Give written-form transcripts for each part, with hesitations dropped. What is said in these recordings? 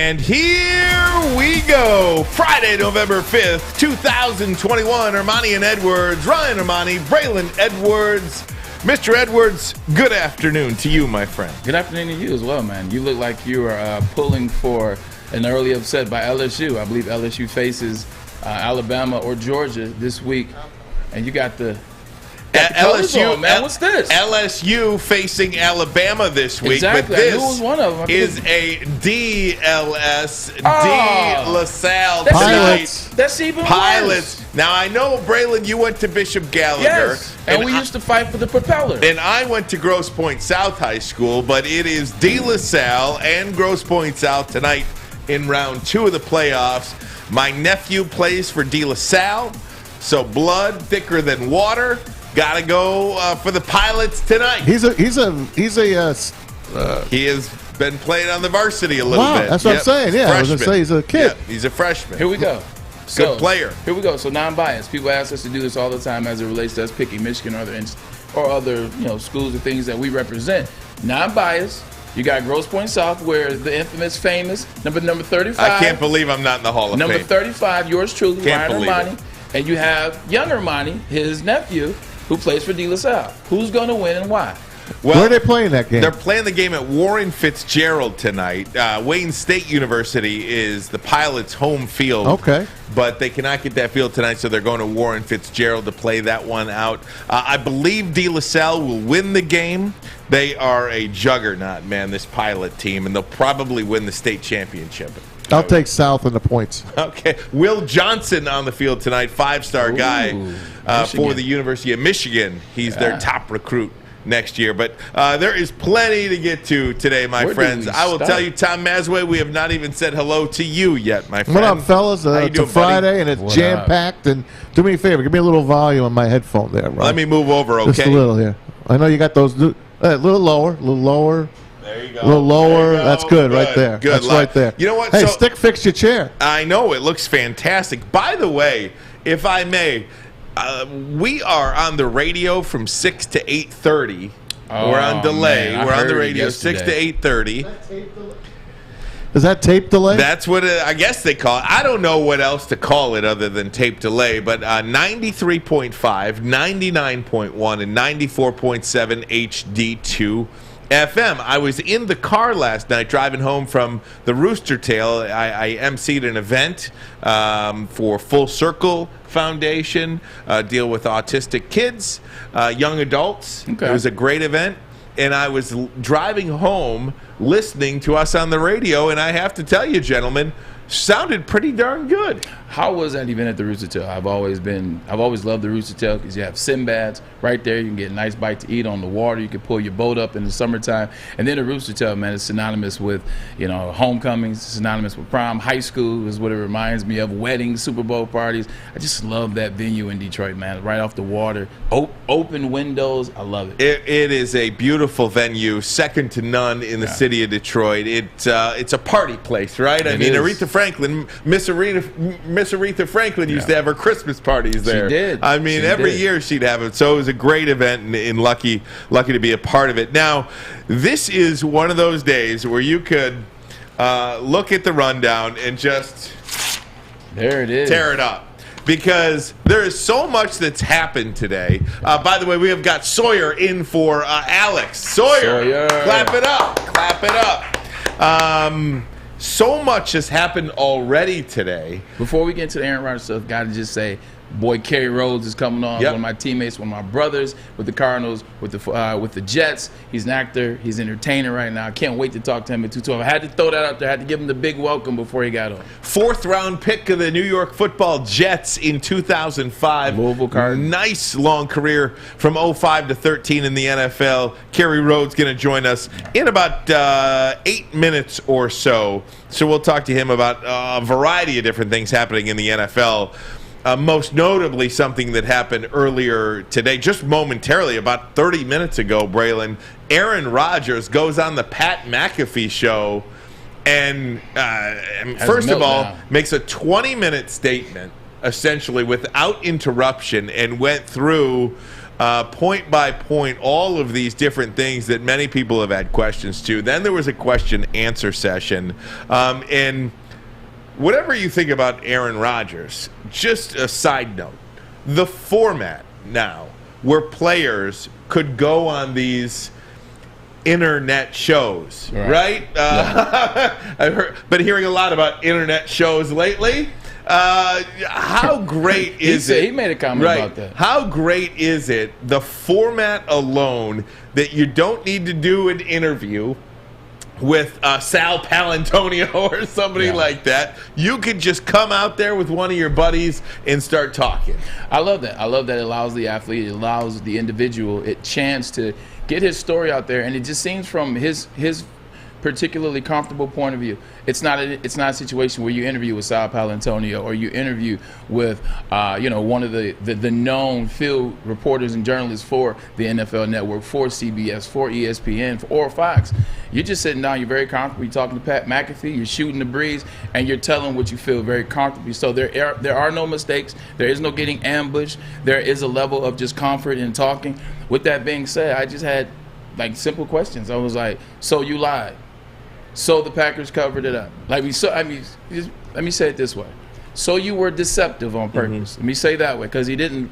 And here we go. Friday, November 5th, 2021. Armani and Edwards, Ryan Armani, Braylon Edwards. Mr. Edwards, good afternoon to you, my friend. Good afternoon to you as well, man. You look like you are pulling for an early upset by LSU. I believe LSU faces Alabama or Georgia this week. And you got the LSU, on, man. What's this? LSU facing Alabama this week, exactly. but this was one of them. is a DLS, De La Salle Pilots. That's even Pilots. worse. Now, I know, Braylon, you went to Bishop Gallagher. Yes, and we used to fight for the propeller. And I went to Grosse Pointe South High School, but it is De La Salle and Grosse Pointe South tonight in round 2 of the playoffs. My nephew plays for De La Salle, so blood thicker than water. Got to go for the Pilots tonight. He has been playing on the varsity a little bit. That's what I'm saying. Yeah, freshman. I was going to say he's a kid. Yep, he's a freshman. Here we go. Good player. Here we go. So non-biased. People ask us to do this all the time as it relates to us picking Michigan or other schools or things that we represent. Non-biased. You got Grosse Pointe South, where the infamous, famous number 35. I can't believe I'm not in the Hall of Fame. Number 35, yours truly, Ryan Armani. And you have young Armani, his nephew, who plays for De La Salle. Who's going to win and why? Well, where are they playing that game? They're playing the game at Warren Fitzgerald tonight. Wayne State University is the Pilots' home field. Okay. But they cannot get that field tonight, so they're going to Warren Fitzgerald to play that one out. I believe De La Salle will win the game. They are a juggernaut, man, this Pilot team, and they'll probably win the state championship. I'll take South in the points. Okay. Will Johnson on the field tonight, 5-star guy for the University of Michigan. He's their top recruit next year. But there is plenty to get to today, my friends. I will tell you, Tom Masway, we have not even said hello to you yet, my friend. What up, fellas? It's a Friday, and it's jam-packed. And do me a favor. Give me a little volume on my headphone there, right? Let me move over, okay? Just a little here. I know you got those. A little lower. There you go. A little lower. That's good right there. Good. That's right there. You know what? Hey, stick fix your chair. I know. It looks fantastic. By the way, if I may, we are on the radio from 6 to 8:30. We're on delay. Man, we're on the radio 6 to 8:30. Is that tape delay? That's what I guess they call it. I don't know what else to call it other than tape delay, but 93.5, 99.1, and 94.7 HD2 FM. I was in the car last night driving home from the Rooster Tail. I emceed an event for Full Circle Foundation, deal with autistic kids, young adults. Okay. It was a great event. And I was driving home listening to us on the radio, and I have to tell you, gentlemen, sounded pretty darn good. How was that event at the Rooster Tail? I've always loved the Rooster Tail because you have Sinbads right there. You can get a nice bite to eat on the water. You can pull your boat up in the summertime. And then the Rooster Tail, man, is synonymous with, homecomings, synonymous with prom. High school is what it reminds me of. Weddings, Super Bowl parties. I just love that venue in Detroit, man. Right off the water. Open windows. I love it. It is a beautiful venue, second to none in the city of Detroit. It's a party place, right? Aretha Franklin, Miss Aretha Franklin used to have her Christmas parties there. She did. Every year she'd have it. So it was a great event, and lucky to be a part of it. Now, this is one of those days where you could look at the rundown and just there it is. Tear it up. Because there is so much that's happened today. By the way, we have got Sawyer in for Alex. Sawyer. Clap it up. Clap it up. So much has happened already today. Before we get into the Aaron Rodgers stuff, got to just say, boy, Kerry Rhodes is coming on. Yep. One of my teammates, one of my brothers with the Cardinals, with the Jets. He's an actor. He's an entertainer right now. I can't wait to talk to him at 212. I had to throw that out there. I had to give him the big welcome before he got on. 4th-round pick of the New York Football Jets in 2005. Louisville Cardinals. Nice long career from 05 to 13 in the NFL. Kerry Rhodes going to join us in about 8 minutes or so. So we'll talk to him about a variety of different things happening in the NFL. Most notably, something that happened earlier today, just momentarily, about 30 minutes ago, Braylon, Aaron Rodgers goes on the Pat McAfee show and first of all, makes a 20-minute statement, essentially without interruption, and went through point by point, all of these different things that many people have had questions to. Then there was a question-answer session. And whatever you think about Aaron Rodgers, just a side note, the format now where players could go on these internet shows, right? I've been hearing a lot about internet shows lately. How great is it? He made a comment about that. How great is it, the format alone, that you don't need to do an interview with Sal Palantonio or somebody like that. You could just come out there with one of your buddies and start talking. I love that. I love that it allows the athlete, it allows the individual a chance to get his story out there, and it just seems from his particularly comfortable point of view. It's not a situation where you interview with Sal Palantonio or you interview with one of the known field reporters and journalists for the NFL Network, for CBS, for ESPN, or Fox. You're just sitting down, you're very comfortable, you're talking to Pat McAfee, you're shooting the breeze, and you're telling what you feel very comfortably. So there are no mistakes, there is no getting ambushed, there is a level of just comfort in talking. With that being said, I just had like simple questions. I was like, so you lied? So the Packers covered it up. Let me say it this way. So you were deceptive on purpose. Let me say that way, because he didn't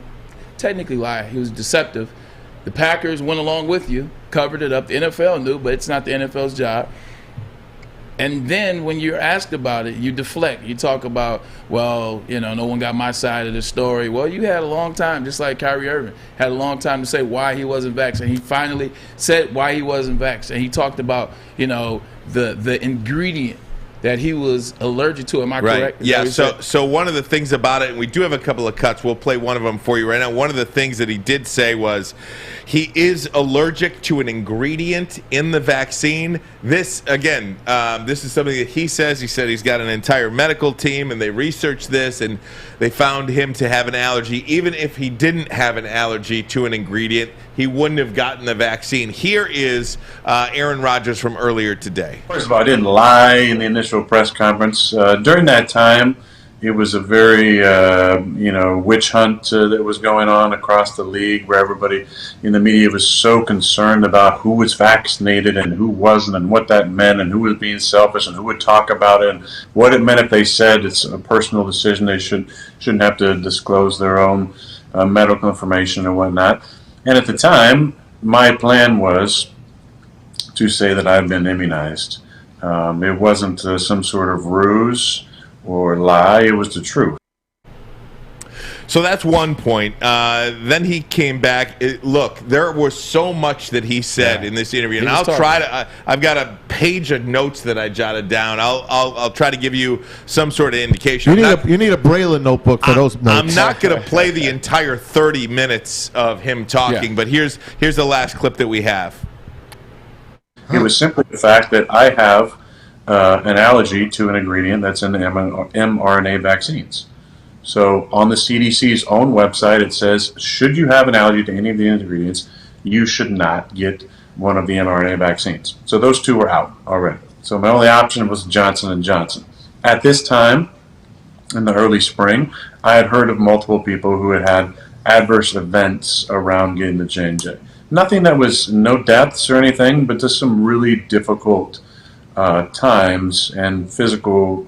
technically lie. He was deceptive. The Packers went along with you, covered it up. The NFL knew, but it's not the NFL's job. And then when you're asked about it, you deflect. You talk about, well, no one got my side of the story. Well, you had a long time, just like Kyrie Irving, had a long time to say why he wasn't vaxxed. And he finally said why he wasn't vaxxed. And he talked about, the ingredient that he was allergic to. Am I correct? Yeah, so one of the things about it, and we do have a couple of cuts, we'll play one of them for you right now. One of the things that he did say was he is allergic to an ingredient in the vaccine. This, again, this is something that he says. He said he's got an entire medical team, and they researched this, and they found him to have an allergy. Even if he didn't have an allergy to an ingredient, he wouldn't have gotten the vaccine. Here is Aaron Rodgers from earlier today. First of all, I didn't lie in the initial press conference. During that time, it was a very, witch hunt that was going on across the league, where everybody in the media was so concerned about who was vaccinated and who wasn't, and what that meant, and who was being selfish, and who would talk about it, and what it meant if they said it's a personal decision. They shouldn't have to disclose their own medical information and whatnot. And at the time, my plan was to say that I've been immunized. It wasn't some sort of ruse or lie. It was the truth. So that's one point. Then he came back. Look, there was so much that he said in this interview, and I'll try to. I've got a page of notes that I jotted down. I'll try to give you some sort of indication. You need a Braille notebook for those notes. I'm not going to play the entire 30 minutes of him talking, but here's the last clip that we have. It was simply the fact that I have an allergy to an ingredient that's in the mRNA vaccines. So on the CDC's own website, it says, should you have an allergy to any of the ingredients, you should not get one of the mRNA vaccines. So those two were out already. So my only option was Johnson & Johnson. At this time, in the early spring, I had heard of multiple people who had adverse events around getting the J&J. Nothing that was no deaths or anything, but just some really difficult times and physical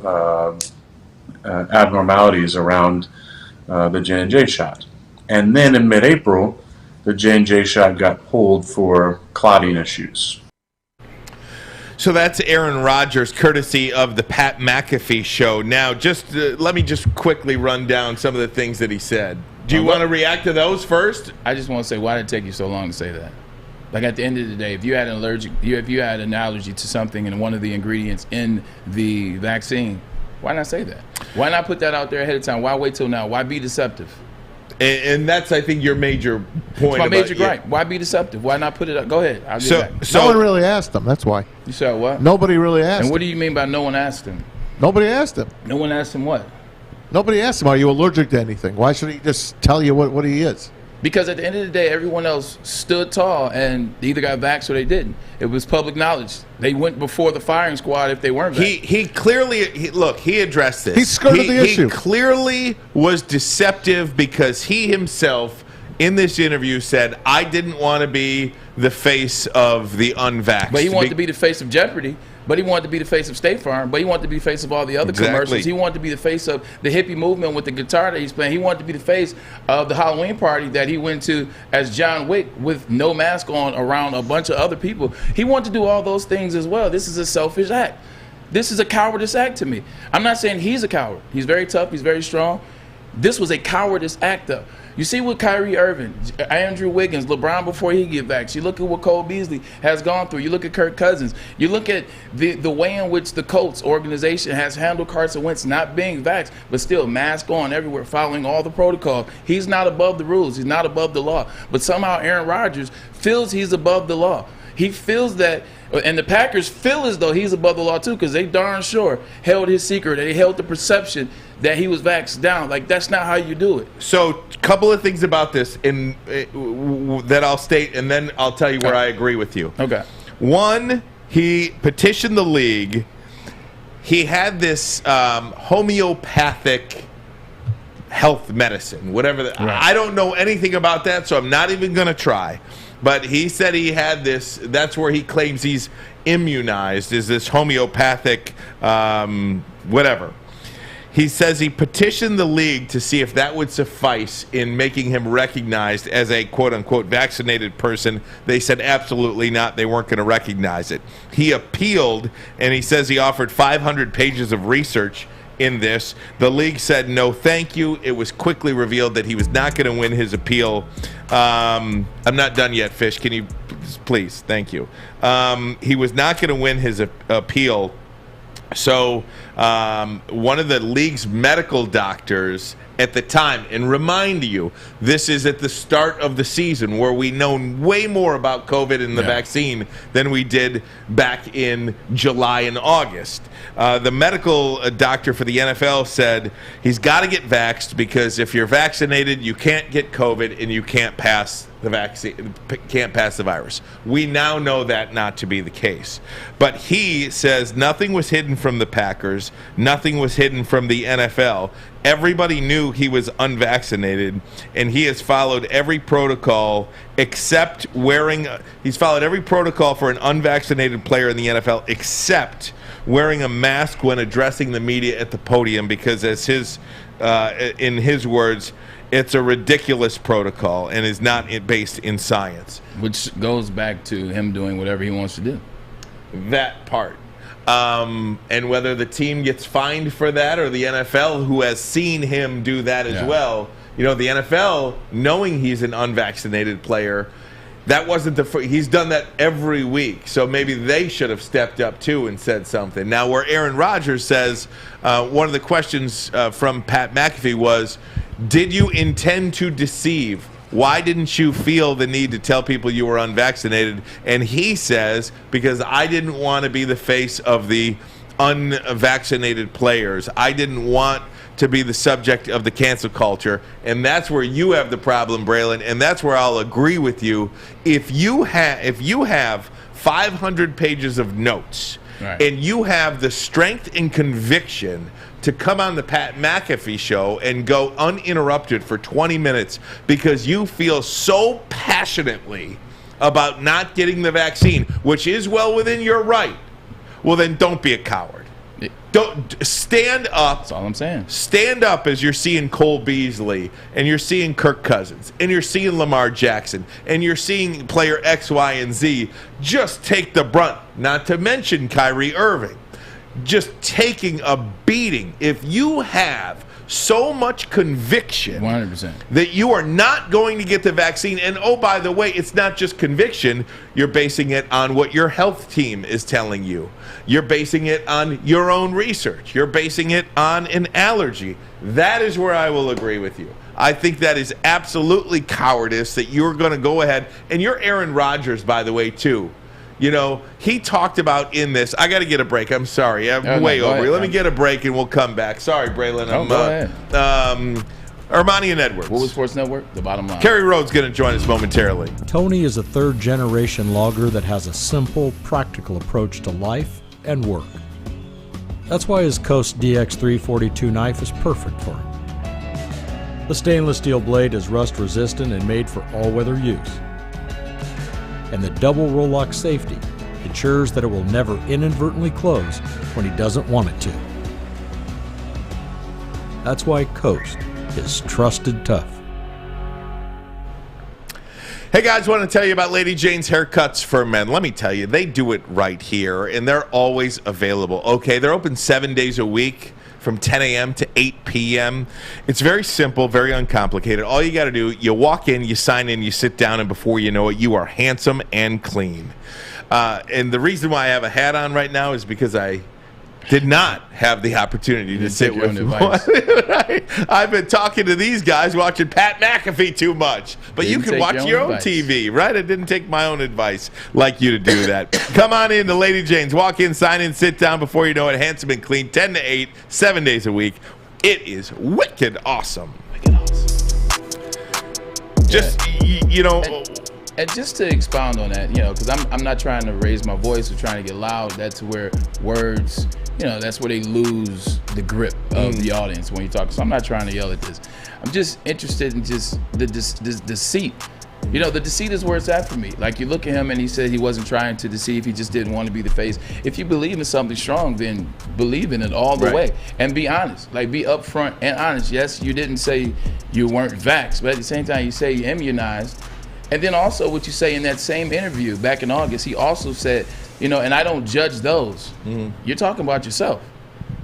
abnormalities around the J&J shot. And then in mid-April, the J&J shot got pulled for clotting issues. So that's Aaron Rodgers, courtesy of the Pat McAfee show. Now, let me just quickly run down some of the things that he said. Do you want to react to those first? I just want to say, why did it take you so long to say that? Like, at the end of the day, if you had an allergy to something and one of the ingredients in the vaccine, why not say that? Why not put that out there ahead of time? Why wait till now? Why be deceptive? And that's, I think, your major point. It's my major gripe. Why be deceptive? Why not put it up? Go ahead. I'll get back. No one really asked him. That's why. You said what? Nobody really asked him. And what do you mean by no one asked him? Nobody asked him. No one asked him what? Nobody asked him, are you allergic to anything? Why should he just tell you what he is? Because at the end of the day, everyone else stood tall and they either got vaxxed or they didn't. It was public knowledge. They went before the firing squad if they weren't vaxxed. He clearly, he addressed this. He skirted the issue. He clearly was deceptive because he himself in this interview said, I didn't want to be the face of the unvaxxed. But he wanted to be the face of Jeopardy. But he wanted to be the face of State Farm. But he wanted to be the face of all the other commercials. He wanted to be the face of the hippie movement with the guitar that he's playing. He wanted to be the face of the Halloween party that he went to as John Wick with no mask on around a bunch of other people. He wanted to do all those things as well. This is a selfish act. This is a cowardice act to me. I'm not saying he's a coward. He's very tough. He's very strong. This was a cowardice act, though. You see what Kyrie Irving, Andrew Wiggins, LeBron before he get vaxxed. You look at what Cole Beasley has gone through. You look at Kirk Cousins. You look at the way in which the Colts organization has handled Carson Wentz not being vaxxed, but still mask on everywhere, following all the protocols. He's not above the rules. He's not above the law. But somehow Aaron Rodgers feels he's above the law. He feels that, and the Packers feel as though he's above the law too, because they darn sure held his secret. They held the perception that he was vaxxed down. Like, that's not how you do it. So, a couple of things about this that I'll state, and then I'll tell you where I agree with you. Okay. One, he petitioned the league. He had this homeopathic health medicine, whatever. Right. I don't know anything about that, so I'm not even going to try. But he said he had this. That's where he claims he's immunized, is this homeopathic whatever. He says he petitioned the league to see if that would suffice in making him recognized as a quote-unquote vaccinated person. They said absolutely not. They weren't going to recognize it. He appealed, and he says he offered 500 pages of research in this. The league said no thank you. It was quickly revealed that he was not going to win his appeal. I'm not done yet, Fish. Can you please? Thank you. He was not going to win his appeal. So one of the league's medical doctors at the time, and remind you, this is at the start of the season where we know way more about COVID and the vaccine than we did back in July and August. The medical doctor for the NFL said he's got to get vaxxed because if you're vaccinated, you can't get COVID and you can't pass the vaccine, can't pass the virus. We now know that not to be the case. But he says nothing was hidden from the Packers, nothing was hidden from the NFL. Everybody knew he was unvaccinated, and he has followed every protocol except he's followed every protocol for an unvaccinated player in the NFL except wearing a mask when addressing the media at the podium because, as in his words, it's a ridiculous protocol and is not based in science. Which goes back to him doing whatever he wants to do. That part. And whether the team gets fined for that or the NFL, who has seen him do that as well. You know, the NFL, knowing he's an unvaccinated player, that wasn't he's done that every week. So maybe they should have stepped up too and said something. Now, where Aaron Rodgers says, one of the questions from Pat McAfee was, did you intend to deceive? Why didn't you feel the need to tell people you were unvaccinated? And he says, because I didn't want to be the face of the unvaccinated players. I didn't want to be the subject of the cancel culture. And that's where you have the problem, Braylon, and that's where I'll agree with you. If you have 500 pages of notes, right, and you have the strength and conviction to come on the Pat McAfee show and go uninterrupted for 20 minutes because you feel so passionately about not getting the vaccine, which is well within your right, well, then don't be a coward. Don't stand up. That's all I'm saying. Stand up as you're seeing Cole Beasley and you're seeing Kirk Cousins and you're seeing Lamar Jackson and you're seeing player X, Y, and Z just take the brunt, not to mention Kyrie Irving. Just taking a beating. If you have so much conviction 100% that you are not going to get the vaccine, and oh, by the way, it's not just conviction, you're basing it on what your health team is telling you. You're basing it on your own research. You're basing it on an allergy. That is where I will agree with you. I think that is absolutely cowardice that you're going to go ahead, and you're Aaron Rodgers, by the way, too. You know, he talked about in this. I got to get a break. I'm sorry. I'm way over. Ahead, Let me get a break and we'll come back. Sorry, Braylon. Go ahead. Armani and Edwards. Woodward Sports Network, the bottom line. Kerry Rhodes going to join us momentarily. Tony is a third-generation logger that has a simple, practical approach to life and work. That's why his Coast DX342 knife is perfect for him. The stainless steel blade is rust resistant and made for all weather use. And the double roll-lock safety ensures that it will never inadvertently close when he doesn't want it to. That's why Coast is trusted tough. Hey guys, want to tell you about Lady Jane's Haircuts for Men. Let me tell you, they do it right here, and they're always available. Okay, they're open 7 days a week from 10 a.m. to 8 p.m. It's very simple, very uncomplicated. All you got to do, you walk in, you sign in, you sit down, and before you know it, you are handsome and clean. And the reason why I have a hat on right now is because I did not have the opportunity to sit with I've been talking to these guys watching Pat McAfee too much. But you can watch your own TV, right? I didn't take my own advice like you to do that. Come on in to Lady Jane's. Walk in, sign in, sit down. Before you know it, handsome and clean, 10 to 8, 7 days a week. It is wicked awesome. Just, you know... And just to expound on that, because I'm not trying to raise my voice or trying to get loud. That's where words, that's where they lose the grip of the audience when you talk. So I'm not trying to yell at this. I'm just interested in just the deceit. The deceit is where it's at for me. Like, you look at him and he said he wasn't trying to deceive. He just didn't want to be the face. If you believe in something strong, then believe in it all the way. And be honest. Like, be upfront and honest. Yes, you didn't say you weren't vaxxed, but at the same time, you say you immunized. And then also what you say in that same interview back in August, he also said, and I don't judge those. You're talking about yourself.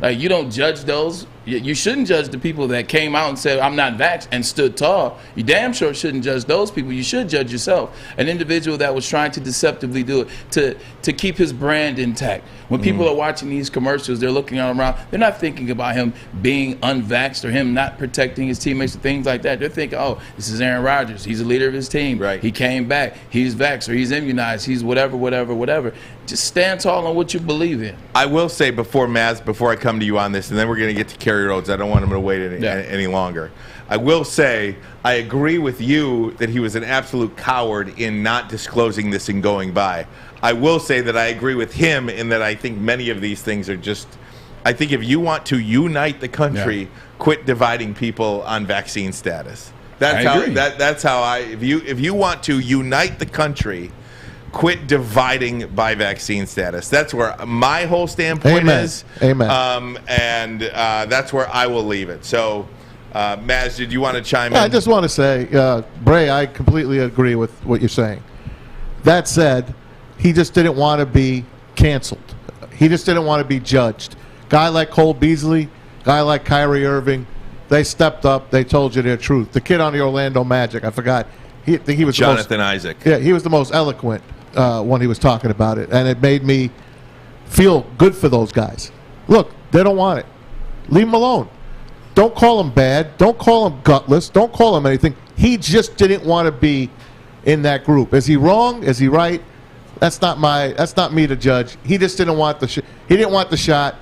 Like, you don't judge those. You shouldn't judge the people that came out and said, I'm not vaxxed, and stood tall. You damn sure shouldn't judge those people. You should judge yourself. An individual that was trying to deceptively do it to keep his brand intact. When people are watching these commercials, they're looking around. They're not thinking about him being unvaxxed or him not protecting his teammates or things like that. They're thinking, oh, this is Aaron Rodgers. He's a leader of his team. Right. He came back. He's vaxxed or he's immunized. He's whatever. Just stand tall on what you believe in. I will say before I come to you on this, and then we're going to get to Kerry Rhodes. I don't want him to wait any longer. I will say I agree with you that he was an absolute coward in not disclosing this and going by. I will say that I agree with him in that I think many of these things are just – I think if you want to unite the country, quit dividing people on vaccine status. That's how if you want to unite the country – quit dividing by vaccine status. That's where my whole standpoint is. Amen. And that's where I will leave it. So, Maz, did you want to chime in? I just want to say, Bray, I completely agree with what you're saying. That said, he just didn't want to be canceled. He just didn't want to be judged. Guy like Cole Beasley, guy like Kyrie Irving, they stepped up. They told you their truth. The kid on the Orlando Magic, I forgot. He was Jonathan Isaac. Yeah, he was the most eloquent when he was talking about it, and it made me feel good for those guys. Look, they don't want it. Leave them alone. Don't call them bad. Don't call them gutless. Don't call them anything. He just didn't want to be in that group. Is he wrong? Is he right? That's not me to judge. He just didn't want the he didn't want the shot.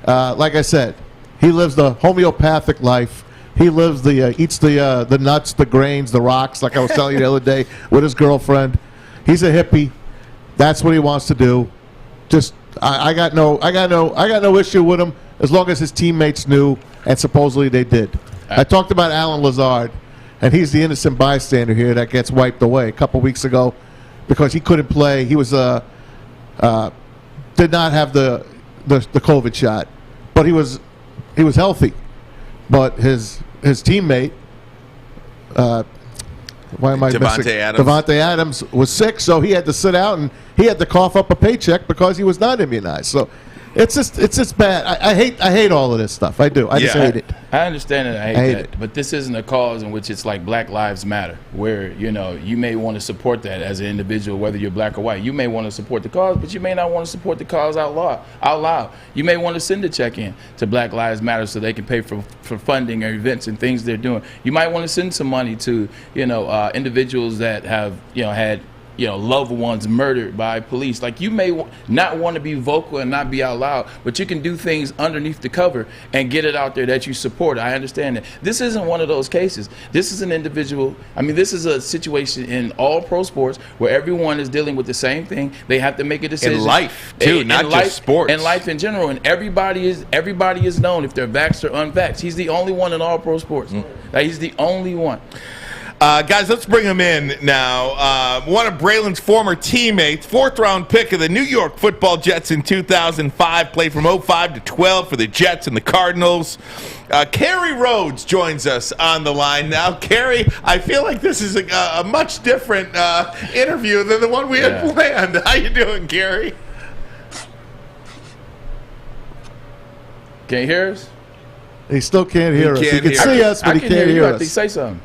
Like I said, he lives the homeopathic life. He lives eats the nuts, the grains, the rocks, like I was telling you the other day with his girlfriend. He's a hippie. That's what he wants to do. Just I got no issue with him as long as his teammates knew, and supposedly they did. I talked about Alan Lazard, and he's the innocent bystander here that gets wiped away a couple weeks ago because he couldn't play. He was did not have the COVID shot, but he was healthy. But his teammate, Devontae Adams was sick, so he had to sit out and he had to cough up a paycheck because he was not immunized. So it's just bad. I hate all of this stuff. I do. I just hate it. I understand it. I hate that. But this isn't a cause in which it's like Black Lives Matter, where you may want to support that as an individual, whether you're black or white. You may want to support the cause, but you may not want to support the cause out loud. You may want to send a check in to Black Lives Matter so they can pay for funding or events and things they're doing. You might want to send some money to individuals that have had loved ones murdered by police. Like, you may not want to be vocal and not be out loud, but you can do things underneath the cover and get it out there that you support. I understand that. This isn't one of those cases. This is an individual. I mean, this is a situation in all pro sports where everyone is dealing with the same thing. They have to make a decision. In life, too, not just sports. In life in general. And everybody is known if they're vaxxed or unvaxxed. He's the only one in all pro sports. He's the only one. Guys, let's bring him in now. One of Braylon's former teammates, 4th-round pick of the New York Football Jets in 2005, played from 05 to 12 for the Jets and the Cardinals. Kerry Rhodes joins us on the line now. Kerry, I feel like this is a much different interview than the one we had planned. How you doing, Kerry? Can you hear us? He still can't hear us. He can hear see us, but he can't hear you. I us. think say something.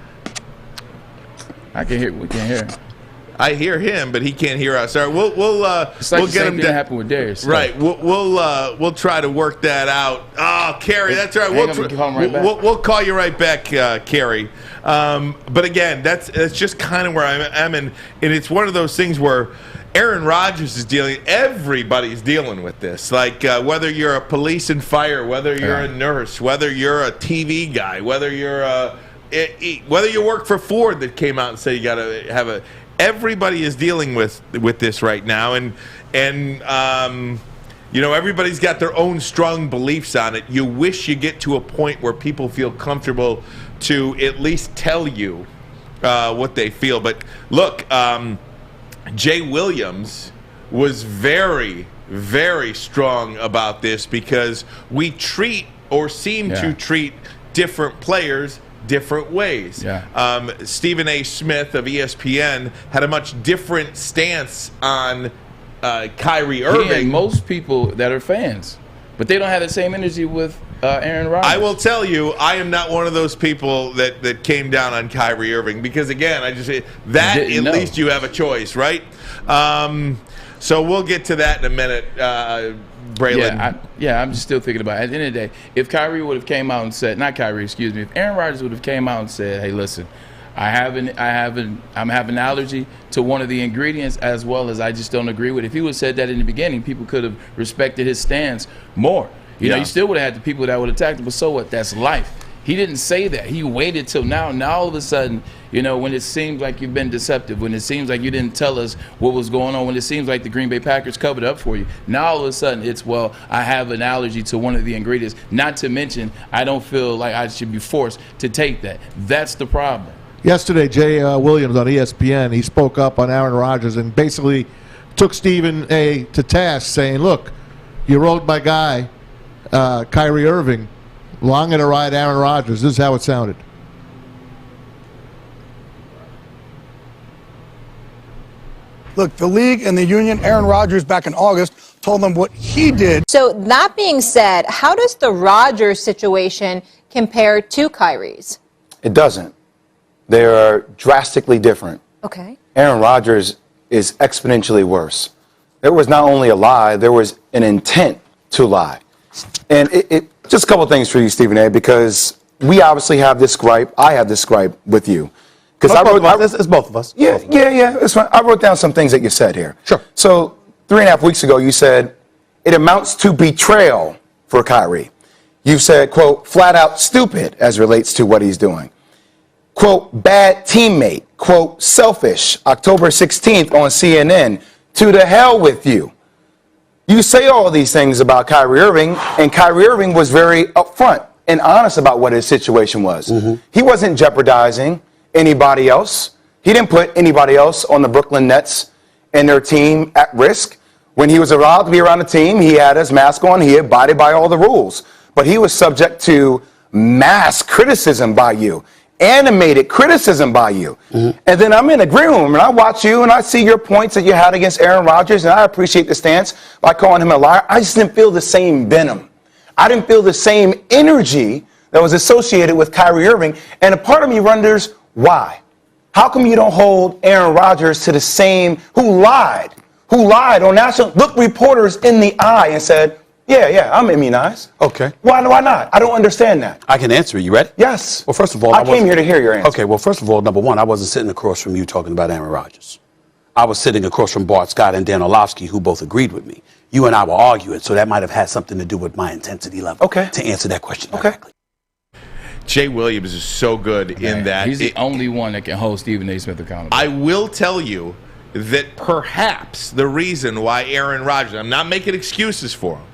I can hear. We can't hear. I hear him, but he can't hear us. All right, we'll It's like we'll the get same him thing that happened with Derrick. Right, we'll try to work that out. Oh, Kerry, that's right. We'll call you right back, Kerry. But again, that's just kind of where I'm in, and it's one of those things where Aaron Rodgers is everybody's dealing with this. Like, whether you're a police and fire, whether you're a nurse, whether you're a TV guy, whether you work for Ford that came out and said you got to have everybody is dealing with this right now, and everybody's got their own strong beliefs on it. You wish you get to a point where people feel comfortable to at least tell you what they feel. But look, Jay Williams was very, very strong about this because we treat or seem to treat different players different ways. Stephen A. Smith of ESPN had a much different stance on Kyrie Irving. Most people that are fans, but they don't have the same energy with Aaron Rodgers. I will tell you, I am not one of those people that came down on Kyrie Irving because, again, I just say that at least you have a choice, right? So we'll get to that in a minute. Braylon. I'm just still thinking about it. At the end of the day, if Kyrie would have came out and said, not Kyrie, excuse me, if Aaron Rodgers would have came out and said, hey, listen, I'm having an allergy to one of the ingredients as well as I just don't agree with it. If he would have said that in the beginning, people could have respected his stance more. You still would have had the people that would attack him, but so what? That's life. He didn't say that. He waited till now. Now all of a sudden, when it seems like you've been deceptive, when it seems like you didn't tell us what was going on, when it seems like the Green Bay Packers covered up for you, now all of a sudden it's, well, I have an allergy to one of the ingredients. Not to mention, I don't feel like I should be forced to take that. That's the problem. Yesterday, Jay Williams on ESPN, he spoke up on Aaron Rodgers and basically took Stephen A. to task, saying, look, you rode my guy, Kyrie Irving, long in a ride Aaron Rodgers. This is how it sounded. Look, the league and the union, Aaron Rodgers back in August told them what he did. So that being said, how does the Rodgers situation compare to Kyrie's? It doesn't. They are drastically different. Okay. Aaron Rodgers is exponentially worse. There was not only a lie, there was an intent to lie. And just a couple things for you, Stephen A., because we obviously have this gripe. I have this gripe with you. Because it's both of us. Yeah. It's fine. I wrote down some things that you said here. Sure. So 3.5 weeks ago, you said it amounts to betrayal for Kyrie. You said, quote, flat out stupid as relates to what he's doing. Quote, bad teammate. Quote, selfish. October 16th on CNN. To the hell with you. You say all of these things about Kyrie Irving, and Kyrie Irving was very upfront and honest about what his situation was. Mm-hmm. He wasn't jeopardizing anybody else. He didn't put anybody else on the Brooklyn Nets and their team at risk. When he was allowed to be around the team, he had his mask on. He abided by all the rules. But he was subject to mass criticism by you, animated criticism by you. Mm-hmm. And then I'm in a green room, and I watch you, and I see your points that you had against Aaron Rodgers, and I appreciate the stance by calling him a liar. I just didn't feel the same venom. I didn't feel the same energy that was associated with Kyrie Irving. And a part of me wonders, why? How come you don't hold Aaron Rodgers to the same, who lied on national, looked reporters in the eye and said, yeah, I'm immunized. Okay. Why not? I don't understand that. I can answer. You ready? Yes. Well, first of all, I came here to hear your answer. Okay, well, first of all, number one, I wasn't sitting across from you talking about Aaron Rodgers. I was sitting across from Bart Scott and Dan Orlovsky, who both agreed with me. You and I were arguing, so that might have had something to do with my intensity level. Okay. To answer that question directly. Jay Williams is so good in that. He's the only one that can hold Stephen A. Smith accountable. I will tell you that perhaps the reason why Aaron Rodgers, I'm not making excuses for him,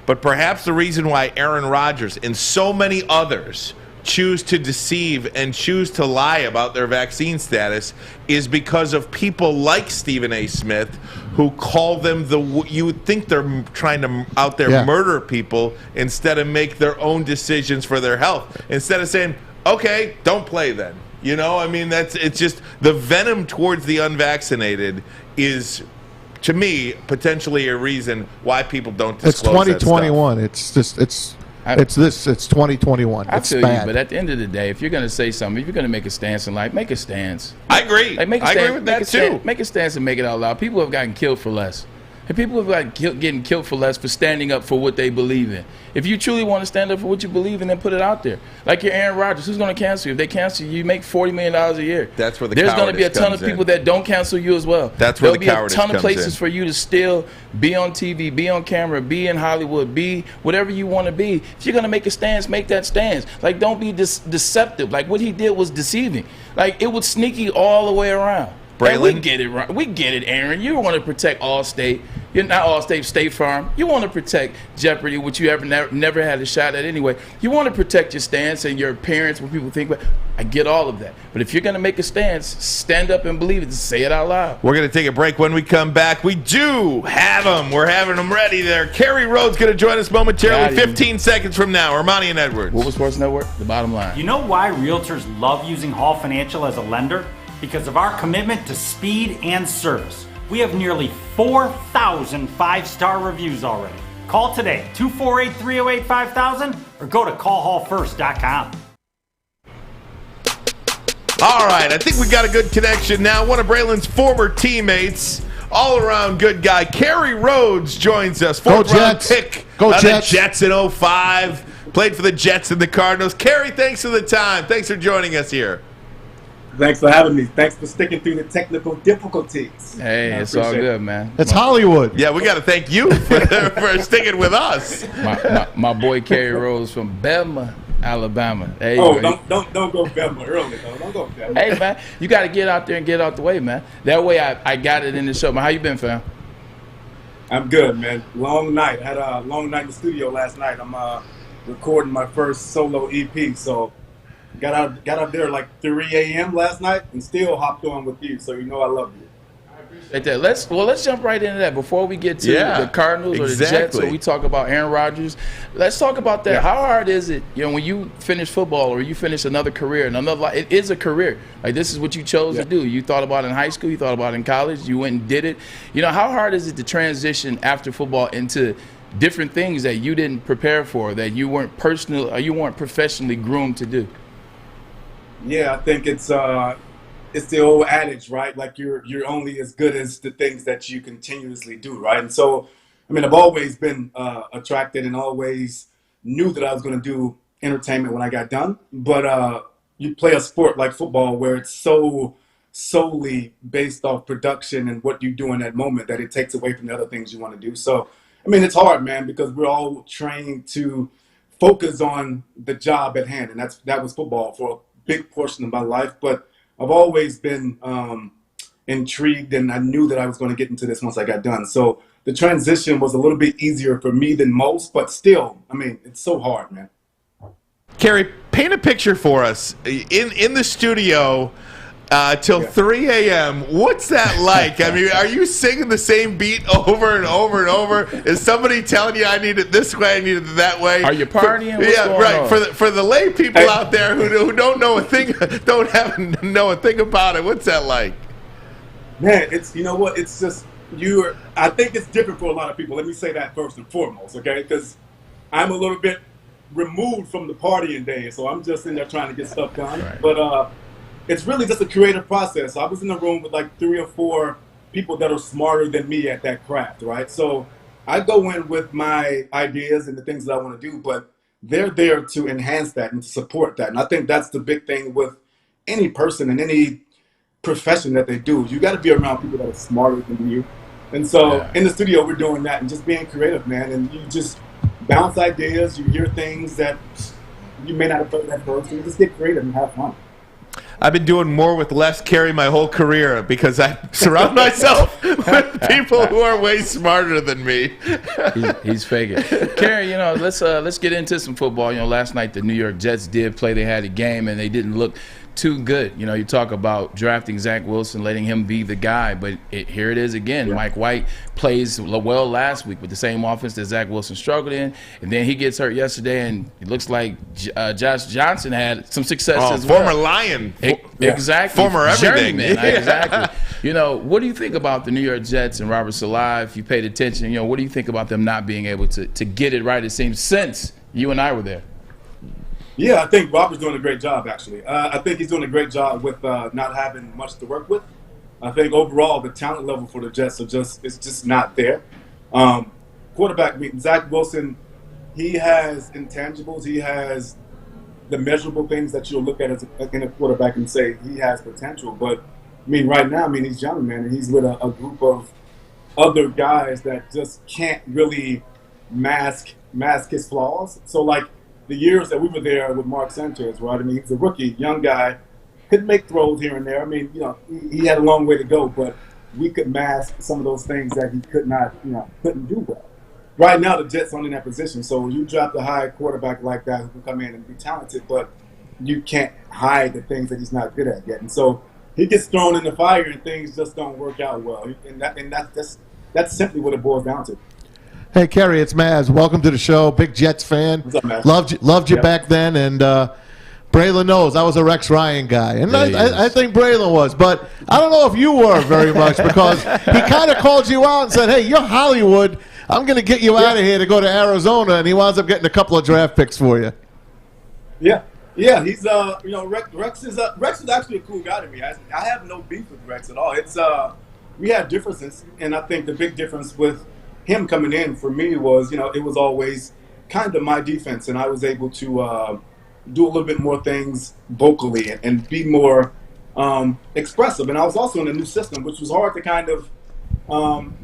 but perhaps the reason why Aaron Rodgers and so many others choose to deceive and choose to lie about their vaccine status is because of people like Stephen A. Smith who call them you would think they're trying to out there murder people instead of make their own decisions for their health. Instead of saying, okay, don't play then. You know, I mean, it's just the venom towards the unvaccinated is, to me, potentially a reason why people don't disclose It's 2021. It's 2021. I It's feel bad. you, but at the end of the day, if you're going to say something, if you're going to make a stance in life, make a stance. I agree. Like, make a I stance, agree with that too. Make a stance and make it out loud. People have gotten killed for less. And people have gotten getting killed for less for standing up for what they believe in. If you truly want to stand up for what you believe in, then put it out there. Like your Aaron Rodgers, who's going to cancel you? If they cancel you, you make $40 million a year. That's where There's going to be a ton of people that don't cancel you as well. That's where There'll the be cowardice a ton of comes places in. for you to still be on TV, be on camera, be in Hollywood, be whatever you want to be. If you're going to make a stance, make that stance. Like, don't be deceptive. Like, what he did was deceiving. Like, it was sneaky all the way around. And we get it right. We get it, Aaron. You want to protect Allstate. You're not Allstate, State Farm. You want to protect Jeopardy, which you never had a shot at anyway. You want to protect your stance and your appearance, what people think. But I get all of that. But if you're going to make a stance, stand up and believe it. Say it out loud. We're going to take a break. When we come back, we do have them. We're having them ready there. Kerry Rhodes going to join us momentarily. 15 seconds from now. Armani and Edwards. Woodward Sports Network, the bottom line. You know why realtors love using Hall Financial as a lender? Because of our commitment to speed and service. We have nearly 4,000 five-star reviews already. Call today, 248-308-5000, or go to callhallfirst.com. All right, I think we got a good connection now. One of Braylon's former teammates, all-around good guy, Kerry Rhodes joins us. Fourth-round pick of the Jets in 05. Played for the Jets and the Cardinals. Kerry, thanks for the time. Thanks for joining us here. Thanks for having me. Thanks for sticking through the technical difficulties. Hey, it's all good, man. It's Hollywood. Yeah, we got to thank you for sticking with us. My boy Kerry Rhodes from Belma, Alabama. Hey, don't go Belma early, though. Don't go Belma. Hey, man, you got to get out there and get out the way, man. That way I got it in the show. Man, how you been, fam? I'm good, man. Long night. I had a long night in the studio last night. I'm recording my first solo EP, so got out there like 3 a.m. last night and still hopped on with you, so you know I love you. Right there. Let's jump right into that before we get to the Cardinals or the Jets, or we talk about Aaron Rodgers. Let's talk about that. Yeah. How hard is it, when you finish football or you finish another career and another life? It is a career. Like, this is what you chose to do. You thought about it in high school. You thought about it in college. You went and did it. How hard is it to transition after football into different things that you didn't prepare for, that you weren't professionally groomed to do? Yeah, I think it's the old adage, right? Like you're only as good as the things that you continuously do, right? And so, I've always been attracted and always knew that I was going to do entertainment when I got done. But you play a sport like football where it's so solely based off production and what you do in that moment that it takes away from the other things you want to do. So, it's hard, man, because we're all trained to focus on the job at hand, and that was football for a big portion of my life. But I've always been intrigued, and I knew that I was going to get into this once I got done. So the transition was a little bit easier for me than most, but still, it's so hard, man. Kerry, paint a picture for us in the studio till 3 a.m. What's that like? Are you singing the same beat over and over and over? Is somebody telling you I need it this way, I need it that way? Are you partying? What's going on? For the lay people out there who don't know a thing, know a thing about it. What's that like? Man, it's it's just I think it's different for a lot of people. Let me say that first and foremost, okay? Because I'm a little bit removed from the partying days, so I'm just in there trying to get stuff done. Right. But it's really just a creative process. I was in the room with like 3 or 4 people that are smarter than me at that craft, right? So I go in with my ideas and the things that I want to do, but they're there to enhance that and to support that. And I think that's the big thing with any person in any profession that they do. You got to be around people that are smarter than you. And so in the studio, we're doing that and just being creative, man. And you just bounce ideas. You hear things that you may not have heard at first. You just get creative and have fun. I've been doing more with less Kerry my whole career because I surround myself with people who are way smarter than me. He's faking. Kerry, let's get into some football. Last night the New York Jets did play. They had a game and they didn't look too good. You talk about drafting Zach Wilson, letting him be the guy, but here it is again. Yeah. Mike White plays well last week with the same offense that Zach Wilson struggled in, and then he gets hurt yesterday, and it looks like Josh Johnson had some success as well. Former Lion. Exactly. Former everything. Exactly. What do you think about the New York Jets and Robert Saleh? If you paid attention, what do you think about them not being able to get it right, it seems, since you and I were there? Yeah, I think Robert's doing a great job, actually. I think he's doing a great job with not having much to work with. I think overall the talent level for the Jets is just not there. Quarterback, Zach Wilson, he has intangibles. He has the measurable things that you'll look at in a quarterback and say he has potential. But, right now, he's young, man, and he's with a group of other guys that just can't really mask his flaws. So, the years that we were there with Mark Sanchez, right? He was a rookie, young guy, could make throws here and there. He had a long way to go, but we could mask some of those things that he couldn't do well. Right now, the Jets aren't in that position, so you draft a high quarterback like that who can come in and be talented, but you can't hide the things that he's not good at yet. And so he gets thrown in the fire and things just don't work out well. And that's simply what it boils down to. Hey, Kerry, it's Maz. Welcome to the show. Big Jets fan. What's up, Maz? Loved you back then, and Braylon knows I was a Rex Ryan guy, and I think Braylon was, but I don't know if you were very much because he kind of called you out and said, "Hey, you're Hollywood. I'm going to get you out of here to go to Arizona," and he winds up getting a couple of draft picks for you. Yeah. He's Rex is actually a cool guy to me. I have no beef with Rex at all. It's we had differences, and I think the big difference with him coming in for me was, it was always kind of my defense, and I was able to do a little bit more things vocally and be more expressive. And I was also in a new system, which was hard to kind of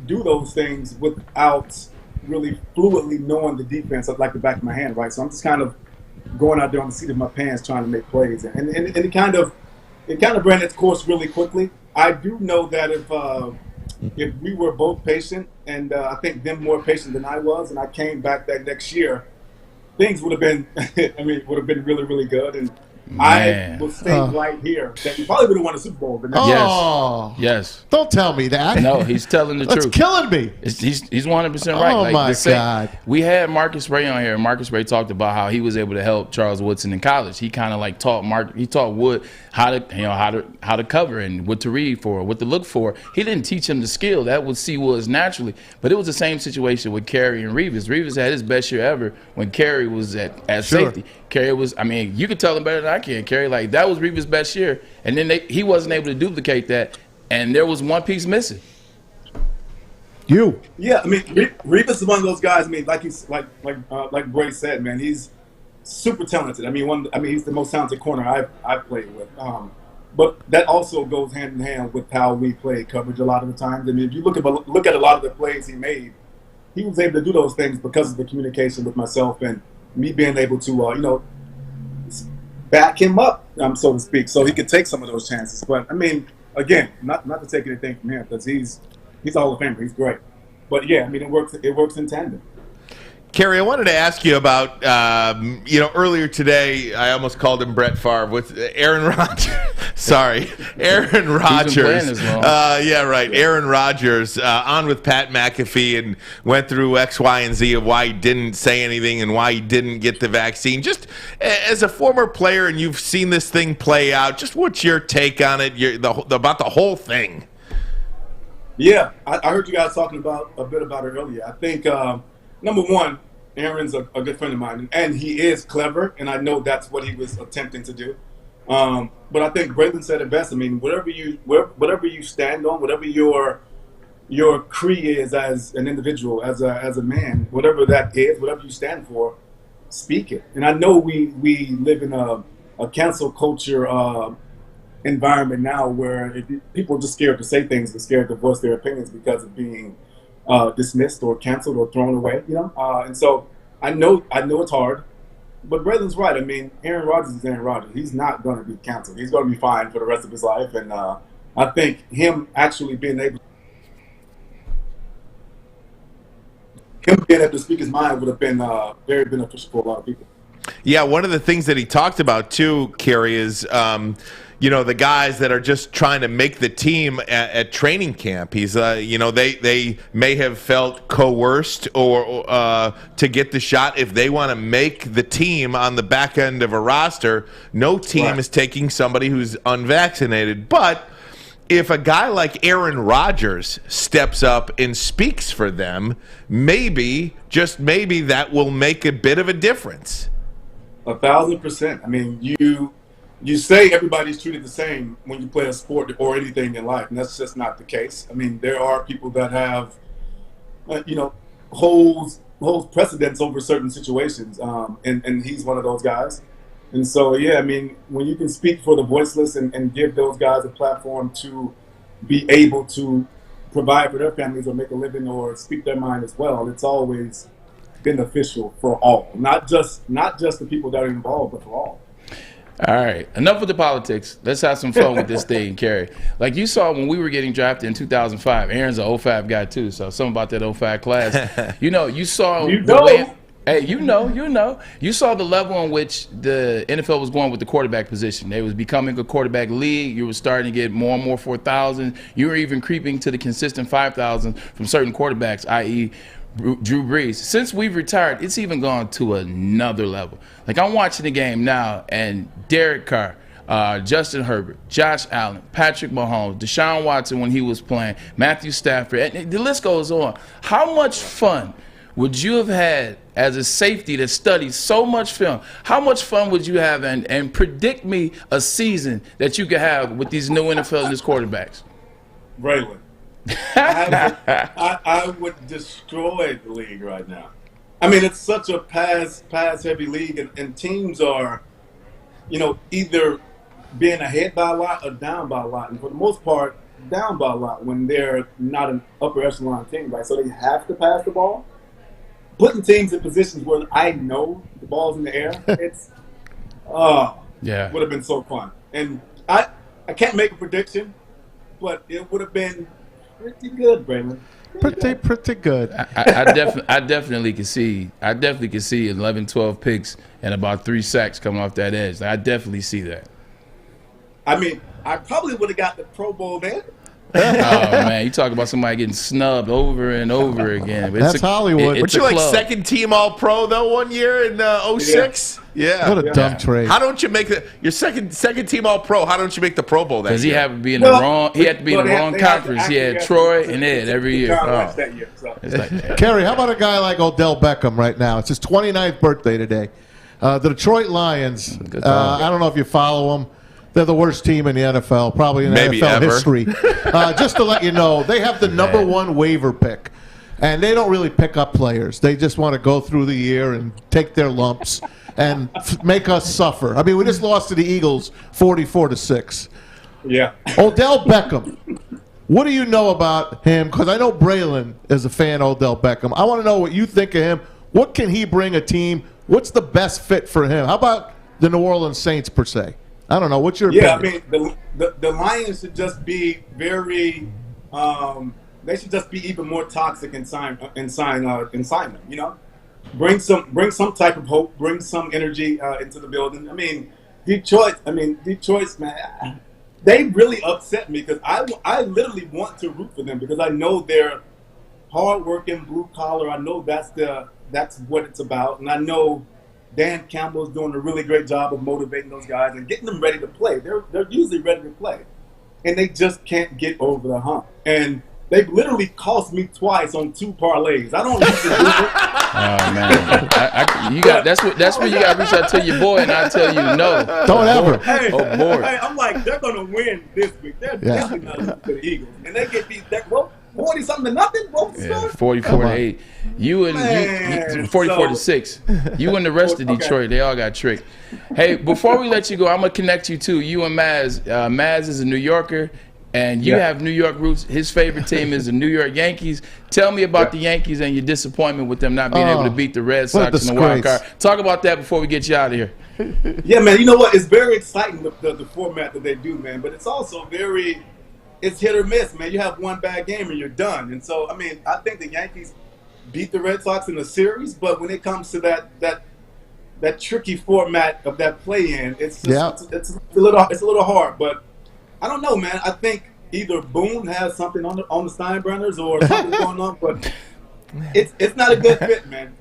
do those things without really fluidly knowing the defense like the back of my hand, right? So I'm just kind of going out there on the seat of my pants trying to make plays, and it kind of ran its course really quickly. I do know that if we were both patient, and I think them more patient than I was, and I came back that next year, things would have been, would have been really, really good. And I was staying right here. That you probably would have won a Super Bowl. Yes. Don't tell me that. No, he's telling the truth. That's killing me. He's 100% right. Oh, my God. We had Marcus Ray on here. Marcus Ray talked about how he was able to help Charles Woodson in college. He kind of taught Wood how to cover and what to read for, what to look for. He didn't teach him the skill. That would see Woods naturally. But it was the same situation with Kerry and Revis. Revis had his best year ever when Kerry was at safety. Kerry was, you could tell him better than I can, Kerry. That was Revis' best year. And then he wasn't able to duplicate that. And there was one piece missing. You. Yeah, Revis is one of those guys. Like Bray said, man, he's super talented. He's the most talented corner I've played with. But that also goes hand in hand with how we play coverage a lot of the times. If you look at a lot of the plays he made, he was able to do those things because of the communication with myself and me being able to, back him up, so to speak, so he could take some of those chances. But again, not to take anything from him because he's a Hall of Famer. He's great. But yeah, it works in tandem. Kerry, I wanted to ask you about, earlier today, I almost called him Brett Favre with Aaron Rodgers. Sorry, Aaron Rodgers. Aaron Rodgers on with Pat McAfee and went through X, Y, and Z of why he didn't say anything and why he didn't get the vaccine. Just as a former player and you've seen this thing play out, just what's your take on it, about the whole thing? Yeah, I heard you guys talking a bit about it earlier. I think, number one, Aaron's a good friend of mine, and he is clever, and I know that's what he was attempting to do. But I think Braylon said it best. Whatever you stand on, whatever your creed is as an individual, as a man, whatever that is, whatever you stand for, speak it. And I know we live in a cancel culture environment now where people are just scared to say things and scared to voice their opinions because of being dismissed or canceled or thrown away, and so I know it's hard, but Braylon's right. I mean, Aaron Rodgers is Aaron Rodgers. He's not going to be canceled. He's going to be fine for the rest of his life, and I think him being able to speak his mind would have been very beneficial for a lot of people. Yeah, one of the things that he talked about too, Kerry, is the guys that are just trying to make the team at training camp. He's they may have felt coerced or to get the shot. If they want to make the team on the back end of a roster, no team is taking somebody who's unvaccinated. But if a guy like Aaron Rodgers steps up and speaks for them, maybe, just maybe, that will make a bit of a difference. 1,000%. I mean, you say everybody's treated the same when you play a sport or anything in life, and that's just not the case. I mean, there are people that have, holds precedence over certain situations, and he's one of those guys. And so, yeah, I mean, when you can speak for the voiceless and give those guys a platform to be able to provide for their families or make a living or speak their mind as well, it's always beneficial for all, not just the people that are involved, but for all. All right, enough with the politics. Let's have some fun with this thing, Kerry. Like you saw when we were getting drafted in 2005. Aaron's an 05 guy too, so something about that 05 class. You saw the way. Hey, you know. You saw the level in which the NFL was going with the quarterback position. They was becoming a quarterback league. You were starting to get more and more 4,000. You were even creeping to the consistent 5,000 from certain quarterbacks, i.e. Drew Brees. Since we've retired, it's even gone to another level. Like, I'm watching the game now, and Derrick Carr, Justin Herbert, Josh Allen, Patrick Mahomes, Deshaun Watson when he was playing, Matthew Stafford, and the list goes on. How much fun would you have had as a safety that studies so much film? How much fun would you have and predict me a season that you could have with these new NFL and these quarterbacks? Braylon. I would destroy the league right now. I mean, it's such a pass heavy league, and teams are, either being ahead by a lot or down by a lot, and for the most part, down by a lot when they're not an upper echelon team, right? So they have to pass the ball. Putting teams in positions where I know the ball's in the air, it's would have been so fun. And I can't make a prediction, but it would have been pretty good, Braylon. Pretty good. I definitely can see 11, 12 picks and about 3 sacks coming off that edge. I definitely see that. I mean, I probably would have got the Pro Bowl then. Oh man, you talk about somebody getting snubbed over and over again. But that's Hollywood. But you like second team All Pro though one year in 06? Yeah. What a dumb trade. How don't you make your second team All Pro? How don't you make the Pro Bowl that year? Because he had to be in the wrong. He had to be in the wrong conference. He had Troy and Ed every year. It's like Kerry, how about a guy like Odell Beckham right now? It's his 29th birthday today. The Detroit Lions. I don't know if you follow them. They're the worst team in the NFL, probably in Maybe NFL ever. history. Just to let you know, they have the number one waiver pick, and they don't really pick up players. They just want to go through the year and take their lumps and make us suffer. I mean, we just lost to the Eagles 44-6. Yeah. Odell Beckham. What do you know about him? Because I know Braylon is a fan of Odell Beckham. I want to know what you think of him. What can he bring a team? What's the best fit for him? How about the New Orleans Saints, per se? I don't know. What's your opinion? I mean, the Lions should just be very. They should just be even more toxic in sign them. Bring some type of hope. Bring some energy into the building. I mean, Detroit, man, they really upset me because I literally want to root for them because I know they're hardworking, blue collar. I know that's what it's about, and I know Dan Campbell's doing a really great job of motivating those guys and getting them ready to play. They're usually ready to play, and they just can't get over the hump. And they've literally cost me twice on 2 parlays. I don't usually do it. Oh man, that's where you got to reach out to your boy, and I tell you no. Don't ever. Hey, boy. I'm like, they're gonna win this week. They're definitely not losing to the Eagles, and they get beat. 40-something to nothing. What was the Yeah, score? 44-8. You and 44-6. You and the rest of Detroit, they all got tricked. Hey, before we let you go, I'm gonna connect you too. You and Maz. Maz is a New Yorker, and you have New York roots. His favorite team is the New York Yankees. Tell me about the Yankees and your disappointment with them not being able to beat the Red Sox in the wild card. Talk about that before we get you out of here. Yeah, man. You know what? It's very exciting the format that they do, man. But it's also it's hit or miss, man. You have one bad game and you're done. And so, I mean, I think the Yankees beat the Red Sox in the series, but when it comes to that tricky format of that play-in, it's just, it's a little hard. But I don't know, man. I think either Boone has something on the Steinbrenners or something's going on, but it's not a good fit, man.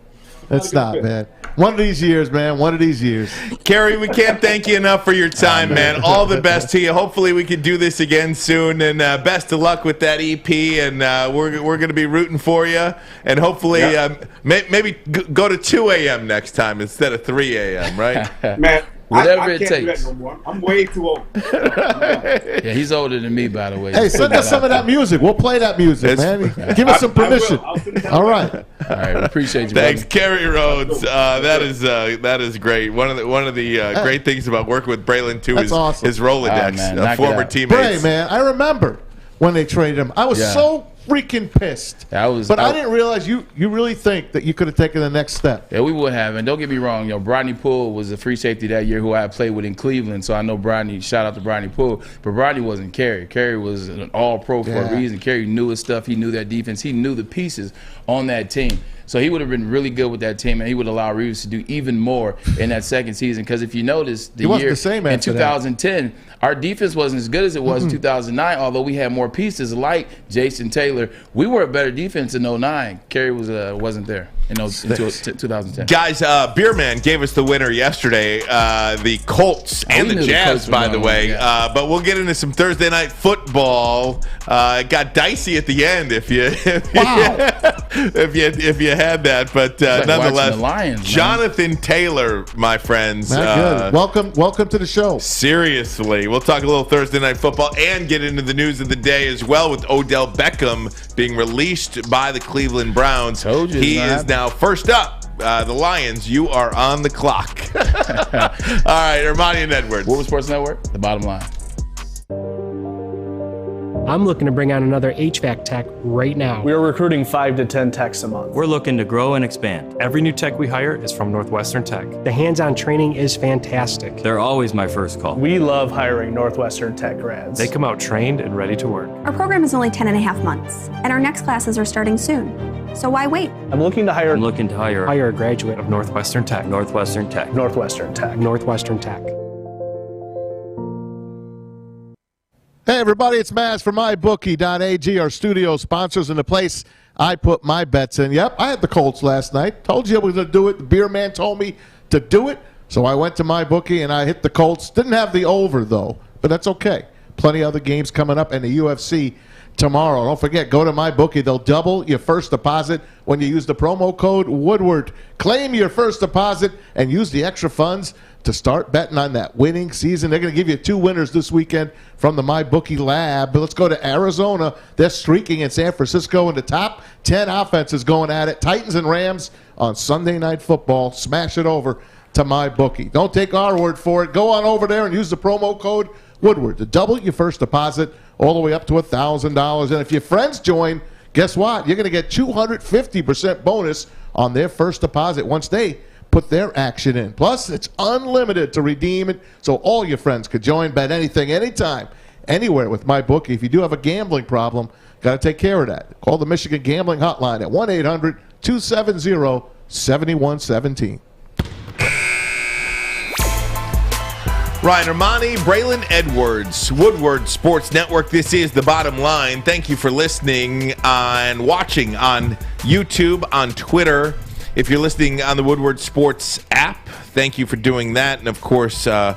It's not, man. One of these years, man. One of these years. Kerry, we can't thank you enough for your time, man. All the best to you. Hopefully we can do this again soon, and best of luck with that EP, and we're going to be rooting for you, and hopefully maybe go to 2 a.m. next time instead of 3 a.m., right? Man, Whatever I it can't do that takes. no more. I'm way too old. Yeah, he's older than me, by the way. Hey, send us some of that music. We'll play that music, man. Give us some permission. All right. All right, we appreciate you. Thanks, brother. Kerry Rhodes. That is great. One of the great things about working with Braylon too is awesome. his Rolodex, man, knock it former out. teammates. Bray, man, I remember when they traded him. I was so freaking pissed. I didn't realize you really think that you could have taken the next step. Yeah, we would have. And don't get me wrong, Brodney Poole was a free safety that year who I played with in Cleveland. So I know Brodney, shout out to Brodney Poole. But Brodney wasn't Kerry. Kerry was an all-pro for a reason. Kerry knew his stuff. He knew that defense. He knew the pieces on that team. So he would have been really good with that team, and he would allow Reeves to do even more in that second season. Because if you notice, He wasn't the same in after 2010, our defense wasn't as good as it was in 2009, although we had more pieces like Jason Taylor. We were a better defense in 2009. Kerry wasn't there in 2010. Guys, Beerman gave us the winner yesterday, the Colts and the Jazz, by the way. But we'll get into some Thursday night football. It got dicey at the end if you if you had that, but like nonetheless, the Lions, Jonathan Taylor, my friends. Good. Welcome to the show. Seriously, we'll talk a little Thursday night football and get into the news of the day as well with Odell Beckham being released by the Cleveland Browns. He is now first up. The Lions, you are on the clock. All right, Armani and Edwards. Woodward Sports Network, the bottom line. I'm looking to bring on another HVAC tech right now. We are recruiting 5 to 10 techs a month. We're looking to grow and expand. Every new tech we hire is from Northwestern Tech. The hands-on training is fantastic. They're always my first call. We love hiring Northwestern Tech grads. They come out trained and ready to work. Our program is only 10 and a half months, and our next classes are starting soon. So why wait? I'm looking to hire a graduate of Northwestern Tech. Northwestern Tech. Northwestern Tech. Northwestern Tech. Hey, everybody, it's Maz from MyBookie.ag, our studio sponsors and the place I put my bets in. Yep, I had the Colts last night. Told you I was going to do it. The beer man told me to do it, so I went to MyBookie and I hit the Colts. Didn't have the over, though, but that's okay. Plenty of other games coming up and the UFC tomorrow. Don't forget, go to MyBookie. They'll double your first deposit when you use the promo code Woodward. Claim your first deposit and use the extra funds to start betting on that winning season. They're going to give you 2 winners this weekend from the MyBookie lab. But let's go to Arizona. They're streaking in San Francisco, and the top 10 offenses going at it. Titans and Rams on Sunday Night Football. Smash it over to MyBookie. Don't take our word for it. Go on over there and use the promo code Woodward to double your first deposit all the way up to $1,000. And if your friends join, guess what? You're going to get 250% bonus on their first deposit once they put their action in. Plus, it's unlimited to redeem it, so all your friends could join, bet anything, anytime, anywhere with MyBookie. If you do have a gambling problem, got to take care of that. Call the Michigan Gambling Hotline at 1-800-270-7117. Ryan Armani, Braylon Edwards, Woodward Sports Network. This is The Bottom Line. Thank you for listening and watching on YouTube, on Twitter. If you're listening on the Woodward Sports app, thank you for doing that. And, of course, 6 to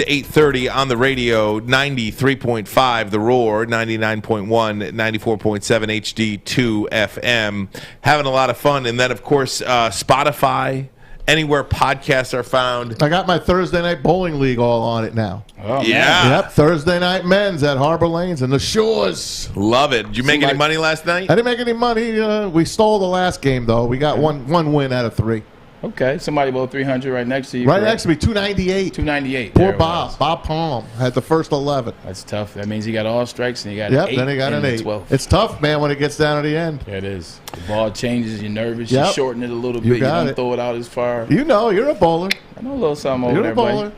8:30 on the radio, 93.5 The Roar, 99.1, 94.7 HD2 FM. Having a lot of fun. And then, of course, Spotify anywhere podcasts are found. I got my Thursday night bowling league all on it now. Oh, Yeah. Yep, Thursday night men's at Harbor Lanes and the Shores. Love it. Did you make any money last night? I didn't make any money. We stole the last game, though. We got one win out of 3. Okay, somebody below 300 right next to you. Right next to me, 298. 298. Poor Bob. Bob Palm had the first 11. That's tough. That means he got all strikes and he got Yep, 8 then he got in an the 8. 12th. It's tough, man, when it gets down to the end. Yeah, it is. The ball changes. You're nervous. Yep. You shorten it a little You bit. You got don't it. throw it out as far. You know, you're a bowler. I know a little something over You're there, a bowler.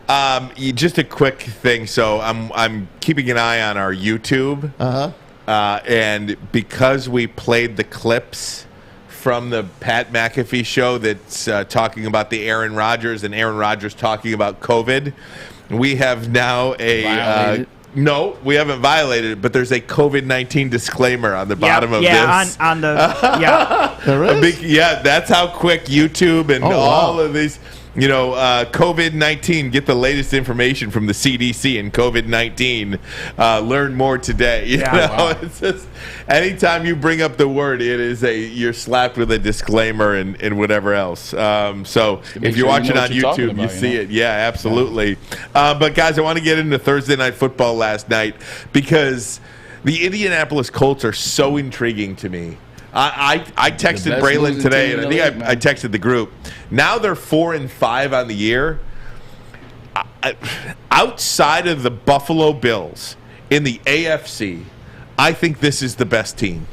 buddy. Just a quick thing. So I'm keeping an eye on our YouTube. And because we played the clips from the Pat McAfee show that's talking about the Aaron Rodgers and Aaron Rodgers talking about COVID, we have now a no, we haven't violated it, but there's a COVID-19 disclaimer on the bottom of this. On the yeah. There is? That's how quick YouTube and all of these. COVID-19, get the latest information from the CDC and COVID-19. Learn more today. It's just, anytime you bring up the word, you're slapped with a disclaimer and whatever else. So if you're watching on YouTube, you see it. Yeah, absolutely. But guys, I want to get into Thursday Night Football last night because the Indianapolis Colts are so intriguing to me. I texted Braylon today, and I think I texted the group. Now they're 4-5 on the year. Outside of the Buffalo Bills in the AFC, I think this is the best team.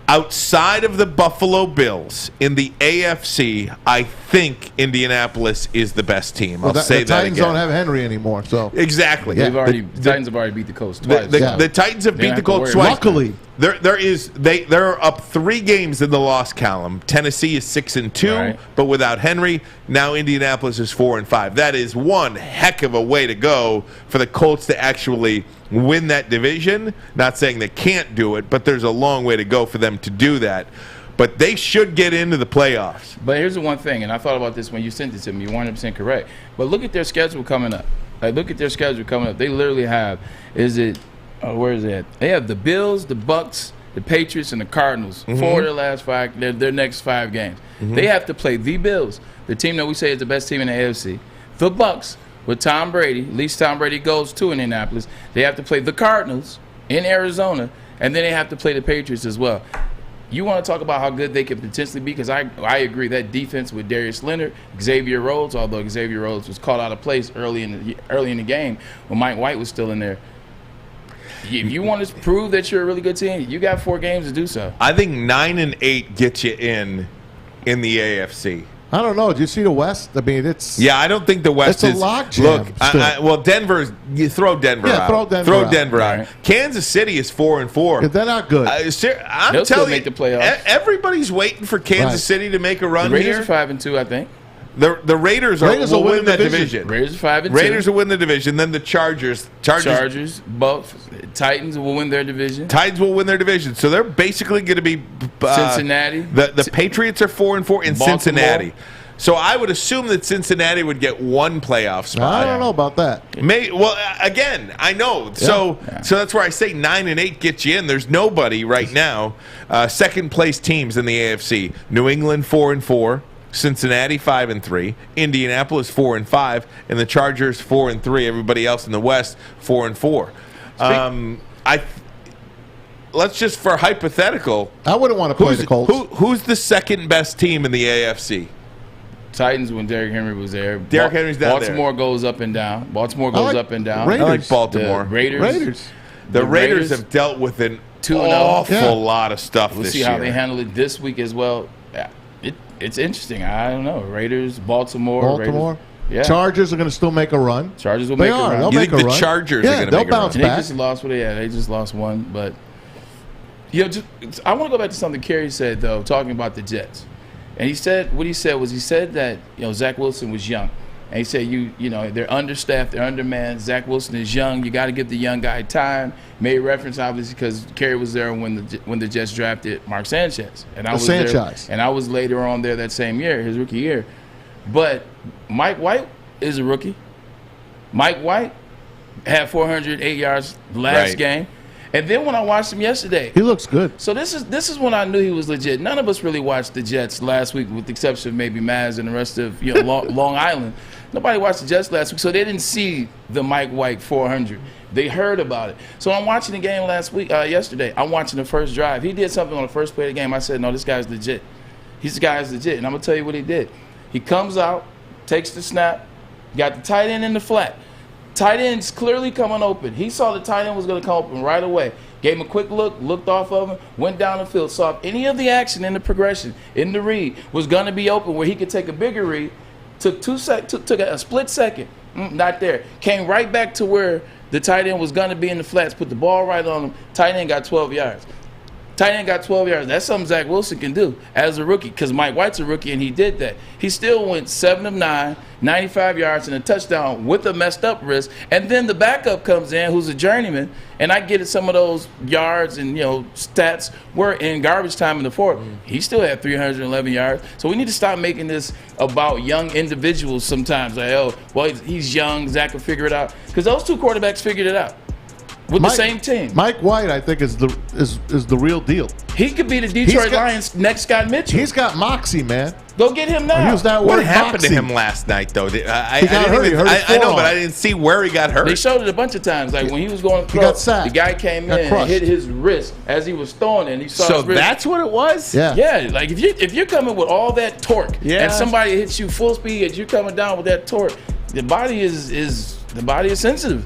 Outside of the Buffalo Bills in the AFC, I think Indianapolis is the best team. I'll say that again. The Titans don't have Henry anymore, so exactly. The Titans have already beat the Colts twice. The Titans have beat the Colts twice. Luckily, they're up 3 games in the loss column. Tennessee is 6-2, but without Henry, now Indianapolis is 4-5. That is one heck of a way to go for the Colts to actually win that division. Not saying they can't do it, but there's a long way to go for them to do that. But they should get into the playoffs. But here's the one thing, and I thought about this when you sent it to me. You're 100% correct. But look at their schedule coming up. They literally have, where is it? They have the Bills, the Bucks, the Patriots, and the Cardinals. 4 of their last 5, their next 5 games. They have to play the Bills, the team that we say is the best team in the AFC. The Bucks, with Tom Brady, at least Tom Brady goes to Indianapolis. They have to play the Cardinals in Arizona, and then they have to play the Patriots as well. You want to talk about how good they could potentially be? Because I agree that defense with Darius Leonard, Xavier Rhodes, although Xavier Rhodes was caught out of place early in the game when Mike White was still in there. If you want to prove that you're a really good team, you got 4 games to do so. I think 9-8 gets you in the AFC. I don't know. Did you see the West? I mean, it's... Yeah, I don't think the West is... It's a logjam. Look, Denver's... You throw Denver out. Throw Denver out. Right. Kansas City is 4-4. Yeah, they're not good. I'm telling make the playoffs. Everybody's waiting for Kansas City to make a run the here. Raiders are 5-2, I think. The Raiders will win that division. Raiders are 5-2. Raiders will win the division. Then the Chargers, both. Titans will win their division. Titans will win their division. So they're basically going to be Cincinnati. The Patriots are 4-4 in Cincinnati. So I would assume that Cincinnati would get 1 playoff spot. I don't know about that. Again, I know. So that's where I say 9-8 gets you in. There's nobody right now. Second place teams in the AFC: New England 4-4. Cincinnati 5-3, Indianapolis 4-5, and the Chargers 4-3. Everybody else in the West 4-4. Let's just for hypothetical. I wouldn't want to play the Colts. Who's the second best team in the AFC? Titans when Derrick Henry was there. Derrick Henry's down Baltimore goes up and down. Baltimore goes up and down. Raiders. I like Baltimore. The Raiders. The Raiders have dealt with an awful lot of stuff this year. We'll see how they handle it this week as well. It's interesting. I don't know. Raiders, Baltimore. Raiders. Yeah. Chargers are going to still make a run. Chargers will make a run. They'll make a run. Chargers are going to they'll make a run. bounce back. They just lost. They just lost 1. But I want to go back to something Kerry said though, talking about the Jets. And he said that Zach Wilson was young, and he said they're understaffed, they're undermanned. Zach Wilson is young. You got to give the young guy time. Made reference obviously because Kerry was there when the Jets drafted Mark Sanchez, and I was there, and I was later on there that same year, his rookie year. But Mike White is a rookie. Mike White had 408 yards last game. And then when I watched him yesterday, he looks good. So this is when I knew he was legit. None of us really watched the Jets last week, with the exception of maybe Maz and the rest of Long Island. Nobody watched the Jets last week, so they didn't see the Mike White 400. They heard about it. So I'm watching the game yesterday. I'm watching the first drive. He did something on the first play of the game. I said, no, this guy's legit. This guy's legit. And I'm going to tell you what he did. He comes out, takes the snap, got the tight end in the flat. Tight end's clearly coming open. He saw the tight end was going to come open right away. Gave him a quick look, looked off of him, went down the field, saw if any of the action in the progression, in the read, was going to be open where he could take a bigger read. Took a split second. Not there. Came right back to where the tight end was going to be in the flats, put the ball right on him. Tight end got 12 yards. Tight end got 12 yards. That's something Zach Wilson can do as a rookie, because Mike White's a rookie, and he did that. He still went 7 of 9, 95 yards, and a touchdown with a messed up wrist. And then the backup comes in, who's a journeyman, and I get it, some of those yards and stats were in garbage time in the fourth. He still had 311 yards. So we need to stop making this about young individuals sometimes. Like, oh, well, he's young, Zach will figure it out. Because those two quarterbacks figured it out. With the same team. Mike White, I think, is the real deal. He could be the Detroit Lions' next Scott Mitchell. He's got moxie, man. Go get him now. Use that What word, happened moxie. to him last night, though? I I know, but I didn't see where he got hurt. They showed it a bunch of times. Like when he was going to throw, He got sacked. the guy came in and hit his wrist as he was throwing it. And he saw So his wrist. that's what it was? Yeah. Yeah, like if you're coming with all that torque and somebody hits you full speed as you're coming down with that torque, the body is sensitive.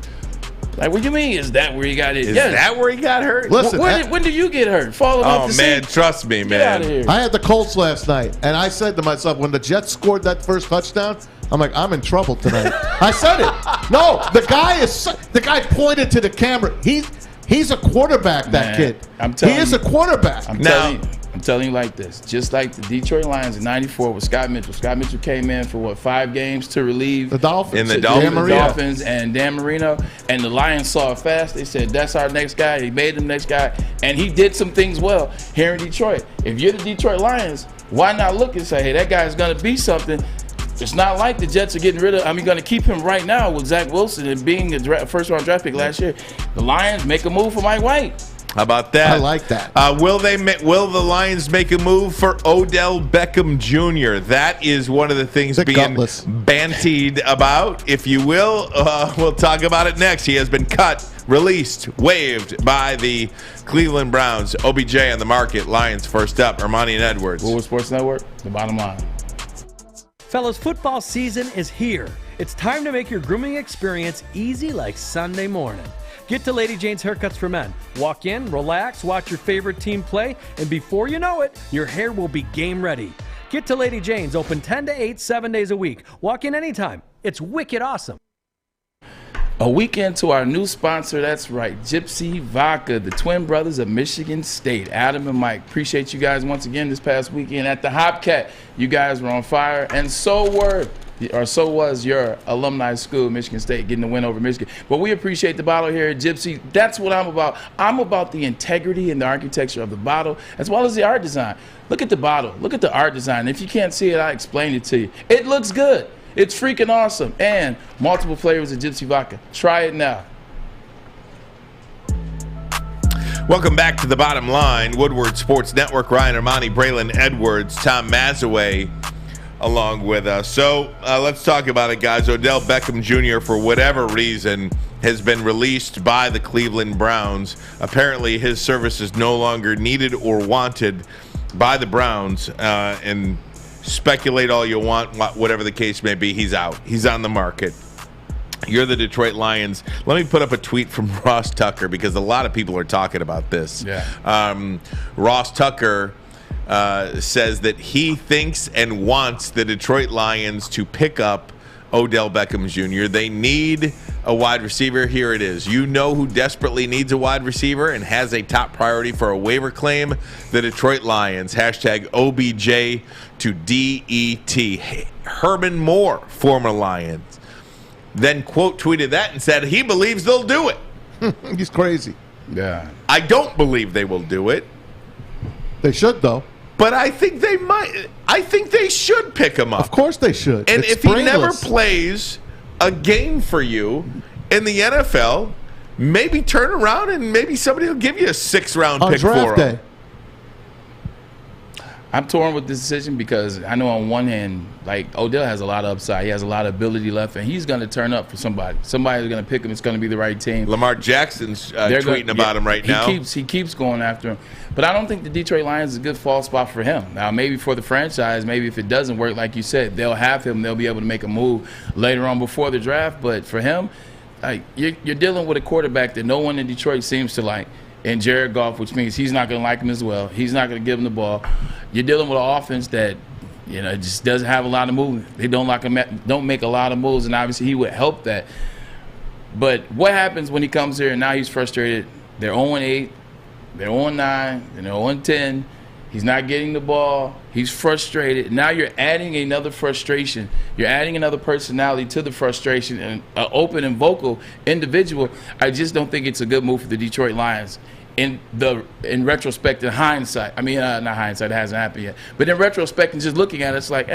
Like, what do you mean? Is that where he got hit? Is that where he got hurt? Listen, when did you get hurt? Falling off the man, seat? trust me, Get out of man. here. I had the Colts last night, and I said to myself, when the Jets scored that first touchdown, I'm like, I'm in trouble tonight. I said it. No, the guy pointed to the camera. He's a quarterback, that kid. He is a quarterback. I'm telling you like this. Just like the Detroit Lions in '94 with Scott Mitchell. Scott Mitchell came in for 5 games to relieve the Dolphins. The Dolphins and Dan Marino. And the Lions saw it fast. They said, that's our next guy. He made him next guy. And he did some things well here in Detroit. If you're the Detroit Lions, why not look and say, hey, that guy's going to be something. It's not like the Jets are getting rid of. Going to keep him right now with Zach Wilson and being a first-round draft pick last year. The Lions make a move for Mike White. How about that? I like that. Will the Lions make a move for Odell Beckham Jr.? That is one of the things being bantied about, if you will. We'll talk about it next. He has been cut, released, waived by the Cleveland Browns. OBJ on the market. Lions first up. Armani and Edwards. Woodward Sports Network, the bottom line. Fellas, football season is here. It's time to make your grooming experience easy like Sunday morning. Get to Lady Jane's Haircuts for Men. Walk in, relax, watch your favorite team play, and before you know it, your hair will be game ready. Get to Lady Jane's, open 10 to 8, 7 days a week. Walk in anytime. It's wicked awesome. A weekend to our new sponsor, that's right, Gypsy Vodka, the twin brothers of Michigan State, Adam and Mike. Appreciate you guys once again this past weekend at the Hopcat. You guys were on fire, and so was your alumni school, Michigan State, getting the win over Michigan. But we appreciate the bottle here at Gypsy. That's what I'm about. I'm about the integrity and the architecture of the bottle, as well as the art design. Look at the bottle. Look at the art design. If you can't see it, I'll explain it to you. It looks good. It's freaking awesome. And multiple flavors of Gypsy Vodka. Try it now. Welcome back to the bottom line. Woodward Sports Network. Ryan Armani, Braylon Edwards, Tom Mazaway along with us. So let's talk about it, guys. Odell Beckham Jr., for whatever reason, has been released by the Cleveland Browns. Apparently his service is no longer needed or wanted by the Browns. And speculate all you want, whatever the case may be, he's out. He's on the market. You're the Detroit Lions. Let me put up a tweet from Ross Tucker, because a lot of people are talking about this. Yeah. Ross Tucker says that he thinks and wants the Detroit Lions to pick up Odell Beckham Jr. They need a wide receiver. Here it is. You know who desperately needs a wide receiver and has a top priority for a waiver claim? The Detroit Lions. Hashtag OBJ to DET. Herman Moore, former Lions, then quote tweeted that and said he believes they'll do it. He's crazy. Yeah. I don't believe they will do it. They should, though. But I think they might. I think they should pick him up. Of course they should. And it's if he never brainless. plays a game for you in the NFL, maybe turn around and maybe somebody will give you a 6th-round on pick draft for day. him. I'm torn with this decision because I know on one hand, like Odell has a lot of upside. He has a lot of ability left, and he's going to turn up for somebody. Somebody's going to pick him. It's going to be the right team. Lamar Jackson's tweeting about him right now. He keeps going after him. But I don't think the Detroit Lions is a good fall spot for him. Now, maybe for the franchise, maybe if it doesn't work, like you said, they'll have him. They'll be able to make a move later on before the draft. But for him, like you're dealing with a quarterback that no one in Detroit seems to like. And Jared Goff, which means he's not going to like him as well. He's not going to give him the ball. You're dealing with an offense that, just doesn't have a lot of movement. They don't make a lot of moves, and obviously he would help that. But what happens when he comes here and now he's frustrated? They're 0-8, they're 0-9, and they're 0-10. He's not getting the ball. He's frustrated. Now you're adding another frustration. You're adding another personality to the frustration, and an open and vocal individual. I just don't think it's a good move for the Detroit Lions. In retrospect, in hindsight, not hindsight, it hasn't happened yet. But in retrospect, and just looking at it, it's like,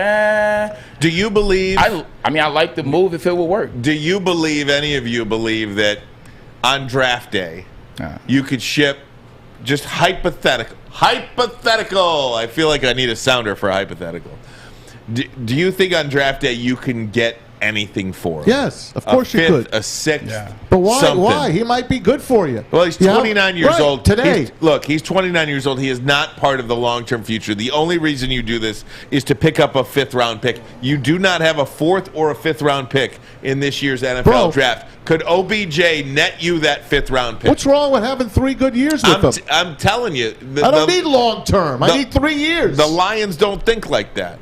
Do you believe? I like the move if it will work. Do you believe, any of you believe that on draft day you could ship, just hypothetical, I feel like I need a sounder for hypothetical. Do you think on draft day you can get anything for him? Yes, of course you could. A 6th. But why? Something. Why? He might be good for you. Well, he's 29 years old. Today. He's 29 years old. He is not part of the long-term future. The only reason you do this is to pick up a 5th-round pick. You do not have a 4th or a 5th-round pick in this year's NFL draft. Could OBJ net you that 5th-round pick? What's wrong with having 3 good years with him? I'm telling you. I don't need long-term. I need 3 years. The Lions don't think like that.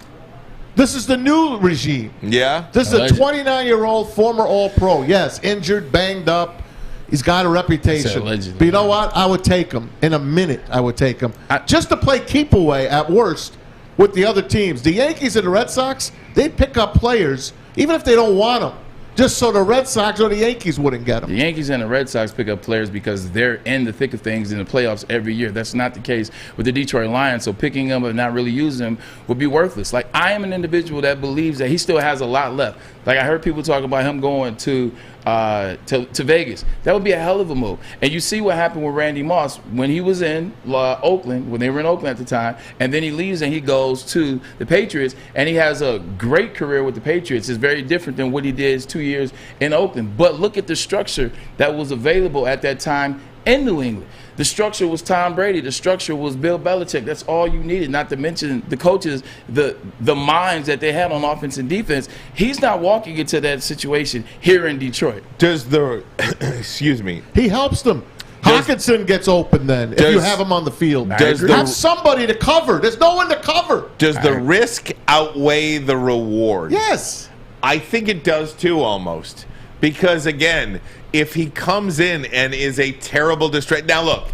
This is the new regime. Yeah? This is a 29-year-old former All-Pro. Yes, injured, banged up. He's got a reputation. But you know what? I would take him. In a minute, I would take him. Just to play keep away at worst with the other teams. The Yankees and the Red Sox, they'd pick up players, even if they don't want them, just so the Red Sox or the Yankees wouldn't get them. The Yankees and the Red Sox pick up players because they're in the thick of things in the playoffs every year. That's not the case with the Detroit Lions. So picking them and not really using them would be worthless. Like, I am an individual that believes that he still has a lot left. Like, I heard people talk about him going to Vegas. That would be a hell of a move. And you see what happened with Randy Moss when he was in Oakland, when they were in Oakland at the time, and then he leaves and he goes to the Patriots, and he has a great career with the Patriots. It's very different than what he did his 2 years in Oakland. But look at the structure that was available at that time in New England. The structure was Tom Brady. The structure was Bill Belichick. That's all you needed, not to mention the coaches, the minds that they had on offense and defense. He's not walking into that situation here in Detroit. Excuse me. He helps them. Hawkinson gets open then if you have him on the field. Have somebody to cover. There's no one to cover. Does the risk outweigh the reward? Yes. I think it does too, almost. Because, again, if he comes in and is a terrible distraction. Now, look,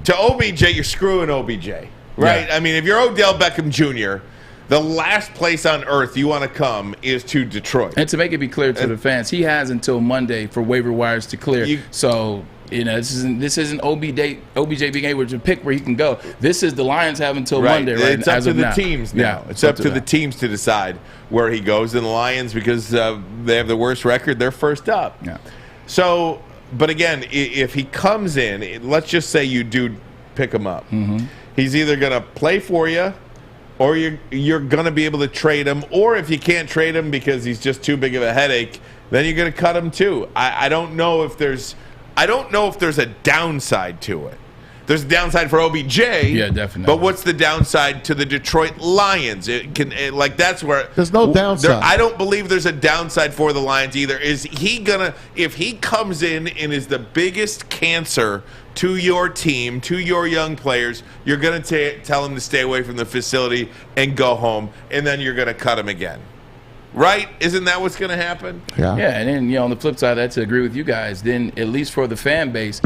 to OBJ, you're screwing OBJ, right? Yeah. I mean, if you're Odell Beckham Jr., the last place on earth you want to come is to Detroit. And to make it be clear to the fans, he has until Monday for waiver wires to clear. This isn't OBJ being able to pick where he can go. This is the Lions have until Monday, right? It's up to the teams now. Yeah, it's up to the teams to decide where he goes. And the Lions, because they have the worst record, they're first up. Yeah. So, but again, if he comes in, let's just say you do pick him up. Mm-hmm. He's either going to play for you, or you're going to be able to trade him. Or if you can't trade him because he's just too big of a headache, then you're going to cut him too. I don't know if there's a downside to it. There's a downside for OBJ. Yeah, definitely. But what's the downside to the Detroit Lions? That's where there's no downside. I don't believe there's a downside for the Lions either. Is he gonna, if he comes in and is the biggest cancer to your team, to your young players, you're gonna tell him to stay away from the facility and go home, and then you're gonna cut him again. Right? Isn't that what's going to happen? Yeah. Yeah, and then, on the flip side of that, to agree with you guys, then at least for the fan base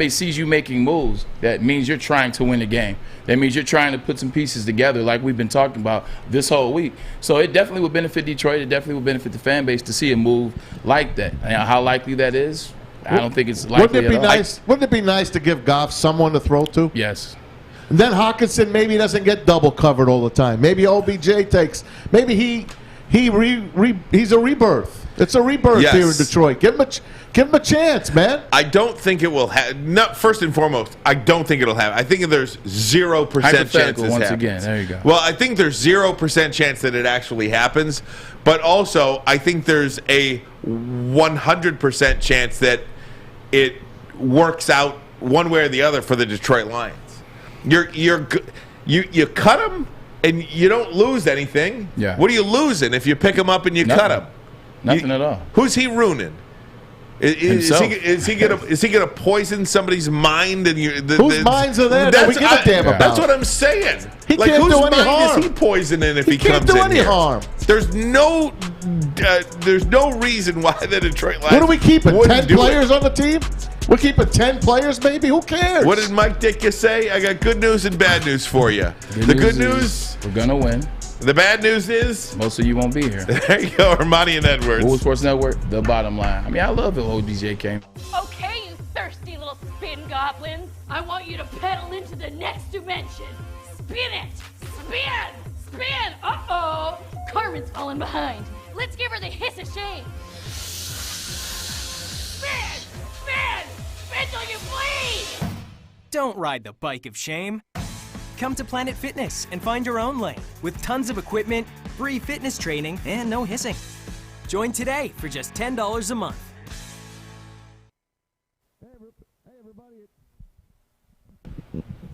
sees you making moves. That means you're trying to win a game. That means you're trying to put some pieces together like we've been talking about this whole week. So it definitely would benefit Detroit. It definitely would benefit the fan base to see a move like that. And how likely that is, I don't think it's likely Wouldn't it be at all. nice? Wouldn't it be nice to give Goff someone to throw to? Yes. And then Hawkinson maybe doesn't get double covered all the time. Maybe OBJ takes. Maybe he he's a rebirth. It's a rebirth Yes. here in Detroit. Give him a chance, man. I don't think it will happen. First and foremost, I don't think it'll happen. I think there's 0% chance Hypothetical this once happens. again. There you go. Well, I think there's 0% chance that it actually happens, but also I think there's a 100% chance that it works out one way or the other for the Detroit Lions. You cut them and you don't lose anything. Yeah. What are you losing if you pick them up and you cut them? Nothing at all. Who's he ruining? Is he gonna poison somebody's mind? And whose minds are there that we give a damn about? That's what I'm saying. He can't whose do any mind harm. is he poisoning if he can't comes do in any here? harm. There's no reason why the Detroit Lions. What are we keeping? wouldn't 10 do players it. on the team? We're keeping 10 players, maybe? Who cares? What did Mike Ditka say? I got good news and bad news for you. The good news, we're gonna win. The bad news is most of you won't be here. There you go, Armani and Edwards. Woodward Sports Network, the bottom line. I mean, I love it. ODJ came. Okay, you thirsty little spin goblins. I want you to pedal into the next dimension. Spin it! Spin! Spin! Uh-oh! Carmen's falling behind. Let's give her the hiss of shame. Spin! Spin! Spin till you bleed! Don't ride the bike of shame. Come to Planet Fitness and find your own lane with tons of equipment, free fitness training, and no hissing. Join today for just $10 a month.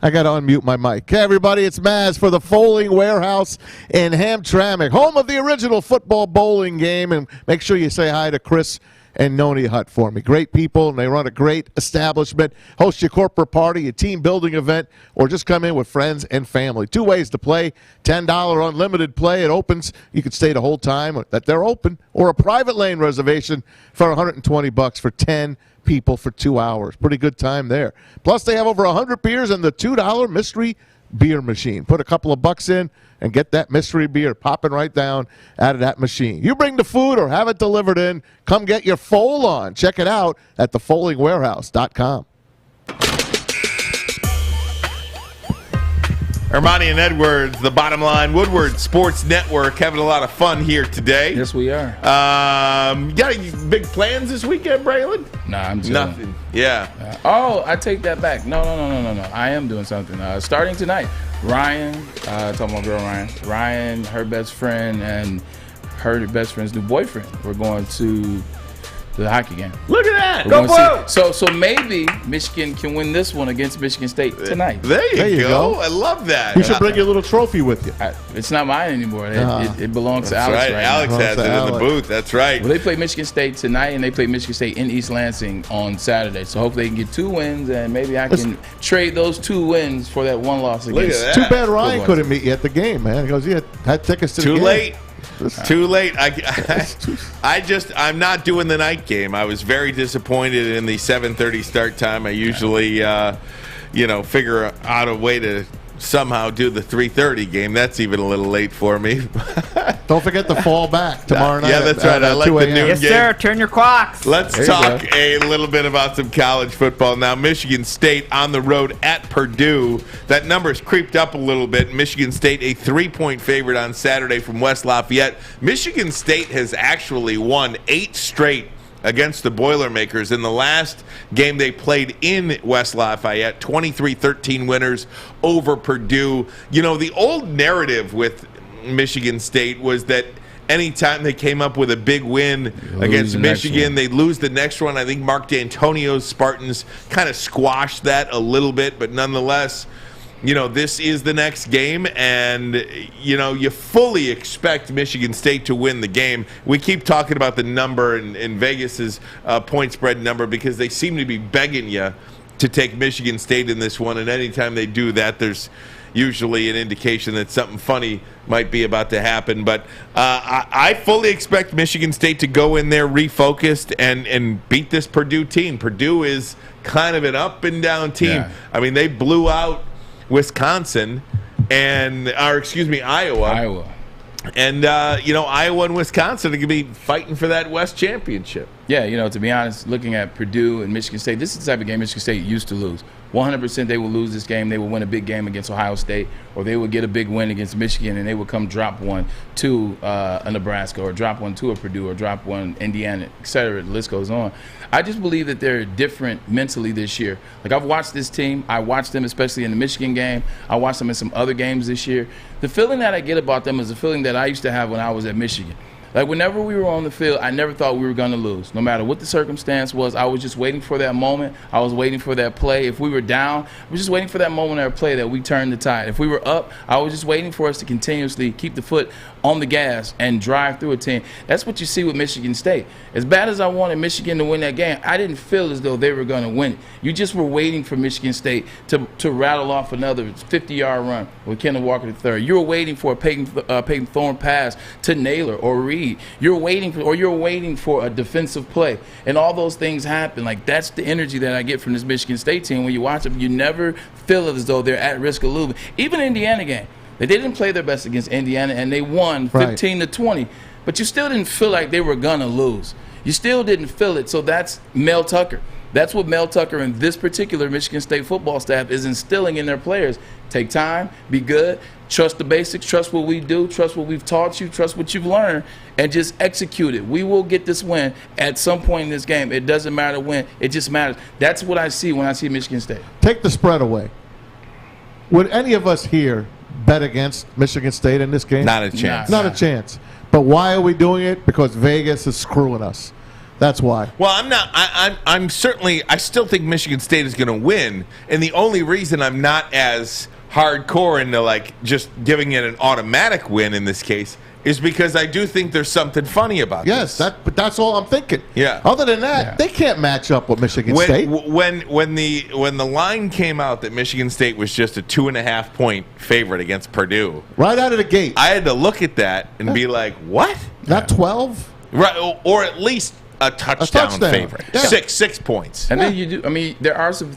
I got to unmute my mic. Hey, everybody, it's Maz for the Foaling Warehouse in Hamtramck, home of the original football bowling game. And make sure you say hi to Chris and Noni Hutt for me. Great people, and they run a great establishment. Host your corporate party, a team building event, or just come in with friends and family. 2 ways to play. $10 unlimited play. It opens. You can stay the whole time that they're open, or a private lane reservation for $120 for 10 people for 2 hours. Pretty good time there. Plus, they have over 100 beers and the $2 mystery beer machine. Put a couple of bucks in and get that mystery beer popping right down out of that machine. You bring the food or have it delivered in. Come get your foal on. Check it out at thefoalingwarehouse.com. Armani and Edwards, the bottom line, Woodward Sports Network, having a lot of fun here today. Yes, we are. You got any big plans this weekend, Braylon? Nah, I'm chilling. Nothing. Yeah. I take that back. No. I am doing something. Starting tonight, Ryan, talking about girl Ryan, her best friend, and her best friend's new boyfriend. We're going to the hockey game. Look at that. We're Go Blue! So maybe Michigan can win this one against Michigan State tonight. There you go. I love that. You should bring your little trophy with you. It's not mine anymore. It belongs to Alex right Alex now. has it in the booth. That's right. Well, they play Michigan State tonight, and they play Michigan State in East Lansing on Saturday. So hopefully they can get 2 wins, and maybe I can trade those 2 wins for that 1 loss against. Too bad Ryan couldn't meet you at the game, man. He goes, he had tickets to the game. Too late. Too late. I'm not doing the night game. I was very disappointed in the 7:30 start time. I usually, figure out a way to somehow do the 3:30 game. That's even a little late for me. Don't forget to fall back tomorrow night. Yeah, that's right. I like the noon Yes, game. sir. Turn your clocks. Let's talk a little bit about some college football now. Michigan State on the road at Purdue. That number's creeped up a little bit. Michigan State a 3-point favorite on Saturday from West Lafayette. Michigan State has actually won 8 straight against the Boilermakers. In the last game they played in West Lafayette, 23-13 winners over Purdue. You know, the old narrative with Michigan State was that anytime they came up with a big win against Michigan, they'd lose the next one. I think Mark D'Antonio's Spartans kind of squashed that a little bit, but nonetheless, this is the next game, and, you fully expect Michigan State to win the game. We keep talking about the number and Vegas's point spread number because they seem to be begging you to take Michigan State in this one, and anytime they do that, there's usually an indication that something funny might be about to happen. But I fully expect Michigan State to go in there refocused and beat this Purdue team. Purdue is kind of an up and down team. Yeah. I mean, they blew out Wisconsin Iowa. And, Iowa and Wisconsin are going to be fighting for that West Championship. Yeah, to be honest, looking at Purdue and Michigan State, this is the type of game Michigan State used to lose. 100% they would lose this game. They would win a big game against Ohio State, or they would get a big win against Michigan, and they would come drop one to a Nebraska, or drop one to a Purdue, or drop one Indiana, et cetera. The list goes on. I just believe that they're different mentally this year. Like, I've watched this team. I watched them especially in the Michigan game. I watched them in some other games this year. The feeling that I get about them is the feeling that I used to have when I was at Michigan. Like, whenever we were on the field, I never thought we were going to lose. No matter what the circumstance was, I was just waiting for that moment. I was waiting for that play. If we were down, I was just waiting for that moment or play that we turned the tide. If we were up, I was just waiting for us to continuously keep the foot on the gas and drive through a team. That's what you see with Michigan State. As bad as I wanted Michigan to win that game, I didn't feel as though they were going to win it. You just were waiting for Michigan State to rattle off another 50-yard run with Kenneth Walker III. You were waiting for a Peyton Thorne pass to Naylor or Reed. You're waiting for a defensive play, and all those things happen. Like, that's the energy that I get from this Michigan State team. When you watch them, you never feel as though they're at risk of losing. Even the Indiana game, they didn't play their best against Indiana, and they won 15-20. But you still didn't feel like they were gonna lose. You still didn't feel it. So that's Mel Tucker. That's what Mel Tucker and this particular Michigan State football staff is instilling in their players. Take time, be good, trust the basics, trust what we do, trust what we've taught you, trust what you've learned, and just execute it. We will get this win at some point in this game. It doesn't matter when. It just matters. That's what I see when I see Michigan State. Take the spread away. Would any of us here bet against Michigan State in this game? Not a chance. Not a chance. But why are we doing it? Because Vegas is screwing us. That's why. Well, I'm not. I'm certainly. I still think Michigan State is going to win, and the only reason I'm not as hardcore into like just giving it an automatic win in this case is because I do think there's something funny about this. But that's all I'm thinking. Yeah. Other than that, they can't match up with Michigan State. When the line came out that Michigan State was just a 2.5 point favorite against Purdue, right out of the gate, I had to look at that and be like, "What? Not 12? Right? Or at least a touchdown favorite. Yeah. 6 points." And then you do. I mean, there are some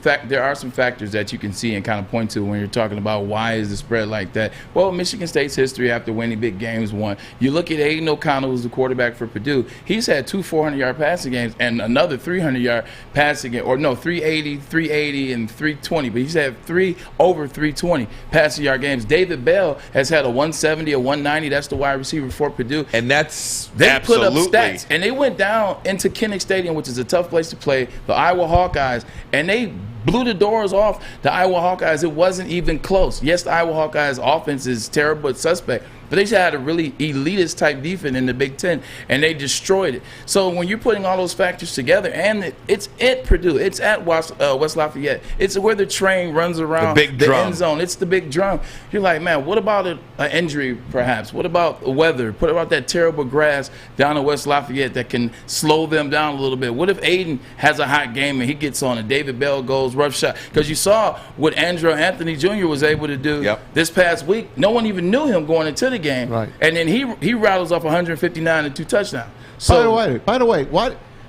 factors that you can see and kind of point to when you're talking about why is the spread like that. Well, Michigan State's history after winning big games, one. You look at Aiden O'Connell, who's the quarterback for Purdue. He's had 2 400-yard passing games and another 300-yard passing game, or no, 380, and 320. But he's had 3 over 320 passing yard games. David Bell has had a 170, a 190. That's the wide receiver for Purdue. And that's they absolutely put up stats, and they went down into Kinnick Stadium, which is a tough place to play, the Iowa Hawkeyes, and they blew the doors off the Iowa Hawkeyes. It wasn't even close. Yes, the Iowa Hawkeyes offense is terrible but suspect, but they had a really elitist type defense in the Big Ten, and they destroyed it. So when you're putting all those factors together, and it's at Purdue, it's at West Lafayette, it's where the train runs around the end zone. It's the big drum. You're like, man, what about an injury perhaps? What about the weather? What about that terrible grass down in West Lafayette that can slow them down a little bit? What if Aiden has a hot game and he gets on and David Bell goes rough shot? Because you saw what Andrew Anthony Jr. was able to do this past week. No one even knew him going into the game. Right. And then he rattles off 159 and 2 touchdowns. So by the way,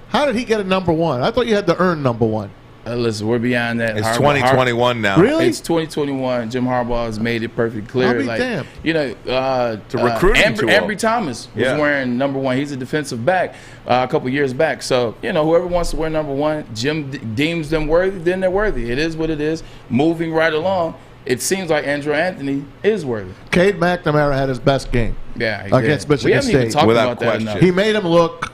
how did he get a number 1? I thought you had to earn number 1. Listen, we're beyond that. It's 2021 now. Really? It's 2021. Jim Harbaugh has made it perfectly clear. I'll be damned. You know, to recruit Ambry Thomas was wearing number 1. He's a defensive back a couple years back. So, you know, whoever wants to wear number 1, Jim deems them worthy, then they're worthy. It is what it is. Moving right along. It seems like Andrew Anthony is worthy. Cade McNamara had his best game against Michigan we haven't State. Even talked about that enough. He made him look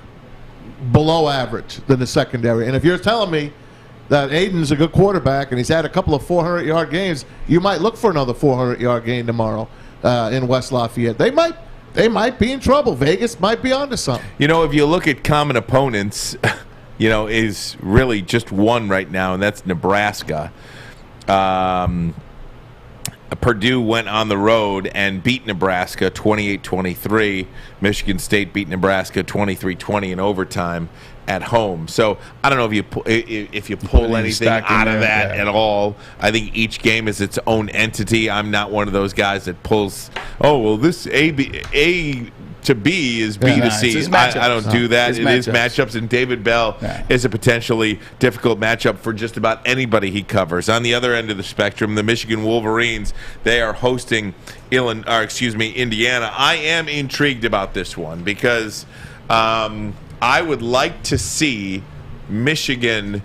below average than the secondary. And if you're telling me that Aiden's a good quarterback and he's had a couple of 400-yard games, you might look for another 400-yard game tomorrow in West Lafayette. They might be in trouble. Vegas might be onto something. You know, if you look at common opponents, you know, is really just one right now, and that's Nebraska. Purdue went on the road and beat Nebraska 28-23. Michigan State beat Nebraska 23-20 in overtime at home. So I don't know if you pull anything out of that at all. I think each game is its own entity. I'm not one of those guys that pulls, oh, well, this A to B is B to C. I don't do that. It is matchups, and David Bell is a potentially difficult matchup for just about anybody he covers. On the other end of the spectrum, the Michigan Wolverines, they are hosting Indiana. I am intrigued about this one because I would like to see Michigan,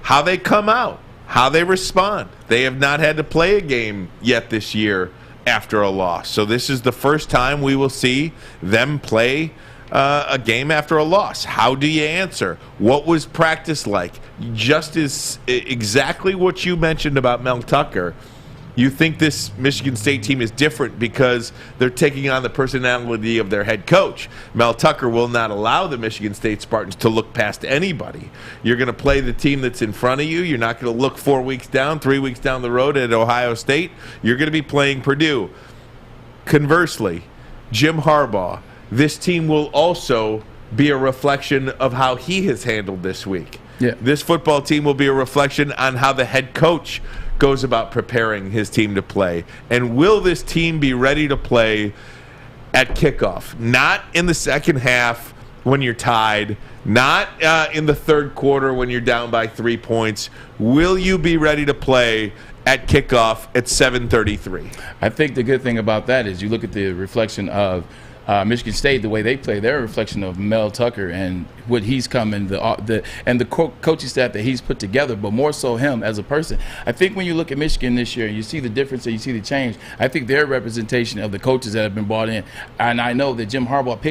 how they come out, how they respond. They have not had to play a game yet this year after a loss. So this is the first time we will see them play a game after a loss. How do you answer? What was practice like? Just as exactly what you mentioned about Mel Tucker. You think this Michigan State team is different because they're taking on the personality of their head coach. Mel Tucker will not allow the Michigan State Spartans to look past anybody. You're going to play the team that's in front of you. You're not going to look 4 weeks down, 3 weeks down the road at Ohio State. You're going to be playing Purdue. Conversely, Jim Harbaugh, this team will also be a reflection of how he has handled this week. Yeah. This football team will be a reflection on how the head coach goes about preparing his team to play. And will this team be ready to play at kickoff? Not in the second half when you're tied, not in the third quarter when you're down by 3 points. Will you be ready to play at kickoff at 7:33? I think the good thing about that is you look at the reflection of Michigan State, the way they play, they're a reflection of Mel Tucker and what he's come and the coaching staff that he's put together, but more so him as a person. I think when you look at Michigan this year and you see the difference and you see the change, I think they're a representation of the coaches that have been brought in. And I know that Jim Harbaugh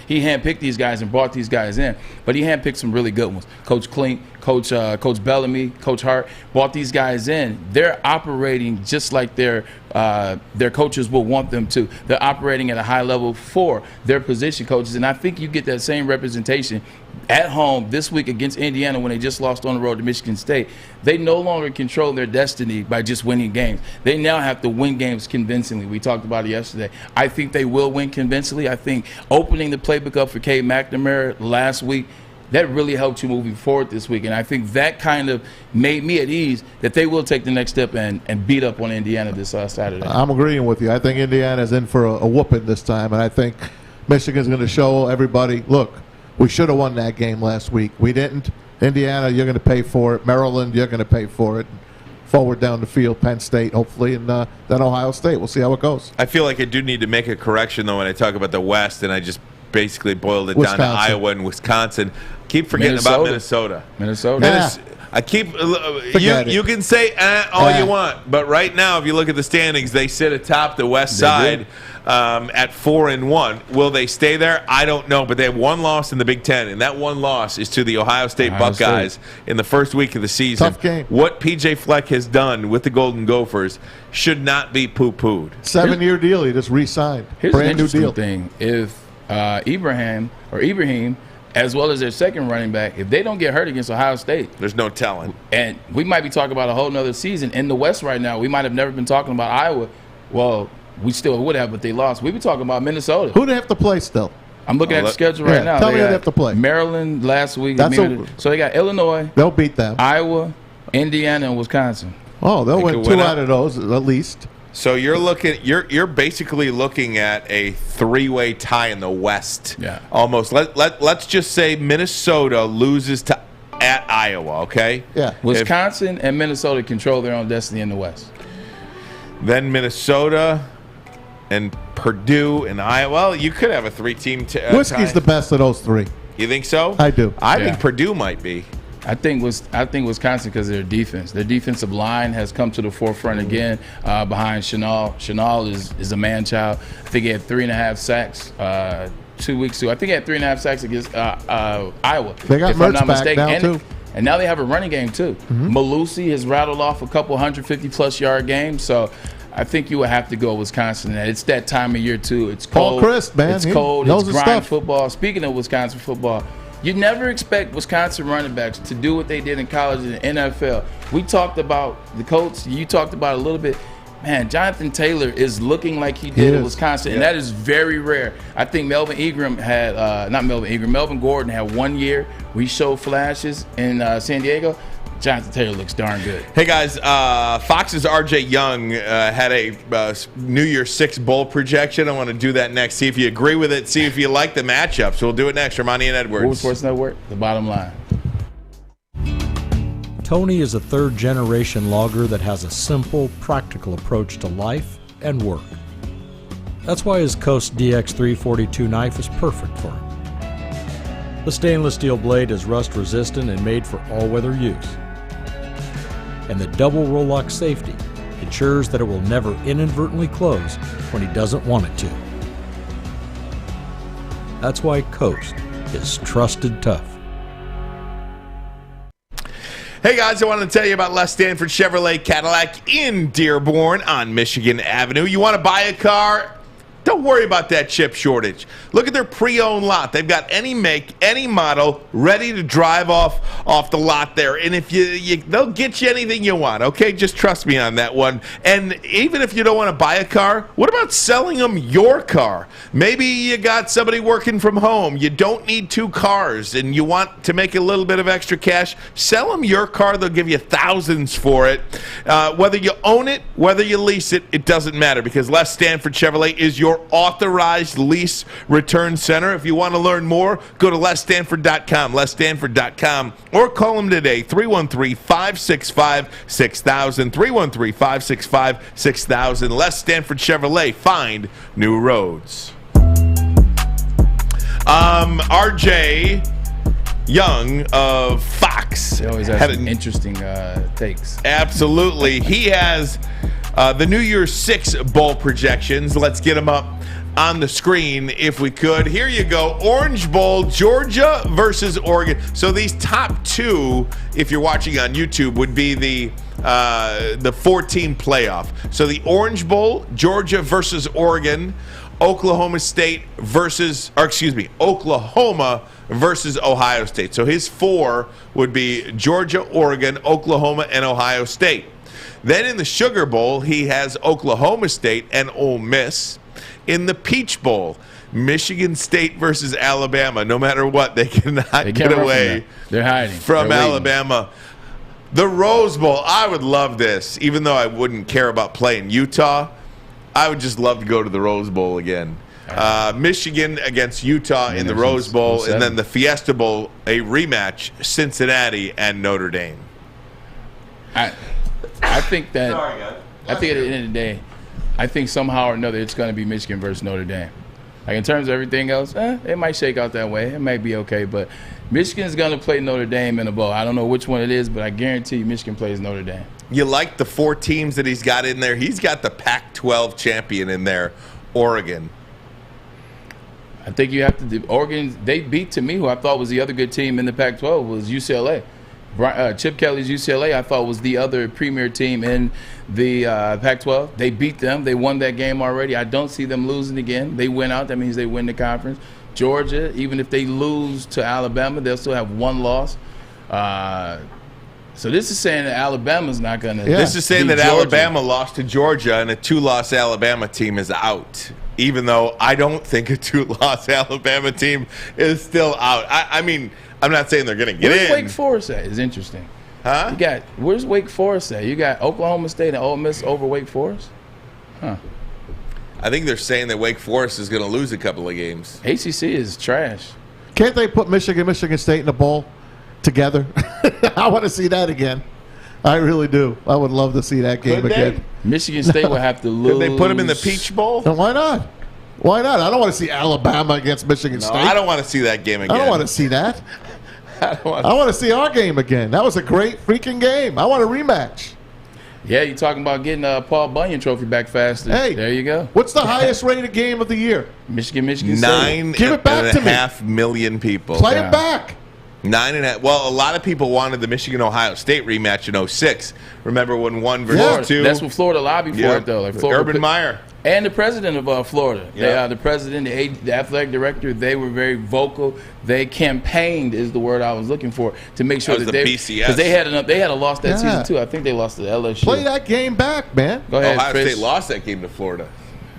he handpicked these guys and brought these guys in, but he handpicked some really good ones. Coach Klink, Coach Bellamy, Coach Hart brought these guys in. They're operating just like their coaches will want them to. They're operating at a high level for their position coaches, and I think you get that same representation at home this week against Indiana when they just lost on the road to Michigan State. They no longer control their destiny by just winning games. They now have to win games convincingly. We talked about it yesterday. I think they will win convincingly. I think opening the playbook up for Cade McNamara last week, that really helped you moving forward this week. And I think that kind of made me at ease that they will take the next step and beat up on Indiana this Saturday. I'm agreeing with you. I think Indiana's in for a whooping this time, and I think Michigan's going to show everybody, look, we should have won that game last week. We didn't. Indiana, you're going to pay for it. Maryland, you're going to pay for it. Forward down the field, Penn State, hopefully, and then Ohio State. We'll see how it goes. I feel like I do need to make a correction, though, when I talk about the West, and I just basically boiled it down to Iowa and Wisconsin. Keep forgetting about Minnesota. I keep you can say all you want, but right now, if you look at the standings, they sit atop the West side at 4-1. Will they stay there? I don't know, but they have one loss in the Big Ten, and that one loss is to the Ohio State Buckeyes in the first week of the season. Tough game. What P.J. Fleck has done with the Golden Gophers should not be poo-pooed. 7-year deal, he just re-signed. Here's Brand an new interesting deal. thing. If Ibrahim, as well as their second running back, if they don't get hurt against Ohio State, there's no telling. And we might be talking about a whole nother season in the West right now. We might have never been talking about Iowa. Well, we still would have, but they lost. We'd be talking about Minnesota. Who do they have to play still? I'm looking at the schedule right now. Tell me who they have to play. Maryland last week. So they got Illinois. They'll beat them. Iowa, Indiana, and Wisconsin. Oh, they'll win 2 out of those at least. So you're basically looking at a 3-way tie in the West. Yeah. Almost. Let's just say Minnesota loses at Iowa, okay? Yeah. Wisconsin and Minnesota control their own destiny in the West. Then Minnesota and Purdue and Iowa. Well, you could have a 3-team Whiskey's the best of those 3. You think so? I do. I think Purdue might be. I think Wisconsin because of their defense. Their defensive line has come to the forefront again behind Chenal. Chenal is a man-child. I think he had 3.5 sacks 2 weeks ago. I think he had 3.5 sacks against Iowa. They got Mertz back now, too. And now they have a running game, too. Malusi has rattled off a couple 150-plus yard games. So I think you would have to go Wisconsin. It's that time of year, too. It's cold. Paul Chryst, man. It's cold. It's grind football. Speaking of Wisconsin football, you never expect Wisconsin running backs to do what they did in college and the NFL. We talked about the Colts. You talked about it a little bit. Man, Jonathan Taylor is looking like he did at Wisconsin, and that is very rare. I think Melvin Gordon had 1 year where he showed flashes in San Diego. Jonathan Taylor looks darn good. Hey, guys, Fox's RJ Young had a New Year's 6 bowl projection. I want to do that next. See if you agree with it. See if you like the matchups. We'll do it next. Romani and Edwards. Woodward Sports Network, the bottom line. Tony is a third-generation logger that has a simple, practical approach to life and work. That's why his Coast DX342 knife is perfect for him. The stainless steel blade is rust resistant and made for all-weather use. And the double roll-lock safety ensures that it will never inadvertently close when he doesn't want it to. That's why Coast is trusted tough. Hey guys, I want to tell you about Les Stanford Chevrolet Cadillac in Dearborn on Michigan Avenue. You want to buy a car? Don't worry about that chip shortage. Look at their pre-owned lot. They've got any make, any model ready to drive off the lot there. And if they'll get you anything you want, okay? Just trust me on that one. And even if you don't want to buy a car, what about selling them your car? Maybe you got somebody working from home. You don't need 2 cars and you want to make a little bit of extra cash. Sell them your car. They'll give you thousands for it. Whether you own it, whether you lease it, it doesn't matter because Les Stanford Chevrolet is your authorized lease return center. If you want to learn more, go to lesstanford.com, lesstanford.com, or call them today, 313-565-6000, 313-565-6000. Les Stanford Chevrolet, find new roads. RJ Young of Fox. He always has some interesting takes. Absolutely. He has the New Year's 6 bowl projections. Let's get them up on the screen if we could. Here you go. Orange Bowl, Georgia versus Oregon. So these top 2, if you're watching on YouTube, would be the 14 playoff. So the Orange Bowl, Georgia versus Oregon, Oklahoma versus Ohio State. So his 4 would be Georgia, Oregon, Oklahoma, and Ohio State. Then in the Sugar Bowl, he has Oklahoma State and Ole Miss. In the Peach Bowl, Michigan State versus Alabama. No matter what, they cannot get away They're hiding from Alabama. The Rose Bowl, I would love this. Even though I wouldn't care about playing Utah, I would just love to go to the Rose Bowl again. Michigan against Utah in the Rose Bowl, and then the Fiesta Bowl, a rematch, Cincinnati and Notre Dame. I think that. Sorry, guys. I think at the end of the day, I think somehow or another it's going to be Michigan versus Notre Dame. Like in terms of everything else, it might shake out that way. It might be okay, but Michigan's going to play Notre Dame in a bowl. I don't know which one it is, but I guarantee you Michigan plays Notre Dame. You like the 4 teams that he's got in there? He's got the Pac-12 champion in there, Oregon. I think you have to do Oregon. They beat, to me, who I thought was the other good team in the Pac-12 was UCLA. Chip Kelly's UCLA, I thought, was the other premier team in the Pac-12. They beat them. They won that game already. I don't see them losing again. They win out. That means they win the conference. Georgia, even if they lose to Alabama, they'll still have 1 loss. So this is saying that Alabama's not going to. This is saying that Alabama lost to Georgia, and a 2-loss Alabama team is out. Even though I don't think a 2-loss Alabama team is still out. I mean, I'm not saying they're going to get in. Where's Wake Forest at? Is interesting. Huh? Where's Wake Forest at? You got Oklahoma State and Ole Miss over Wake Forest? Huh. I think they're saying that Wake Forest is going to lose a couple of games. ACC is trash. Can't they put Michigan State in a bowl together? I want to see that again. I really do. I would love to see that game again. Michigan State would have to lose. Could they put them in the Peach Bowl? And why not? Why not? I don't want to see Alabama against Michigan State. I don't want to see that game again. I don't want to see that. I want to see our game again. That was a great freaking game. I want a rematch. Yeah, you're talking about getting a Paul Bunyan Trophy back faster. Hey, there you go. What's the highest rated game of the year? Michigan State. 9.5 million people. Play it back. 9.5. Well, a lot of people wanted the Michigan-Ohio State rematch in 06. Remember when 1 versus 2? That's what Florida lobbied for it, though. Like Florida, Urban Meyer. And the president of Florida. The president, the athletic director, they were very vocal. They campaigned, is the word I was looking for, to make sure that they, because they had a loss that season too. I think they lost to LSU. Play that game back, man. Go ahead, Ohio Chris. State lost that game to Florida.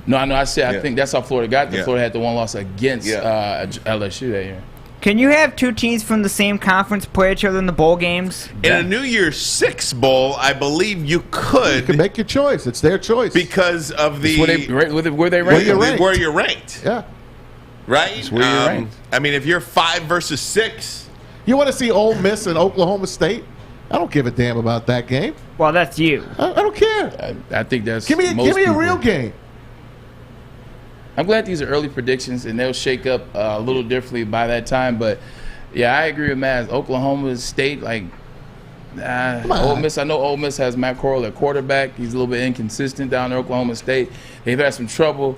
No, I said I think that's how Florida got there. Florida had the 1 loss against LSU that year. Can you have 2 teams from the same conference play each other in the bowl games? In a New Year's 6 bowl, I believe you could. You can make your choice. It's their choice. Because of the... Where they ranked. Where you're ranked. Yeah. Right? It's where you're ranked. I mean, if you're 5 versus 6... You want to see Ole Miss and Oklahoma State? I don't give a damn about that game. Well, that's you. I don't care. I think that's Give me a real game. I'm glad these are early predictions, and they'll shake up a little differently by that time. But Yeah, I agree with Matt. Oklahoma State, Ole Miss. I know Ole Miss has Matt Corral at quarterback. He's a little bit inconsistent down at Oklahoma State. They've had some trouble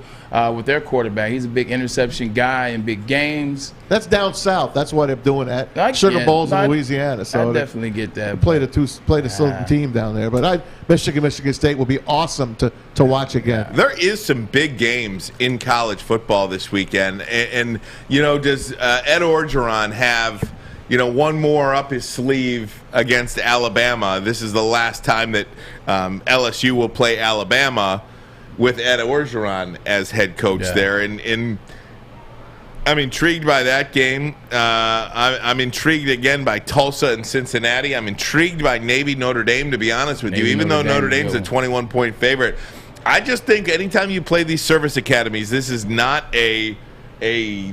with their quarterback. He's a big interception guy in big games. That's down south. That's why they're doing at Sugar Bowls in Louisiana. So I definitely get that. Played a certain team down there, but Michigan State will be awesome to watch again. There is some big games in college football this weekend, and does Ed Orgeron have one more up his sleeve against Alabama? This is the last time that LSU will play Alabama with Ed Orgeron as head coach there, and I'm intrigued by that game. I'm intrigued again by Tulsa and Cincinnati. I'm intrigued by Navy Notre Dame, to be honest with you, even though Notre Dame's a 21-point favorite. I just think anytime you play these service academies, this is not a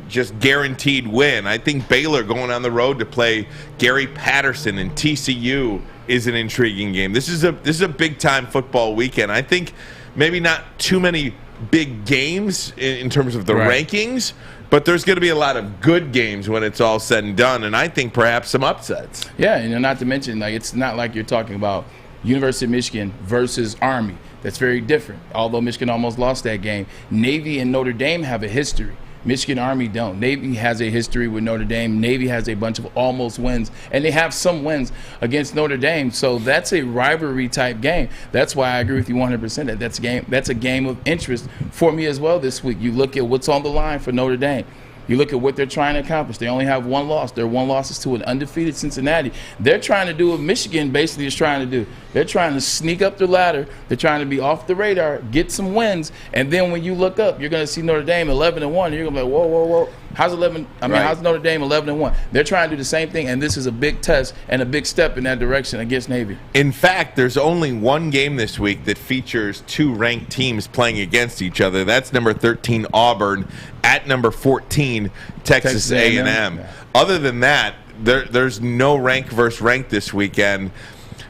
just guaranteed win. I think Baylor going on the road to play Gary Patterson and TCU is an intriguing game. This is a big time football weekend. I think maybe not too many big games in terms of the rankings, but there's going to be a lot of good games when it's all said and done, and I think perhaps some upsets. Yeah, not to mention, it's not like you're talking about University of Michigan versus Army. That's very different. Although Michigan almost lost that game, Navy and Notre Dame have a history. Michigan Army don't. Navy has a history with Notre Dame. Navy has a bunch of almost wins, and they have some wins against Notre Dame. So that's a rivalry type game. That's why I agree with you 100%. That's a game of interest for me as well this week. You look at what's on the line for Notre Dame. You look at what they're trying to accomplish. They only have one loss. Their one loss is to an undefeated Cincinnati. They're trying to do what Michigan basically is trying to do. They're trying to sneak up the ladder. They're trying to be off the radar, get some wins, and then when you look up, you're going to see Notre Dame 11-1. You're going to be like, whoa. How's Notre Dame 11-1? They're trying to do the same thing, and this is a big test and a big step in that direction against Navy. In fact, there's only one game this week that features two ranked teams playing against each other. That's number 13 Auburn at number 14 Texas A&M. Yeah. Other than that, there's no rank versus rank this weekend,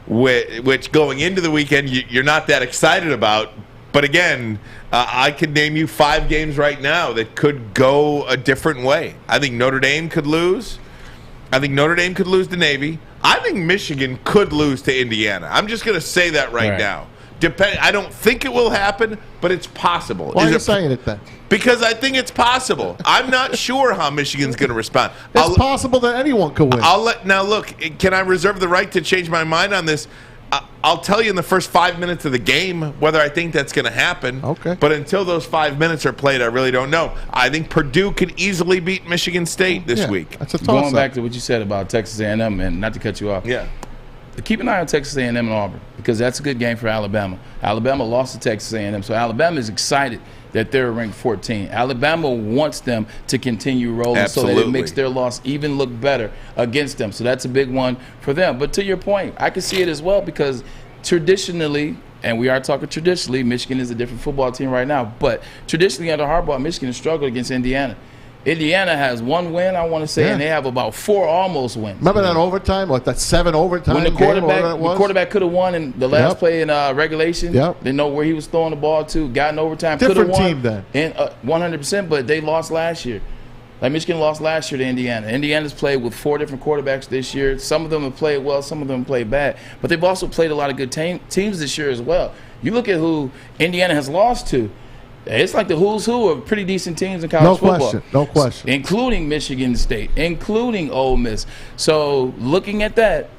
which going into the weekend you're not that excited about. But again, I could name you 5 games right now that could go a different way. I think Notre Dame could lose. I think Notre Dame could lose to Navy. I think Michigan could lose to Indiana. I'm just going to say that right now. I don't think it will happen, but it's possible. Why are you saying it then? Because I think it's possible. I'm not sure how Michigan's going to respond. It's possible that anyone could win. Now look, can I reserve the right to change my mind on this? I'll tell you in the first 5 minutes of the game whether I think that's going to happen. Okay. But until those 5 minutes are played, I really don't know. I think Purdue could easily beat Michigan State this week. That's a toss-up. Going back to what you said about Texas A&M, and not to cut you off. Yeah. Keep an eye on Texas A&M and Auburn, because that's a good game for Alabama. Alabama lost to Texas A&M, so Alabama is excited that they're ranked 14. Alabama wants them to continue rolling so that it makes their loss even look better against them. So that's a big one for them. But to your point, I can see it as well, because traditionally, and we are talking traditionally, Michigan is a different football team right now, but traditionally under Harbaugh, Michigan has struggled against Indiana. Indiana has 1 win, I want to say, and they have about 4 almost wins. Remember that overtime, like that 7 overtime when the game? quarterback could have won in the last play in regulation. Yep. They know where he was throwing the ball to. Got in overtime. Different team then. And 100%, but they lost last year. Like Michigan lost last year to Indiana. Indiana's played with 4 different quarterbacks this year. Some of them have played well, some of them played bad. But they've also played a lot of good teams this year as well. You look at who Indiana has lost to. It's like the who's who of pretty decent teams in college football. No question. Including Michigan State, including Ole Miss. So looking at that,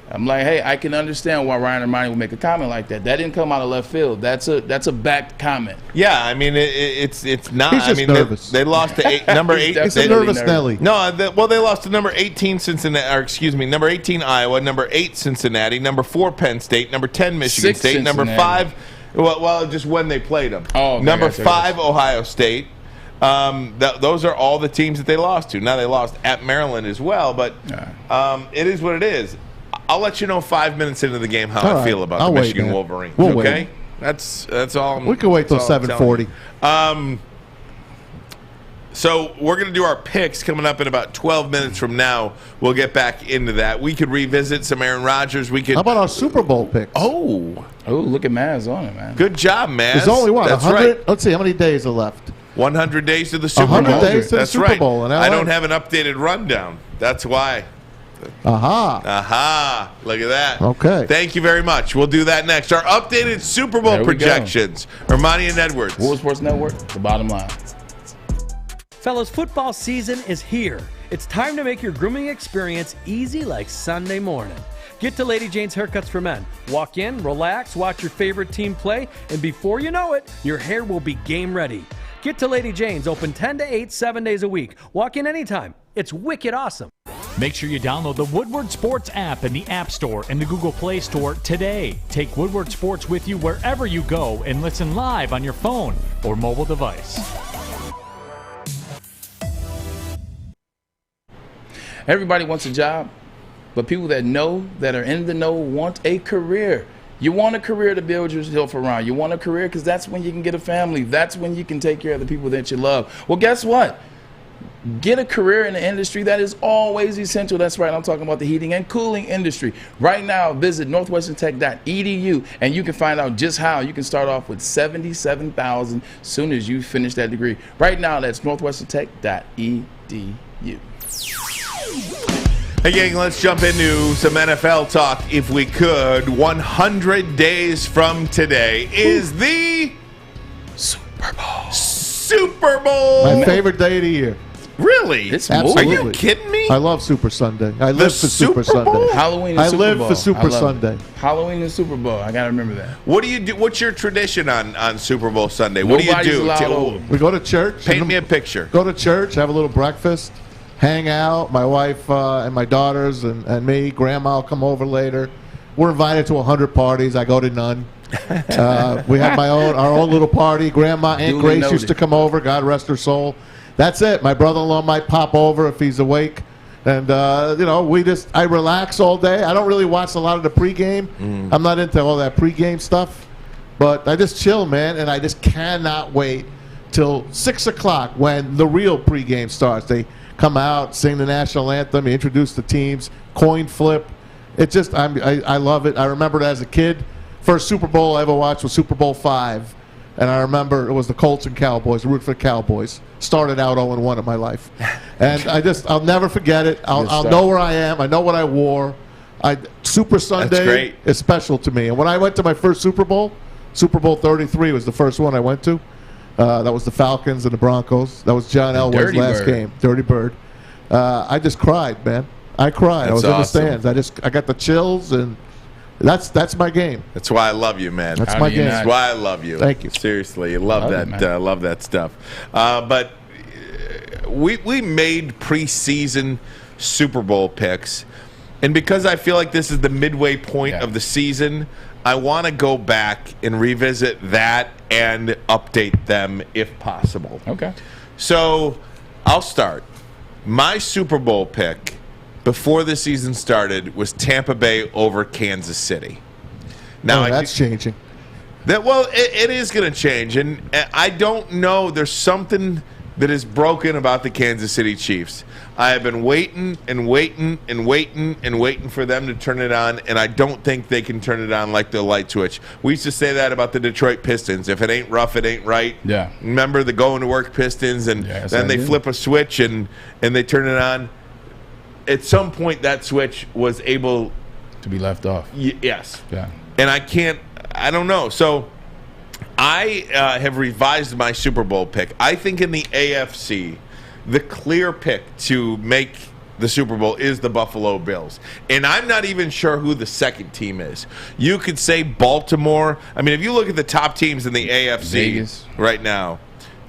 I'm like, hey, I can understand why Ryan Armani would make a comment like that. That didn't come out of left field. That's a backed comment. Yeah, I mean it's not. He's just nervous. They lost to number 8. It's a nervous Nelly. No, they lost to number 18 Cincinnati, or excuse me, number 18 Iowa, number 8 Cincinnati, number 4 Penn State, number 10 Michigan State, Cincinnati. number 5. Well, just when they played them. Oh, okay, number 5 Ohio State. Those are all the teams that they lost to. Now they lost at Maryland as well, but it is what it is. I'll let you know 5 minutes into the game how I feel about the Michigan Wolverines. We'll okay, wait. That's all. We can wait till 7:40. So we're going to do our picks coming up in about 12 minutes from now. We'll get back into that. We could revisit some Aaron Rodgers. We could. How about our Super Bowl picks? Oh, look at Maz on it, man. Good job, Maz. There's only 100. That's right. Let's see, how many days are left? 100 days to the Super Bowl. 100 days to the That's Super right. Bowl in LA. I don't have an updated rundown. That's why. Aha. Aha. Look at that. Okay. Thank you very much. We'll do that next. Our updated Super Bowl There we go. projections. Armani and Edwards. Woodward Sports Network, the bottom line. Fellas, football season is here. It's time to make your grooming experience easy like Sunday morning. Get to Lady Jane's Haircuts for Men. Walk in, relax, watch your favorite team play, and before you know it, your hair will be game ready. Get to Lady Jane's, open 10 to 8, 7 days a week. Walk in anytime. It's wicked awesome. Make sure you download the Woodward Sports app in the App Store and the Google Play Store today. Take Woodward Sports with you wherever you go and listen live on your phone or mobile device. Everybody wants a job, but people that are in the know, want a career. You want a career to build yourself around. You want a career because that's when you can get a family. That's when you can take care of the people that you love. Well, guess what? Get a career in the industry that is always essential. That's right. I'm talking about the heating and cooling industry. Right now, visit northwesterntech.edu and you can find out just how you can start off with $77,000 as soon as you finish that degree. Right now, that's northwesterntech.edu. Hey, gang, let's jump into some NFL talk if we could. 100 days from today is the Super Bowl. Super Bowl. My favorite day of the year. Really? Absolutely. Are you kidding me? I love Super Sunday. I live for Super Sunday. Halloween and I Super live Bowl. for Super I love it. Sunday. Halloween and Super Bowl. I got to remember that. What do you do? What's your tradition on Super Bowl Sunday? What Nobody's do you do? allowed over. We go to church. Paint me a picture. Go to church, have a little breakfast, hang out. My wife and my daughters and me. Grandma will come over later. We're invited to 100 parties. I go to none. We have our own little party. Grandma Aunt Duly Grace noted. used to come over. God rest her soul. That's it. My brother-in-law might pop over if he's awake. And, I relax all day. I don't really watch a lot of the pregame. I'm not into all that pregame stuff. But I just chill, man. And I just cannot wait till 6 o'clock when the real pregame starts. They come out, sing the national anthem, introduce the teams, coin flip. It just, I love it. I remember it as a kid. First Super Bowl I ever watched was Super Bowl V. And I remember it was the Colts and Cowboys, root for the Cowboys. Started out 0-1 in my life. And I'll never forget it. I'll know where I am. I know what I wore. Super Sunday is special to me. And when I went to my first Super Bowl 33 was the first one I went to. That was the Falcons and the Broncos. That was John Elway's last game. Dirty Bird. I just cried, man. I cried. I was awesome. in the stands. I got the chills, and that's my game. That's why I love you, man. That's my game. That's why I love you. Thank you. Seriously, love that. Love that stuff. But we made preseason Super Bowl picks, and because I feel like this is the midway point of the season, I want to go back and revisit that and update them if possible. Okay. So I'll start. My Super Bowl pick before the season started was Tampa Bay over Kansas City. Now that's changing. It is going to change, and I don't know. There's something that is broken about the Kansas City Chiefs. I have been waiting and waiting and waiting and waiting for them to turn it on, and I don't think they can turn it on like the light switch. We used to say that about the Detroit Pistons. If it ain't rough, it ain't right. Yeah. Remember the going to work Pistons, and then they flip a switch and they turn it on. At some point, that switch was able to be left off. Yes. Yeah. And I don't know. So I have revised my Super Bowl pick. I think in the AFC, the clear pick to make the Super Bowl is the Buffalo Bills. And I'm not even sure who the second team is. You could say Baltimore. I mean, if you look at the top teams in the AFC Vegas. Right now,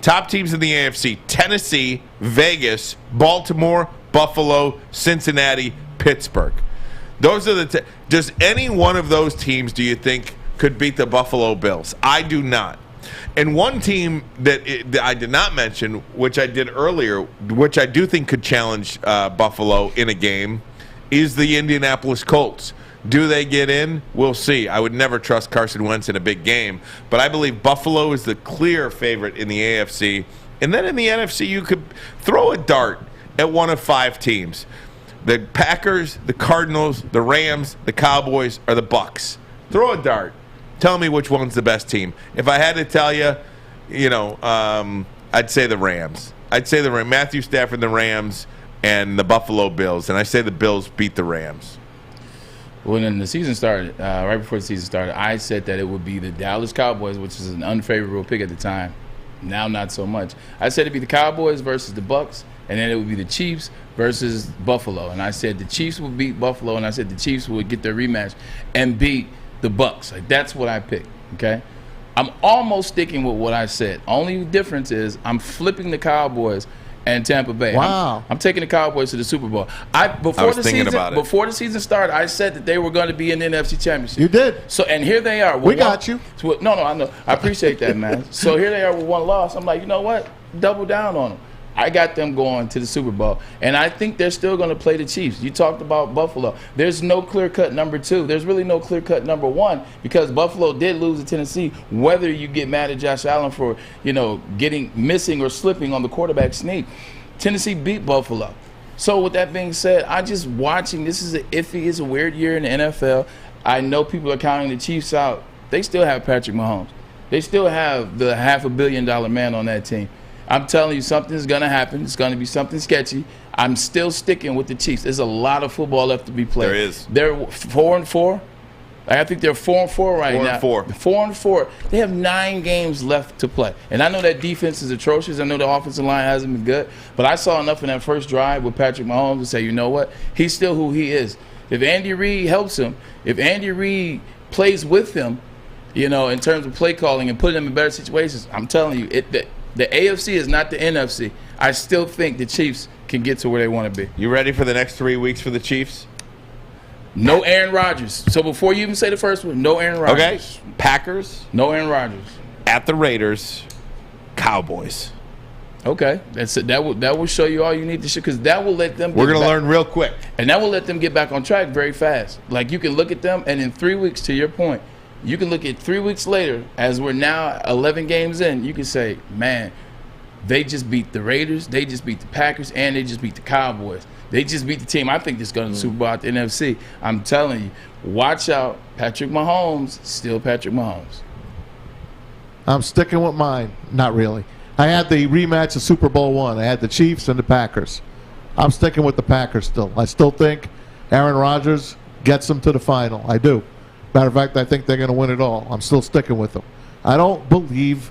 top teams in the AFC, Tennessee, Vegas, Baltimore, Buffalo, Cincinnati, Pittsburgh. Those are the does any one of those teams, do you think, could beat the Buffalo Bills? I do not. And one team that I did not mention, which I did earlier, which I do think could challenge Buffalo in a game, is the Indianapolis Colts. Do they get in? We'll see. I would never trust Carson Wentz in a big game, but I believe Buffalo is the clear favorite in the AFC. And then in the NFC, you could throw a dart at one of 5 teams. The Packers, the Cardinals, the Rams, the Cowboys, or the Bucks. Throw a dart. Tell me which one's the best team. If I had to tell you, I'd I'd say the Rams. Matthew Stafford, the Rams, and the Buffalo Bills. And I say the Bills beat the Rams. When the season started, right before the season started, I said that it would be the Dallas Cowboys, which is an unfavorable pick at the time. Now, not so much. I said it'd be the Cowboys versus the Bucks, and then it would be the Chiefs versus Buffalo. And I said the Chiefs would beat Buffalo, and I said the Chiefs would get their rematch and beat the Bucks. Like, that's what I picked, okay? I'm almost sticking with what I said. Only difference is I'm flipping the Cowboys and Tampa Bay. Wow. I'm taking the Cowboys to the Super Bowl. Before the season started, I said that they were going to be in the NFC Championship. You did. So, and here they are. We got you. No, I know. I appreciate that, man. So here they are with one loss. I'm like, you know what? Double down on them. I got them going to the Super Bowl. And I think they're still going to play the Chiefs. You talked about Buffalo. There's no clear-cut number 2. There's really no clear-cut number 1 because Buffalo did lose to Tennessee. Whether you get mad at Josh Allen for, missing or slipping on the quarterback sneak, Tennessee beat Buffalo. So with that being said, I just watching, this is it's a weird year in the NFL. I know people are counting the Chiefs out. They still have Patrick Mahomes. They still have the $500 million man on that team. I'm telling you, something's going to happen. It's going to be something sketchy. I'm still sticking with the Chiefs. There's a lot of football left to be played. There is. They're 4-4. I think they're 4-4 right now. 4-4. They have 9 games left to play. And I know that defense is atrocious. I know the offensive line hasn't been good. But I saw enough in that first drive with Patrick Mahomes to say, you know what? He's still who he is. If Andy Reid helps him, if Andy Reid plays with him, in terms of play calling and putting them in better situations, I'm telling you, the AFC is not the NFC. I still think the Chiefs can get to where they want to be. You ready for the next 3 weeks for the Chiefs? No Aaron Rodgers. So before you even say the first one, no Aaron Rodgers. Okay. Packers. No Aaron Rodgers. At the Raiders. Cowboys. Okay. That will show you all you need to show, because that will let them We're going to learn real quick. And that will let them get back on track very fast. Like, you can look at them, and in 3 weeks, to your point, you can look at 3 weeks later, as we're now 11 games in, you can say, man, they just beat the Raiders, they just beat the Packers, and they just beat the Cowboys. They just beat the team I think that's going to the Super Bowl at the NFC. I'm telling you, watch out. Patrick Mahomes, still Patrick Mahomes. I'm sticking with mine. Not really. I had the rematch of Super Bowl I. I had the Chiefs and the Packers. I'm sticking with the Packers still. I still think Aaron Rodgers gets them to the final. I do. Matter of fact, I think they're going to win it all. I'm still sticking with them. I don't believe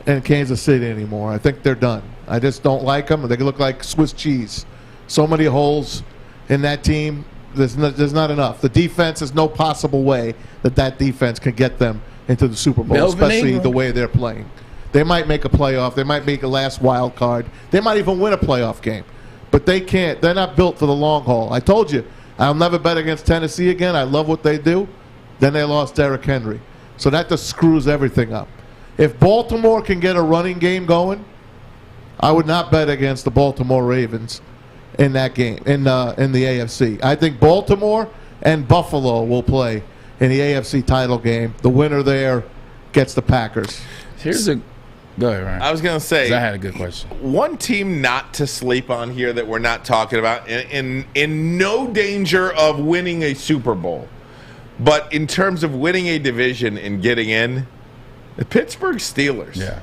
in Kansas City anymore. I think they're done. I just don't like them. They look like Swiss cheese. So many holes in that team. There's not enough. The defense, there's no possible way that defense can get them into the Super Bowl, especially the way they're playing. They might make a playoff. They might make a last wild card. They might even win a playoff game. But they can't. They're not built for the long haul. I told you, I'll never bet against Tennessee again. I love what they do. Then they lost Derrick Henry. So that just screws everything up. If Baltimore can get a running game going, I would not bet against the Baltimore Ravens in that game, in the AFC. I think Baltimore and Buffalo will play in the AFC title game. The winner there gets the Packers. Go ahead, Ryan. I was going to say, I had a good question. One team not to sleep on here that we're not talking about, in no danger of winning a Super Bowl, but in terms of winning a division and getting in, the Pittsburgh Steelers. Yeah.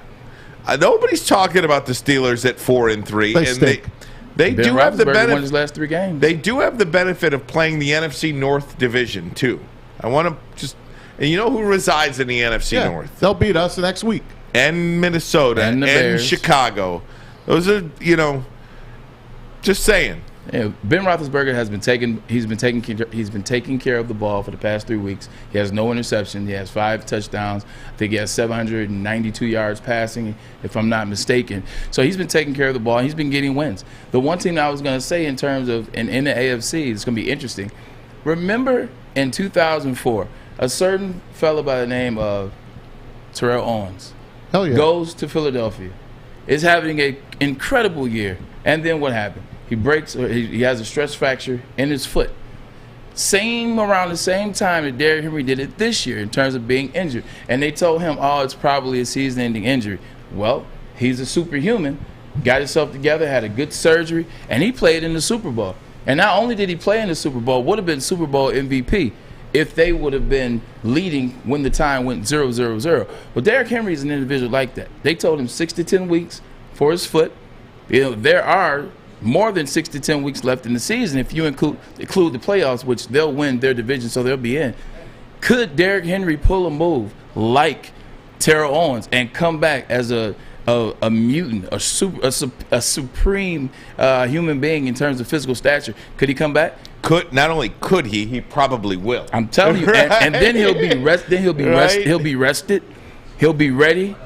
Nobody's talking about the Steelers at 4-3, They stink. They do have the benefit. Won his last 3 games. They do have the benefit of playing the NFC North division too. I want to just, and you know who resides in the NFC North? They'll beat us next week. And Minnesota and Chicago. Those are, just saying. Yeah, Ben Roethlisberger has been taking care of the ball for the past 3 weeks. He has no interception. He has 5 touchdowns. I think he has 792 yards passing, if I'm not mistaken. So he's been taking care of the ball. He's been getting wins. The one team I was going to say in terms of in the AFC, it's going to be interesting. Remember in 2004, a certain fellow by the name of Terrell Owens goes to Philadelphia, is having an incredible year, and then what happened? He breaks, or he has a stress fracture in his foot. Around the same time that Derrick Henry did it this year in terms of being injured. And they told him, it's probably a season-ending injury. Well, he's a superhuman, got himself together, had a good surgery, and he played in the Super Bowl. And not only did he play in the Super Bowl, would have been Super Bowl MVP if they would have been leading when the time went 0-0-0. Well, Derrick Henry is an individual like that. They told him 6 to 10 weeks, for his foot. There are more than 6 to 10 weeks left in the season if you include the playoffs, which they'll win their division, so they'll be in. Could Derrick Henry pull a move like Terrell Owens and come back as a mutant, a supreme human being in terms of physical stature? Could he come back? Not only could he probably will. I'm telling you, and then he'll be he'll be rested. He'll be ready.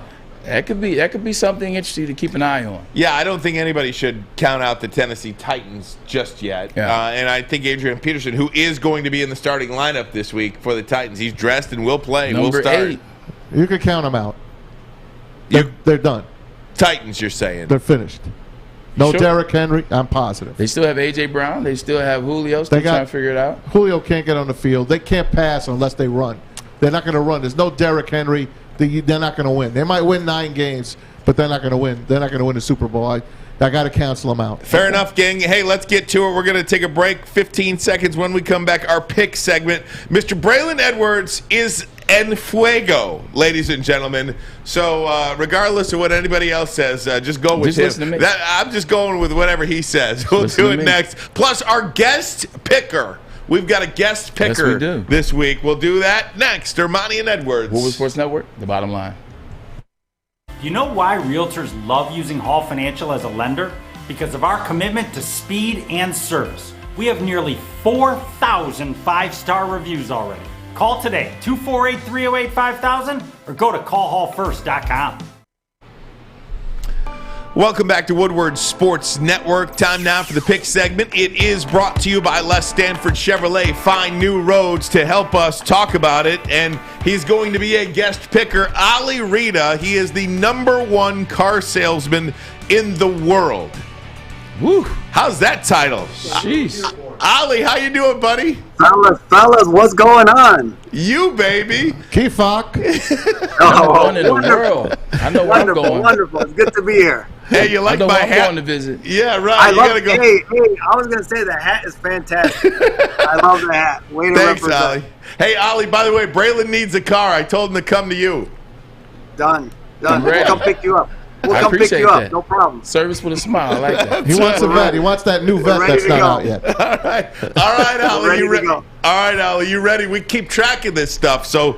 That could be something interesting to keep an eye on. Yeah, I don't think anybody should count out the Tennessee Titans just yet. Yeah. And I think Adrian Peterson, who is going to be in the starting lineup this week for the Titans, he's dressed and will play. Number will start. 8. You can count them out. They're done. Titans, you're saying? They're finished. No Sure. Derrick Henry, I'm positive. They still have A.J. Brown. They still have Julio. Still trying to figure it out. Julio can't get on the field. They can't pass unless they run. They're not going to run. There's no Derrick Henry. They're not going to win. They might win 9 games, but they're not going to win. They're not going to win the Super Bowl. I got to cancel them out. Fair enough, gang. Hey, let's get to it. We're going to take a break, 15 seconds. When we come back, our pick segment. Mr. Braylon Edwards is en fuego, ladies and gentlemen. So regardless of what anybody else says, just go with Just him. listen to me. I'm just going with whatever he says. We'll Listen do to it me. next. Plus, our guest picker. We've got a guest picker we do. this week. We'll do that next. Armani and Edwards. Woodward Sports Network, the bottom line. You know why realtors love using Hall Financial as a lender? Because of our commitment to speed and service. We have nearly 4,000 5-star reviews already. Call today, 248-308-5000, or go to callhallfirst.com. Welcome back to Woodward Sports Network. Time now for the pick segment. It is brought to you by Les Stanford Chevrolet. Find new roads to help us talk about it. And he's going to be a guest picker, Ali Rita. He is the #1 car salesman in the world. Woo! How's that title? Jeez. Ali, how you doing, buddy? Fellas, what's going on? You, baby. Kifok. #1 in the world. I know where I'm going. Wonderful. It's good to be here. Hey, you like I know my where I'm hat? going to visit. Yeah, right. I You love gotta go. Hey, I was going to say the hat is fantastic. I love the hat. Way to Thanks, represent. Ali. Hey, Ali, by the way, Braylon needs a car. I told him to come to you. Done. I'm We'll ready. come pick you up. We'll I come pick appreciate you up. that. No problem. Service with a smile. I like that. He wants a vet. He wants that new vet ready that's to not go. out yet. All right, Ali. ready You to ready? go. All right, Ali. You ready? We keep track of this stuff. So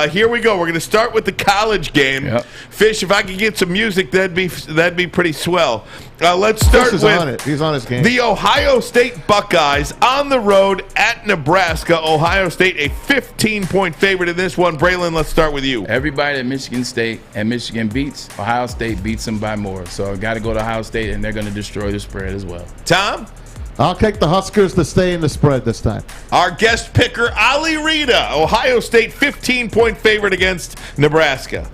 here we go. We're going to start with the college game. Yep. Fish, if I could get some music, that'd be pretty swell. Let's start Fish is with on it. He's on his game. the Ohio State Buckeyes on the road at Nebraska. Ohio State a 15-point favorite in this one. Braylon, let's start with you. Everybody at Michigan State and Michigan beats, Ohio State beats them by more. So I got to go to Ohio State, and they're going to destroy the spread as well. Tom? I'll take the Huskers to stay in the spread this time. Our guest picker, Ali Rita. Ohio State 15-point favorite against Nebraska.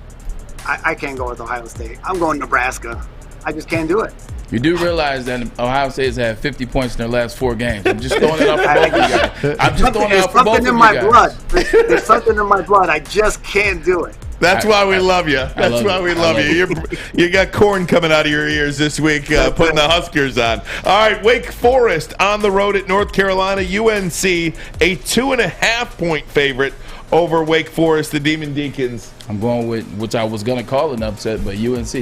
I can't go with Ohio State. I'm going Nebraska. I just can't do it. You do realize that Ohio State has had 50 points in their last 4 games. I'm just throwing it out for both of you guys. I'm just throwing it out for both of you guys. There's something in my blood. I just can't do it. That's why we love you. That's why we love you. You got corn coming out of your ears this week, putting the Huskers on. All right, Wake Forest on the road at North Carolina. UNC, a 2.5-point favorite over Wake Forest, the Demon Deacons. I'm going with, which I was going to call an upset, but UNC.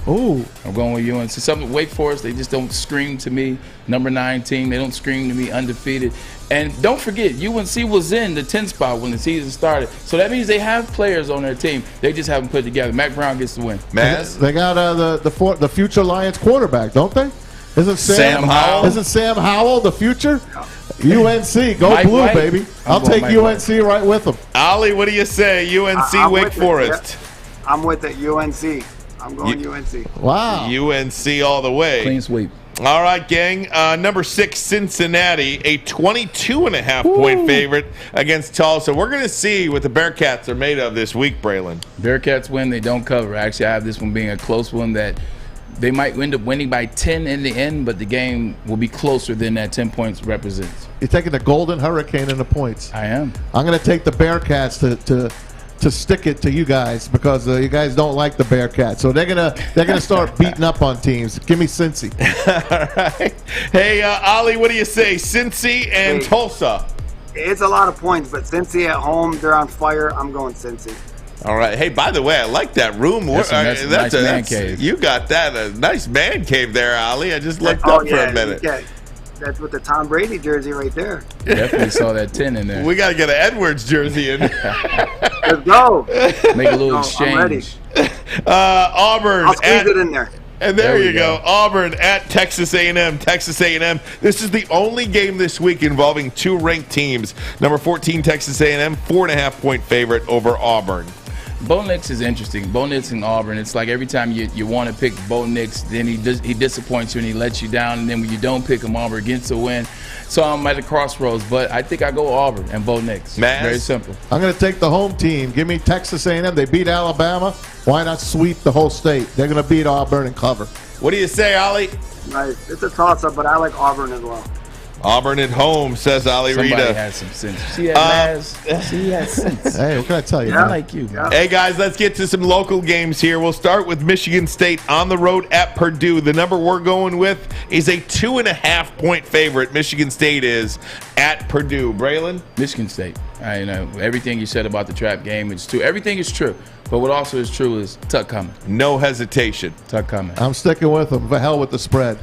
Ooh. I'm going with UNC. Something Wake Forest, they just don't scream to me #9 team. They don't scream to me undefeated. And don't forget, UNC was in the 10th spot when the season started. So that means they have players on their team. They just haven't put it together. Mac Brown gets the win. Maz? They got the future Lions quarterback, don't they? Isn't Sam Howell? Isn't Sam Howell the future? UNC, go Mike blue, White. baby. I'll going take Mike UNC right with them. Ali, what do you say? UNC, I'm Wake with it, Forest. yeah. I'm with it. UNC. I'm going UNC. Wow. UNC all the way. Clean sweep. All right, gang. #6, Cincinnati, a 22.5-point favorite against Tulsa. We're going to see what the Bearcats are made of this week, Braylon. Bearcats win. They don't cover. Actually, I have this one being a close one that they might end up winning by 10 in the end, but the game will be closer than that 10 points represents. You're taking the Golden Hurricane in the points. I am. I'm going to take the Bearcats to stick it to you guys because you guys don't like the Bearcats. So they're gonna start beating up on teams. Give me Cincy. All right. Hey, Ali, what do you say? Cincy and Tulsa. It's a lot of points, but Cincy at home, they're on fire. I'm going Cincy. All right. Hey, by the way, I like that room. That's a nice man cave. You got that. A nice man cave there, Ali. I just looked up for a minute. That's with the Tom Brady jersey right there. Definitely saw that 10 in there. We got to get an Edwards jersey in. Let's go. Make a little exchange. I'm ready. Auburn. I'll squeeze it in there. And there you go. Auburn at Texas A&M. Texas A&M. This is the only game this week involving two ranked teams. Number 14, Texas A&M, 4.5-point favorite over Auburn. Bo Nix is interesting. Bo Nix and Auburn, it's like every time you want to pick Bo Nix, then he disappoints you and he lets you down. And then when you don't pick him, Auburn gets a win. So I'm at the crossroads, but I think I go Auburn and Bo Nix. Very simple. I'm going to take the home team. Give me Texas A&M. They beat Alabama. Why not sweep the whole state? They're going to beat Auburn and cover. What do you say, Ali? Nice. It's a toss-up, but I like Auburn as well. Auburn at home, says Ali Rita. Somebody has some sense. See that, Maz? He has sense. Hey, what can I tell you? I like you. Yeah. Hey, guys, let's get to some local games here. We'll start with Michigan State on the road at Purdue. The number we're going with is a 2.5-point favorite. Michigan State is at Purdue. Braylon? Michigan State. I know everything you said about the trap game is true. Everything is true. But what also is true is Tuck coming. No hesitation. Tuck coming. I'm sticking with them. The hell with the spread.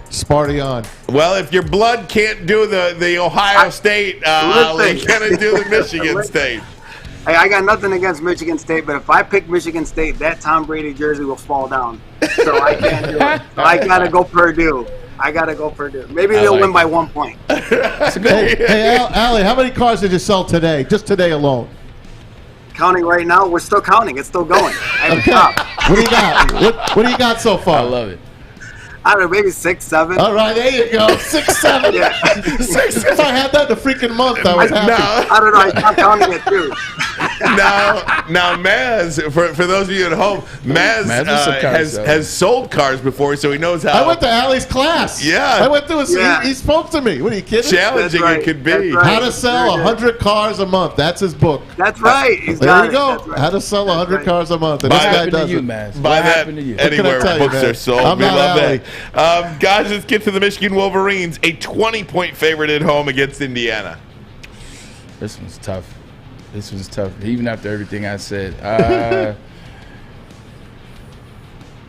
Sparty on. Well, if your blood can't do the Ohio State, Ali, can it do the Michigan State? Hey, I got nothing against Michigan State, but if I pick Michigan State, that Tom Brady jersey will fall down. So I can't do it. So I got to go Purdue. Maybe they'll win by 1 point. Hey, Ali, how many cars did you sell today? Just today alone? Counting right now. We're still counting. It's still going. I haven't stopped. What do you got? What do you got so far? I love it. I don't know, maybe 6, 7. All right, there you go. 6, 7. Yeah. 6. If I had that in a freaking month, I was happy. I don't know. I stopped counting it too. Now, Maz, for those of you at home, Maz has sold cars before, so he knows how. I went to Ali's class. Yeah. I went through he spoke to me. What are you kidding? Challenging it could be. How to sell 100 cars a month. That's his book. That's right. There you go. How to sell 100 cars a month. And this guy does it. Buy that anywhere books are sold. We love that. Guys, let's get to the Michigan Wolverines, a 20-point favorite at home against Indiana. This one's tough. Even after everything I said.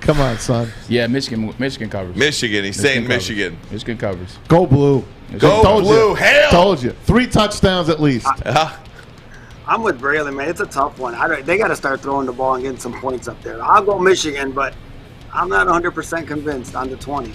Come on, son. Yeah, Michigan covers. Michigan. He's saying covers. Michigan. Michigan covers. Go blue. Go blue. Hell. Told you. 3 touchdowns at least. I'm with Braylon, man. It's a tough one. They got to start throwing the ball and getting some points up there. I'll go Michigan, but I'm not 100% convinced on the 20.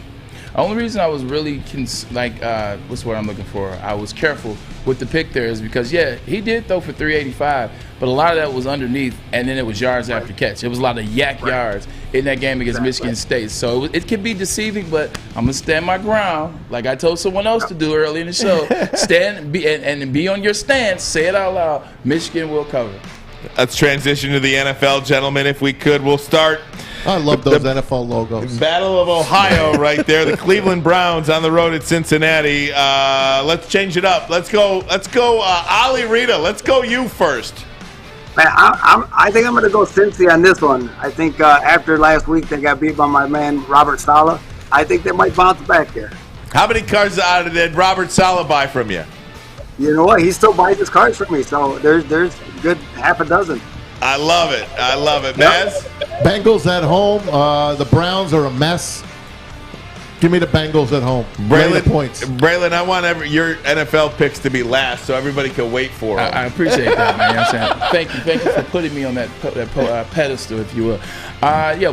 The only reason I was really what's the word I'm looking for? I was careful with the pick there is because he did throw for 385, but a lot of that was underneath, and then it was yards after catch. It was a lot of yards in that game against Michigan State. So it can be deceiving, but I'm gonna stand my ground, like I told someone else to do early in the show. Stand and be on your stance. Say it out loud. Michigan will cover. Let's transition to the NFL, gentlemen. If we could, we'll start. I love those NFL logos. Battle of Ohio right there. The Cleveland Browns on the road at Cincinnati. Let's change it up. Let's go, Ali Rita. Let's go you first. Man, I think I'm going to go Cincy on this one. I think after last week they got beat by my man Robert Saleh. I think they might bounce back there. How many cards did Robert Saleh buy from you? You know what? He still buys his cards from me, so there's a good half a dozen. I love it. Maz? Bengals at home. The Browns are a mess. Give me the Bengals at home. Braylon, I want your NFL picks to be last so everybody can wait for them. I appreciate that, man. You know what I'm saying? Thank you for putting me on that pedestal, if you will.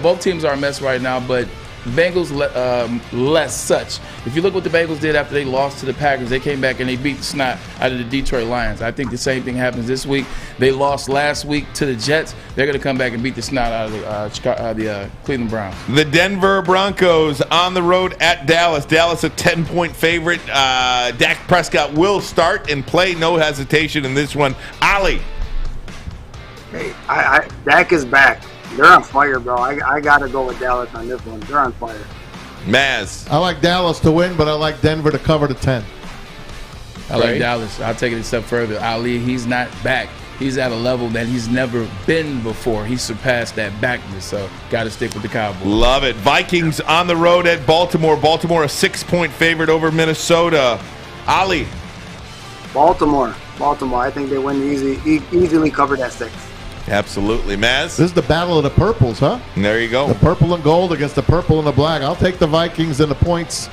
Both teams are a mess right now, but Bengals less such. If you look what the Bengals did after they lost to the Packers, they came back and they beat the snot out of the Detroit Lions. I think the same thing happens this week. They lost last week to the Jets. They're going to come back and beat the snot out of the Cleveland Browns. The Denver Broncos on the road at Dallas. Dallas a 10-point favorite. Dak Prescott will start and play. No hesitation in this one. Ali. Hey, Dak is back. They're on fire, bro. I got to go with Dallas on this one. They're on fire. Maz. I like Dallas to win, but I like Denver to cover the 10. I like Dallas. I'll take it a step further. Ali, he's not back. He's at a level that he's never been before. He surpassed that backness, so got to stick with the Cowboys. Love it. Vikings on the road at Baltimore. Baltimore a 6-point favorite over Minnesota. Ali. Baltimore. I think they win easily cover that 6. Absolutely. Maz? This is the battle of the purples, huh? There you go. The purple and gold against the purple and the black. I'll take the Vikings and the points.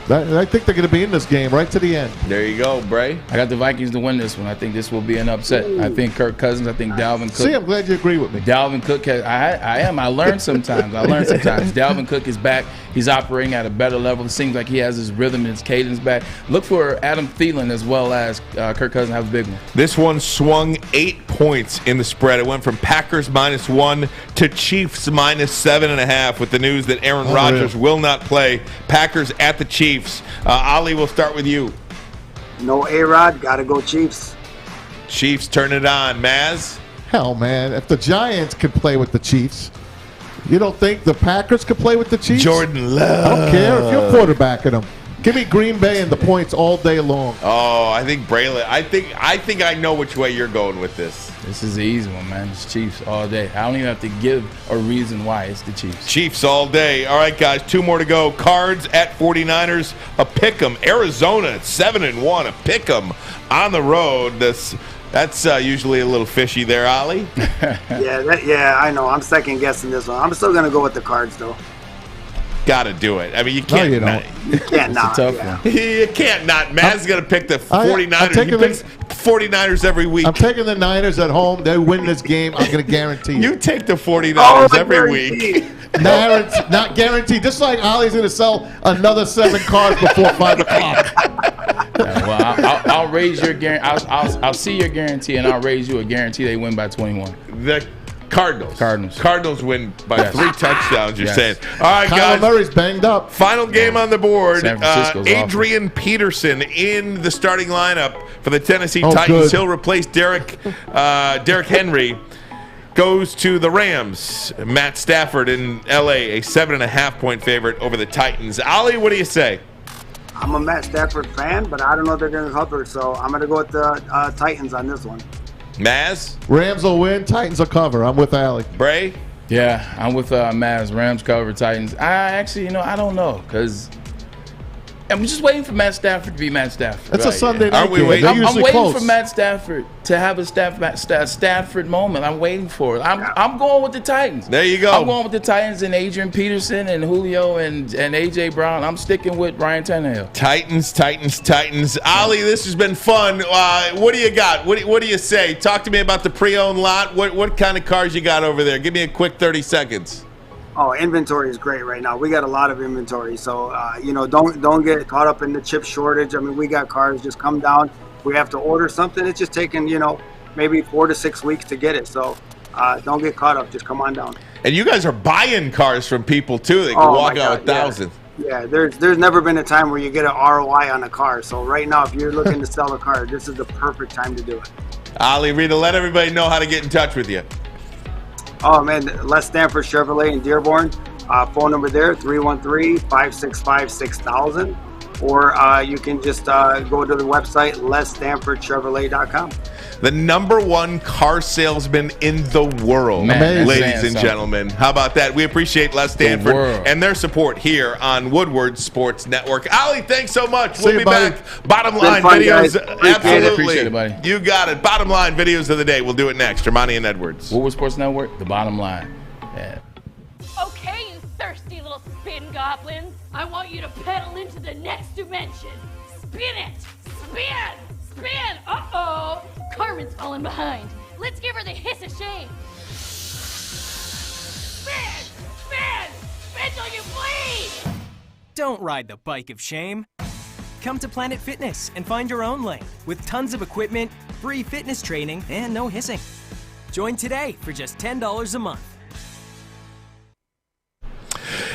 I think they're going to be in this game right to the end. There you go, Bray. I got the Vikings to win this one. I think this will be an upset. I think Kirk Cousins. I think Dalvin Cook. See, I'm glad you agree with me. Dalvin Cook. I am. I learn sometimes. Dalvin Cook is back. He's operating at a better level. It seems like he has his rhythm and his cadence back. Look for Adam Thielen as well as Kirk Cousins have a big one. This one swung 8 points in the spread. It went from Packers -1 to Chiefs -7.5 with the news that Aaron Rodgers will not play. Packers at the Chiefs. Ali, we'll start with you. No A-Rod, gotta go Chiefs. Chiefs turn it on. Maz? Hell, man, if the Giants can play with the Chiefs, you don't think the Packers could play with the Chiefs? Jordan Love. I don't care if you're quarterbacking them. Give me Green Bay and the points all day long. Oh, I think Braylon. I think I know which way you're going with this. This is the easy one, man. It's Chiefs all day. I don't even have to give a reason why. It's the Chiefs. Chiefs all day. All right, guys, 2 more to go. Cards at 49ers, a pick'em. Arizona at 7-1, a pick'em on the road. That's usually a little fishy there, Ollie. Yeah, I know. I'm second guessing this one. I'm still gonna go with the Cards though. Got to do it. I mean, you can't. No, you don't. You can't not. You can't not. Matt's going to pick the 49ers. He picks 49ers every week. I'm taking the Niners at home. They win this game. I'm going to guarantee you. You take the 49ers every week. Not guaranteed. Just like Ollie's going to sell another 7 cars before 5 o'clock. Well, I'll raise your guarantee. I'll see your guarantee, and I'll raise you a guarantee they win by 21. The Cardinals win by 3 touchdowns, you're saying. All right, Kyler guys. Murray's banged up. Final game on the board. San Francisco's Adrian Peterson in the starting lineup for the Tennessee Titans. Good. He'll replace Derrick Henry. Goes to the Rams. Matt Stafford in L.A., a 7.5-point favorite over the Titans. Ollie, what do you say? I'm a Matt Stafford fan, but I don't know if they're going to cover, so I'm going to go with the Titans on this one. Maz? Rams will win. Titans will cover. I'm with Allie. Bray? Yeah, I'm with Maz. Rams cover, Titans. I don't know, because I'm just waiting for Matt Stafford to be Matt Stafford. It's a Sunday night Aren't we game. waiting? They're I'm usually waiting close. for Matt Stafford to have a Stafford moment. I'm waiting for it. I'm going with the Titans. There you go. I'm going with the Titans and Adrian Peterson and Julio and A.J. Brown. I'm sticking with Ryan Tannehill. Titans. Ollie, this has been fun. What do you got? What do you say? Talk to me about the pre-owned lot. What kind of cars you got over there? Give me a quick 30 seconds. Oh, inventory is great right now. We got a lot of inventory, so don't get caught up in the chip shortage. I mean, we got cars just come down. We have to order something. It's just taking maybe 4 to 6 weeks to get it. So don't get caught up. Just come on down. And you guys are buying cars from people too. They can walk out with thousands. Yeah, there's never been a time where you get an ROI on a car. So right now, if you're looking to sell a car, this is the perfect time to do it. Ollie, Rita, let everybody know how to get in touch with you. Oh, man, Les Stanford Chevrolet in Dearborn. Phone number there, 313-565-6000. Or you can just go to the website, lesstanfordchevrolet.com. The #1 car salesman in the world, ladies and gentlemen. How about that? We appreciate Les Stanford and their support here on Woodward Sports Network. Ollie, thanks so much. We'll be back. Bottom line videos. Absolutely. Appreciate it, buddy. You got it. Bottom line videos of the day. We'll do it next. Armani and Edwards. Woodward Sports Network, the bottom line. Yeah. Okay, you thirsty little spin goblins. I want you to pedal into the next dimension. Spin it! Spin! Spin! Uh-oh! Carmen's falling behind. Let's give her the hiss of shame. Spin! Spin! Spin till you bleed! Don't ride the bike of shame. Come to Planet Fitness and find your own lane with tons of equipment, free fitness training, and no hissing. Join today for just $10 a month.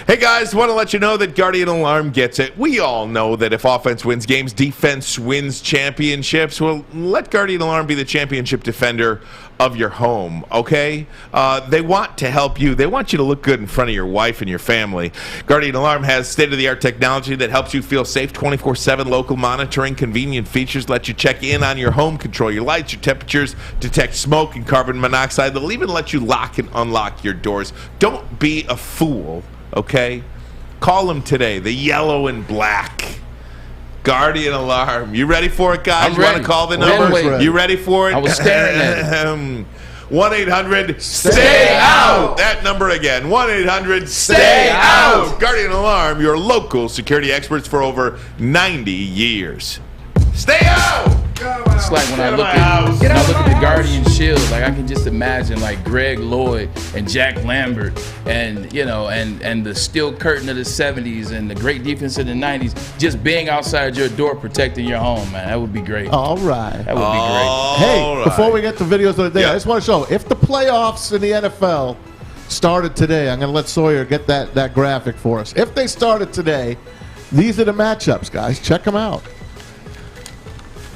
Hey guys, want to let you know that Guardian Alarm gets it. We all know that if offense wins games, defense wins championships. Well, let Guardian Alarm be the championship defender of your home, okay? They want to help you. They want you to look good in front of your wife and your family. Guardian Alarm has state-of-the-art technology that helps you feel safe, 24/7 local monitoring, convenient features, let you check in on your home, control your lights, your temperatures, detect smoke and carbon monoxide. They'll even let you lock and unlock your doors. Don't be a fool. Okay? Call them today. The yellow and black. Guardian Alarm. You ready for it, guys? I'm You ready. want to call the number? Ready. You ready for it? I was staring at it. 1-800-STAY-OUT. That number again, 1-800-STAY-OUT. Guardian Alarm, your local security experts for over 90 years. Stay out! It's like when I look at the Guardian Shield, like I can just imagine like Greg Lloyd and Jack Lambert and and the steel curtain of the 70s and the great defense of the 90s just being outside your door protecting your home, man. That would be great. All right. That would be great. Hey, before we get to videos of the day, I just want to show if the playoffs in the NFL started today, I'm going to let Sawyer get that graphic for us. If they started today, these are the matchups, guys. Check them out.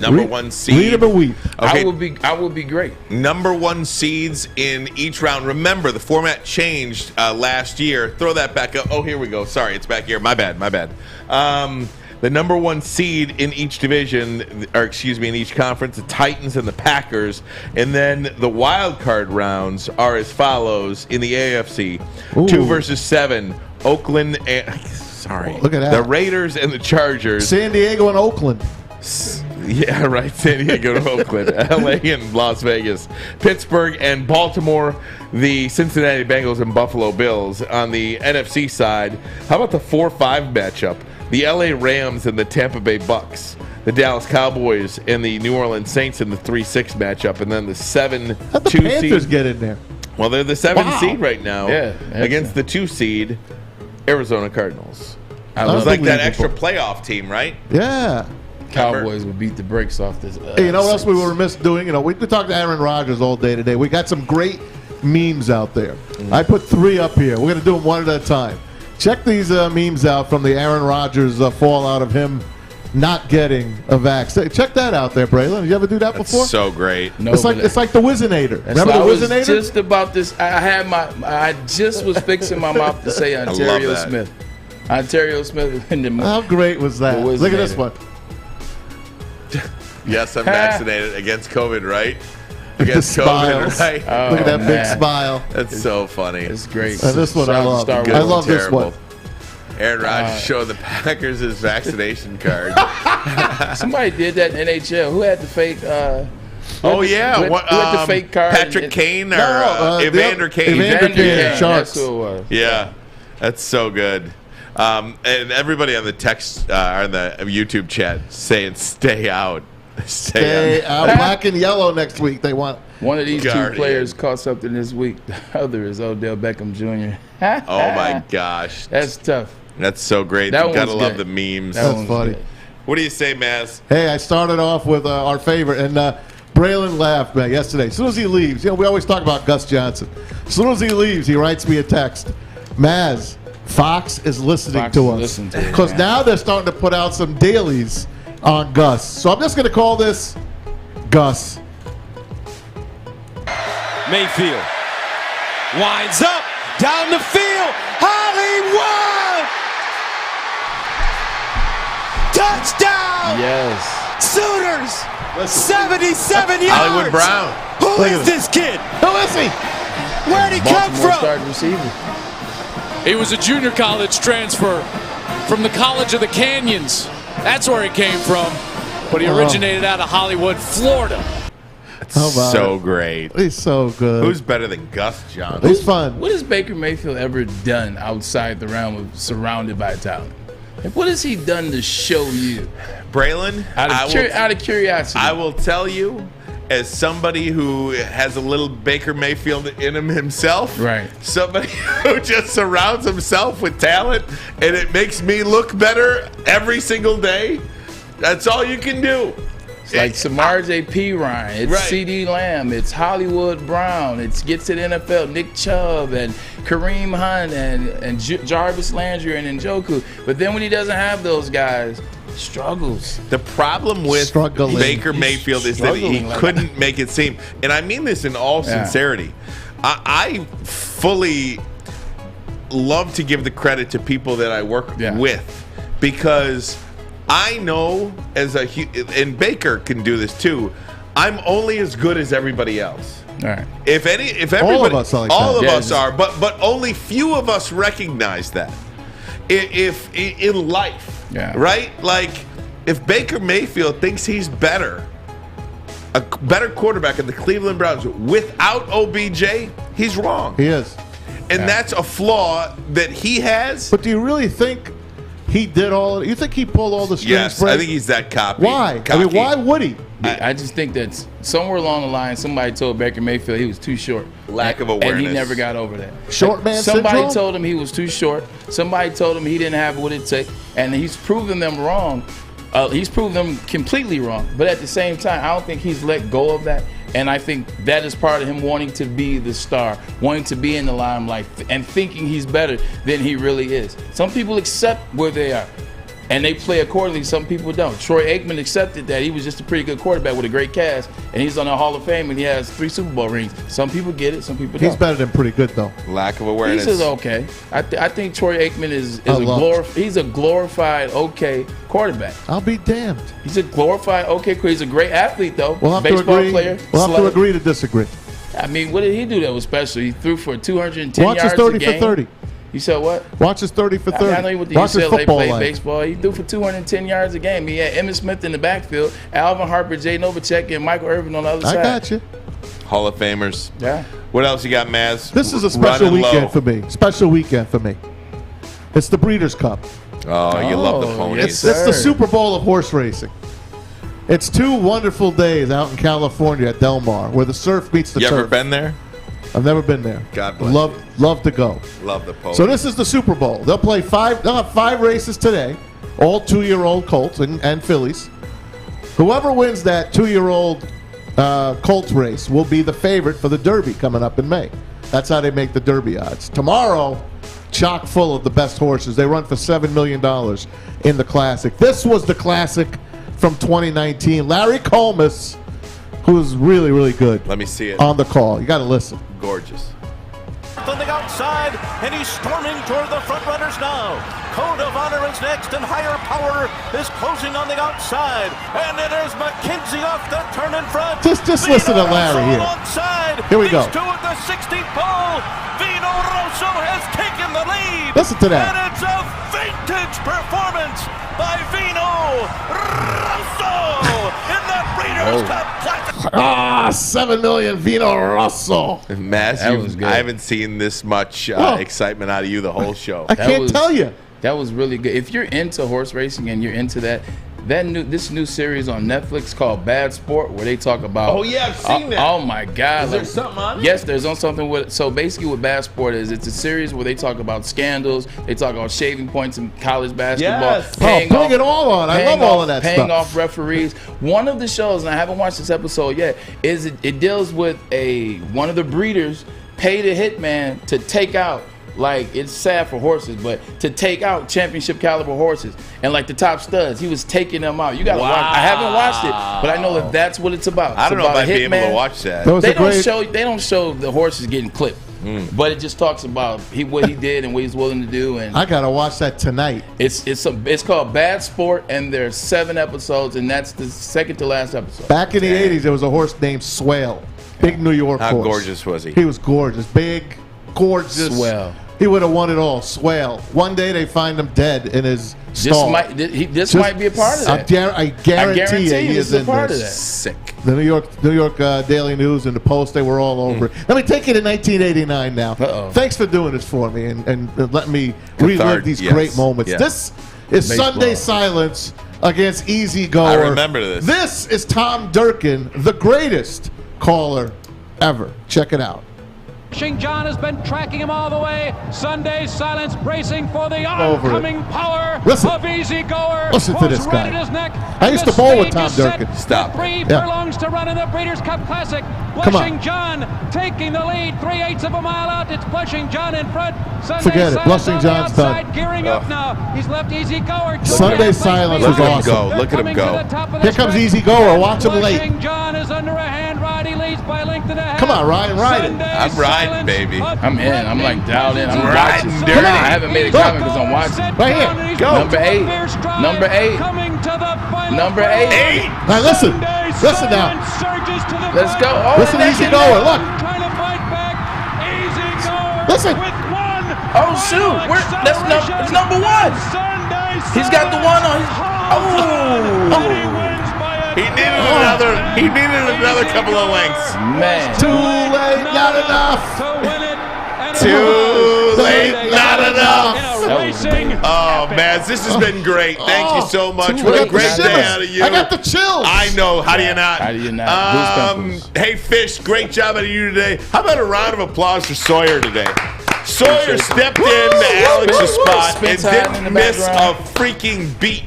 Number one seed. Read them a week. Okay. I will be great. Number one seeds in each round. Remember, the format changed last year. Throw that back up. Oh, here we go. Sorry, it's back here. My bad. The number one seed in each division, or excuse me, in each conference, the Titans and the Packers. And then the wild card rounds are as follows in the AFC. 2 versus 7. Oakland and look at that. The Raiders and the Chargers. San Diego and Oakland. Yeah, right. San Diego to Oakland, LA and Las Vegas, Pittsburgh and Baltimore, the Cincinnati Bengals and Buffalo Bills. On the NFC side, how about the 4-5 matchup? The LA Rams and the Tampa Bay Bucks, the Dallas Cowboys and the New Orleans Saints in the 3-6 matchup, and then the 7-2 How'd the Panthers seed. get in there? Well, they're the 7 seed right now. Yeah, against the 2 seed Arizona Cardinals. It was like that extra playoff team, right? Yeah. Cowboys would beat the brakes off this. Hey, you know what else we were remiss doing? We talked to Aaron Rodgers all day today. We got some great memes out there. I put 3 up here. We're going to do them one at a time. Check these memes out from the Aaron Rodgers fallout of him not getting a vaccine. Check that out there, Braylon. Did you ever do that before? So great. No, it's like the Wizinator. Remember the Wizinator? I was just about this. I just was fixing my mouth to say Ontario Smith. Ontario Smith in the movie. How great was that? Look at this one. Yes, I'm vaccinated against COVID, right? Against COVID, right? Look at that big smile. That's so funny. It's great. And this one I love. I love this one. Aaron Rodgers showing the Packers his vaccination card. Somebody did that in NHL. Who had the fake? Who had the fake card? Patrick Kane or Evander Kane? Evander Kane. Sharks. That's who it was. Yeah, that's so good. And everybody on the text on the YouTube chat saying "Stay out, stay out." Black and yellow next week. They want one of these 2 players caught something this week. The other is Odell Beckham Jr. Oh my gosh, that's tough. That's so great. You gotta love the memes. That's funny. Good. What do you say, Maz? Hey, I started off with our favorite, and Braylon laughed yesterday. As soon as he leaves, we always talk about Gus Johnson. As soon as he leaves, he writes me a text. Maz, Fox is listening to us because now they're starting to put out some dailies on Gus. So I'm just going to call this Gus. Mayfield winds up down the field. Hollywood! Touchdown! Yes. Sooners! 77 yards! Hollywood Brown. Who is this kid? Who is he? Where'd he come from? Starting receiver. He was a junior college transfer from the College of the Canyons. That's where he came from. But he originated out of Hollywood, Florida. So great. He's so good. Who's better than Gus Johnson? He's fun. What has Baker Mayfield ever done outside the realm of surrounded by talent? What has he done to show you? Braylon, out of curiosity. I will tell you, as somebody who has a little Baker Mayfield in him himself, right? Somebody who just surrounds himself with talent, and it makes me look better every single day. That's all you can do. It's like Samar J.P. Ryan, it's Right. C.D. Lamb, it's Hollywood Brown, it gets to the NFL, Nick Chubb and Kareem Hunt and Jarvis Landry and Njoku. But then when he doesn't have those guys, struggles. The problem with Baker Mayfield is that he couldn't make it seem, and I mean this in all sincerity, I fully love to give the credit to people that I work with, because I know and Baker can do this too, I'm only as good as everybody else. All right. If everybody, all of us are like all that. of us are, but only few of us recognize that. If in life, right? Like if Baker Mayfield thinks he's better a better quarterback in the Cleveland Browns without OBJ, he's wrong. He is. And that's a flaw that he has. But do you really think he did all? You think he pulled all the strings? Yes, I think he's that cocky. Why? Cocky. I mean, why would he? I just think that somewhere along the line, somebody told Baker Mayfield he was too short. Lack of awareness. And he never got over that. Short man Somebody syndrome? told him he was too short. Somebody told him he didn't have what it took. And he's proven them wrong. He's proven them completely wrong. But at the same time, I don't think he's let go of that. And I think that is part of him wanting to be the star, wanting to be in the limelight, and thinking he's better than he really is. Some people accept where they are, and they play accordingly. Some people don't. Troy Aikman accepted that he was just a pretty good quarterback with a great cast, and he's on the Hall of Fame, and he has 3 Super Bowl rings. Some people get it, some people don't. He's better than pretty good, though. Lack of awareness. He's okay. I think Troy Aikman he's a glorified okay quarterback. I'll be damned. He's a glorified okay. He's a great athlete though. We'll have Baseball to agree. player. We'll have to agree to disagree. I mean, what did he do that was special? He threw for 210 Watch yards his 30 a game. for 30. You said what? Watch his 30 for 30. I know he went to Watch his UCLA, football played life. baseball. He threw for 210 yards a game. He had Emmitt Smith in the backfield, Alvin Harper, Jay Novacek, and Michael Irvin on the other side. I got you. Hall of Famers. Yeah. What else you got, Maz? This is a special Running weekend low. for me. Special weekend for me. It's the Breeders' Cup. Oh, you love the ponies. It's the Super Bowl of horse racing. It's 2 wonderful days out in California at Del Mar, where the surf meets the You turf. ever been there? I've never been there. God bless Love to go. Love the ponies. So this is the Super Bowl. They'll have 5 races today, all 2-year-old colts and fillies. Whoever wins that 2-year-old Colts race will be the favorite for the Derby coming up in May. That's how they make the Derby odds. Tomorrow, chock full of the best horses. They run for $7 million in the Classic. This was the Classic from 2019. Larry Colmus, who's really, really good. Let me see it. On the call. You got to listen. Gorgeous. On the outside, and he's storming toward the front runners now. Code of Honor is next, and Higher Power is closing on the outside. And it is McKenzie off the turn in front. Just listen to Larry here. Alongside. Here we go. These two at the 60th pole. Vino Rosso has taken the lead. Listen to that. And it's a vintage performance by Vino Rosso in the Breeders' Cup Classic. 7 million Vino Rosso. Maz, That was good. I haven't seen this much excitement out of you the whole show. I can't tell you. That was really good. If you're into horse racing and you're into this new series on Netflix called Bad Sport, where they talk about. Oh, yeah, I've seen that. Oh my God! Is there something on it? Yes, there's on something with. So basically, what Bad Sport is, it's a series where they talk about scandals. They talk about shaving points in college basketball. Yes. Bring it all on. I love all of that paying stuff. off referees. One of the shows, and I haven't watched this episode yet, is it deals with one of the breeders paid a hitman to take out. Like, it's sad for horses, but to take out championship caliber horses and like the top studs, he was taking them out. You gotta watch. I haven't watched it, but I know that that's what it's about. I don't know if I'd be able to watch that. They don't show the horses getting clipped, but it just talks about what he did and what he's willing to do. And I gotta watch that tonight. It's called Bad Sport, and there's 7 episodes, and that's the second to last episode. Back in the 80s, there was a horse named Swale. Big New York How horse. gorgeous was he? He was gorgeous. Big, gorgeous. Swell. He would have won it all. Swale. One day they find him dead in his stall. This might be a part of that. I guarantee you he is in part of this. that. Sick. The New York Daily News and the Post, they were all over it. Let me take you to 1989 now. Uh-oh. Thanks for doing this for me and letting me relive these great moments. Yes. This is Baseball. Sunday Silence against Easy Goer. I remember this. This is Tom Durkin, the greatest caller ever. Check it out. John has been tracking him all the way. Sunday Silence bracing for the Over it. oncoming power Listen. of Easy Goer. Listen to this Horse guy. right at his neck. I used to bowl with Tom The stage is set Durkin. Stop. 3 Yeah. furlongs to run in the Breeders' Cup Classic. Come Blushing on. John taking the lead, 3/8 of a mile out. It's Blushing John in front. Sunday Forget it. Silence Blushing on John's the done. outside, gearing up now. He's left Easy Goer. Sunday Silence was awesome. Look at him go. Here comes Easy Goer. Watch him late. Blushing John is under a hand ride. He leads by a length and a half. Come on, Ryan, ride it. Sunday I'm riding, Silence baby. up I'm in. I'm like dialed in. I'm Riding watching. dirty. I haven't made a comment because I'm watching. Right here. Go. Number 8. Number 8. Number 8. Now listen. Listen now. Let's go. Oh, Listen to that's Easy it. Goer. Look. Trying to fight back. Easy Goer Listen. with one. Oh shoot! That's number 1. He's got the 1 on. And he wins by a He needed another couple of lengths. Man. Too late, not enough. To win it. And Too late, not enough. Oh, Maz, this has been great. Thank you so much. Too What a late. great day out of you. I got the chills. I know. How do you not? How do you not? Goose Hey, Fish, great job out of you today. How about a round of applause for Sawyer today? Sawyer stepped in to Alex's spot and didn't miss a freaking beat.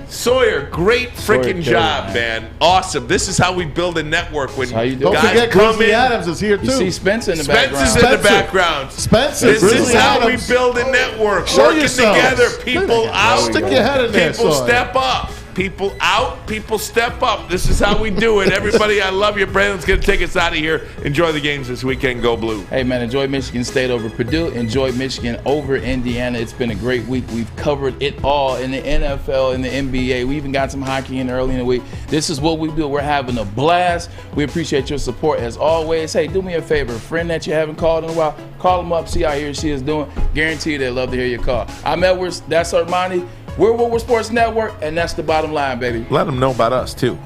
Sawyer, great freaking job, man. Awesome. This is how we build a network. When Don't guys forget come Grizzly in. Adams is here, too. You see Spence in the background. Spencer's in the background. Spencer, This is Grizzly how Adams. we build a network. Show Working yourselves. together. People out. Stick your head in there, People Sawyer. step up. People out. People step up. This is how we do it. Everybody, I love you. Brandon's going to take us out of here. Enjoy the games this weekend. Go Blue. Hey, man, enjoy Michigan State over Purdue. Enjoy Michigan over Indiana. It's been a great week. We've covered it all in the NFL, in the NBA. We even got some hockey in early in the week. This is what we do. We're having a blast. We appreciate your support as always. Hey, do me a favor. A friend that you haven't called in a while, call them up, see how he or she is doing. Guarantee they'd love to hear your call. I'm Edwards. That's Armani. We're Woodward Sports Network, and that's the bottom line, baby. Let them know about us, too.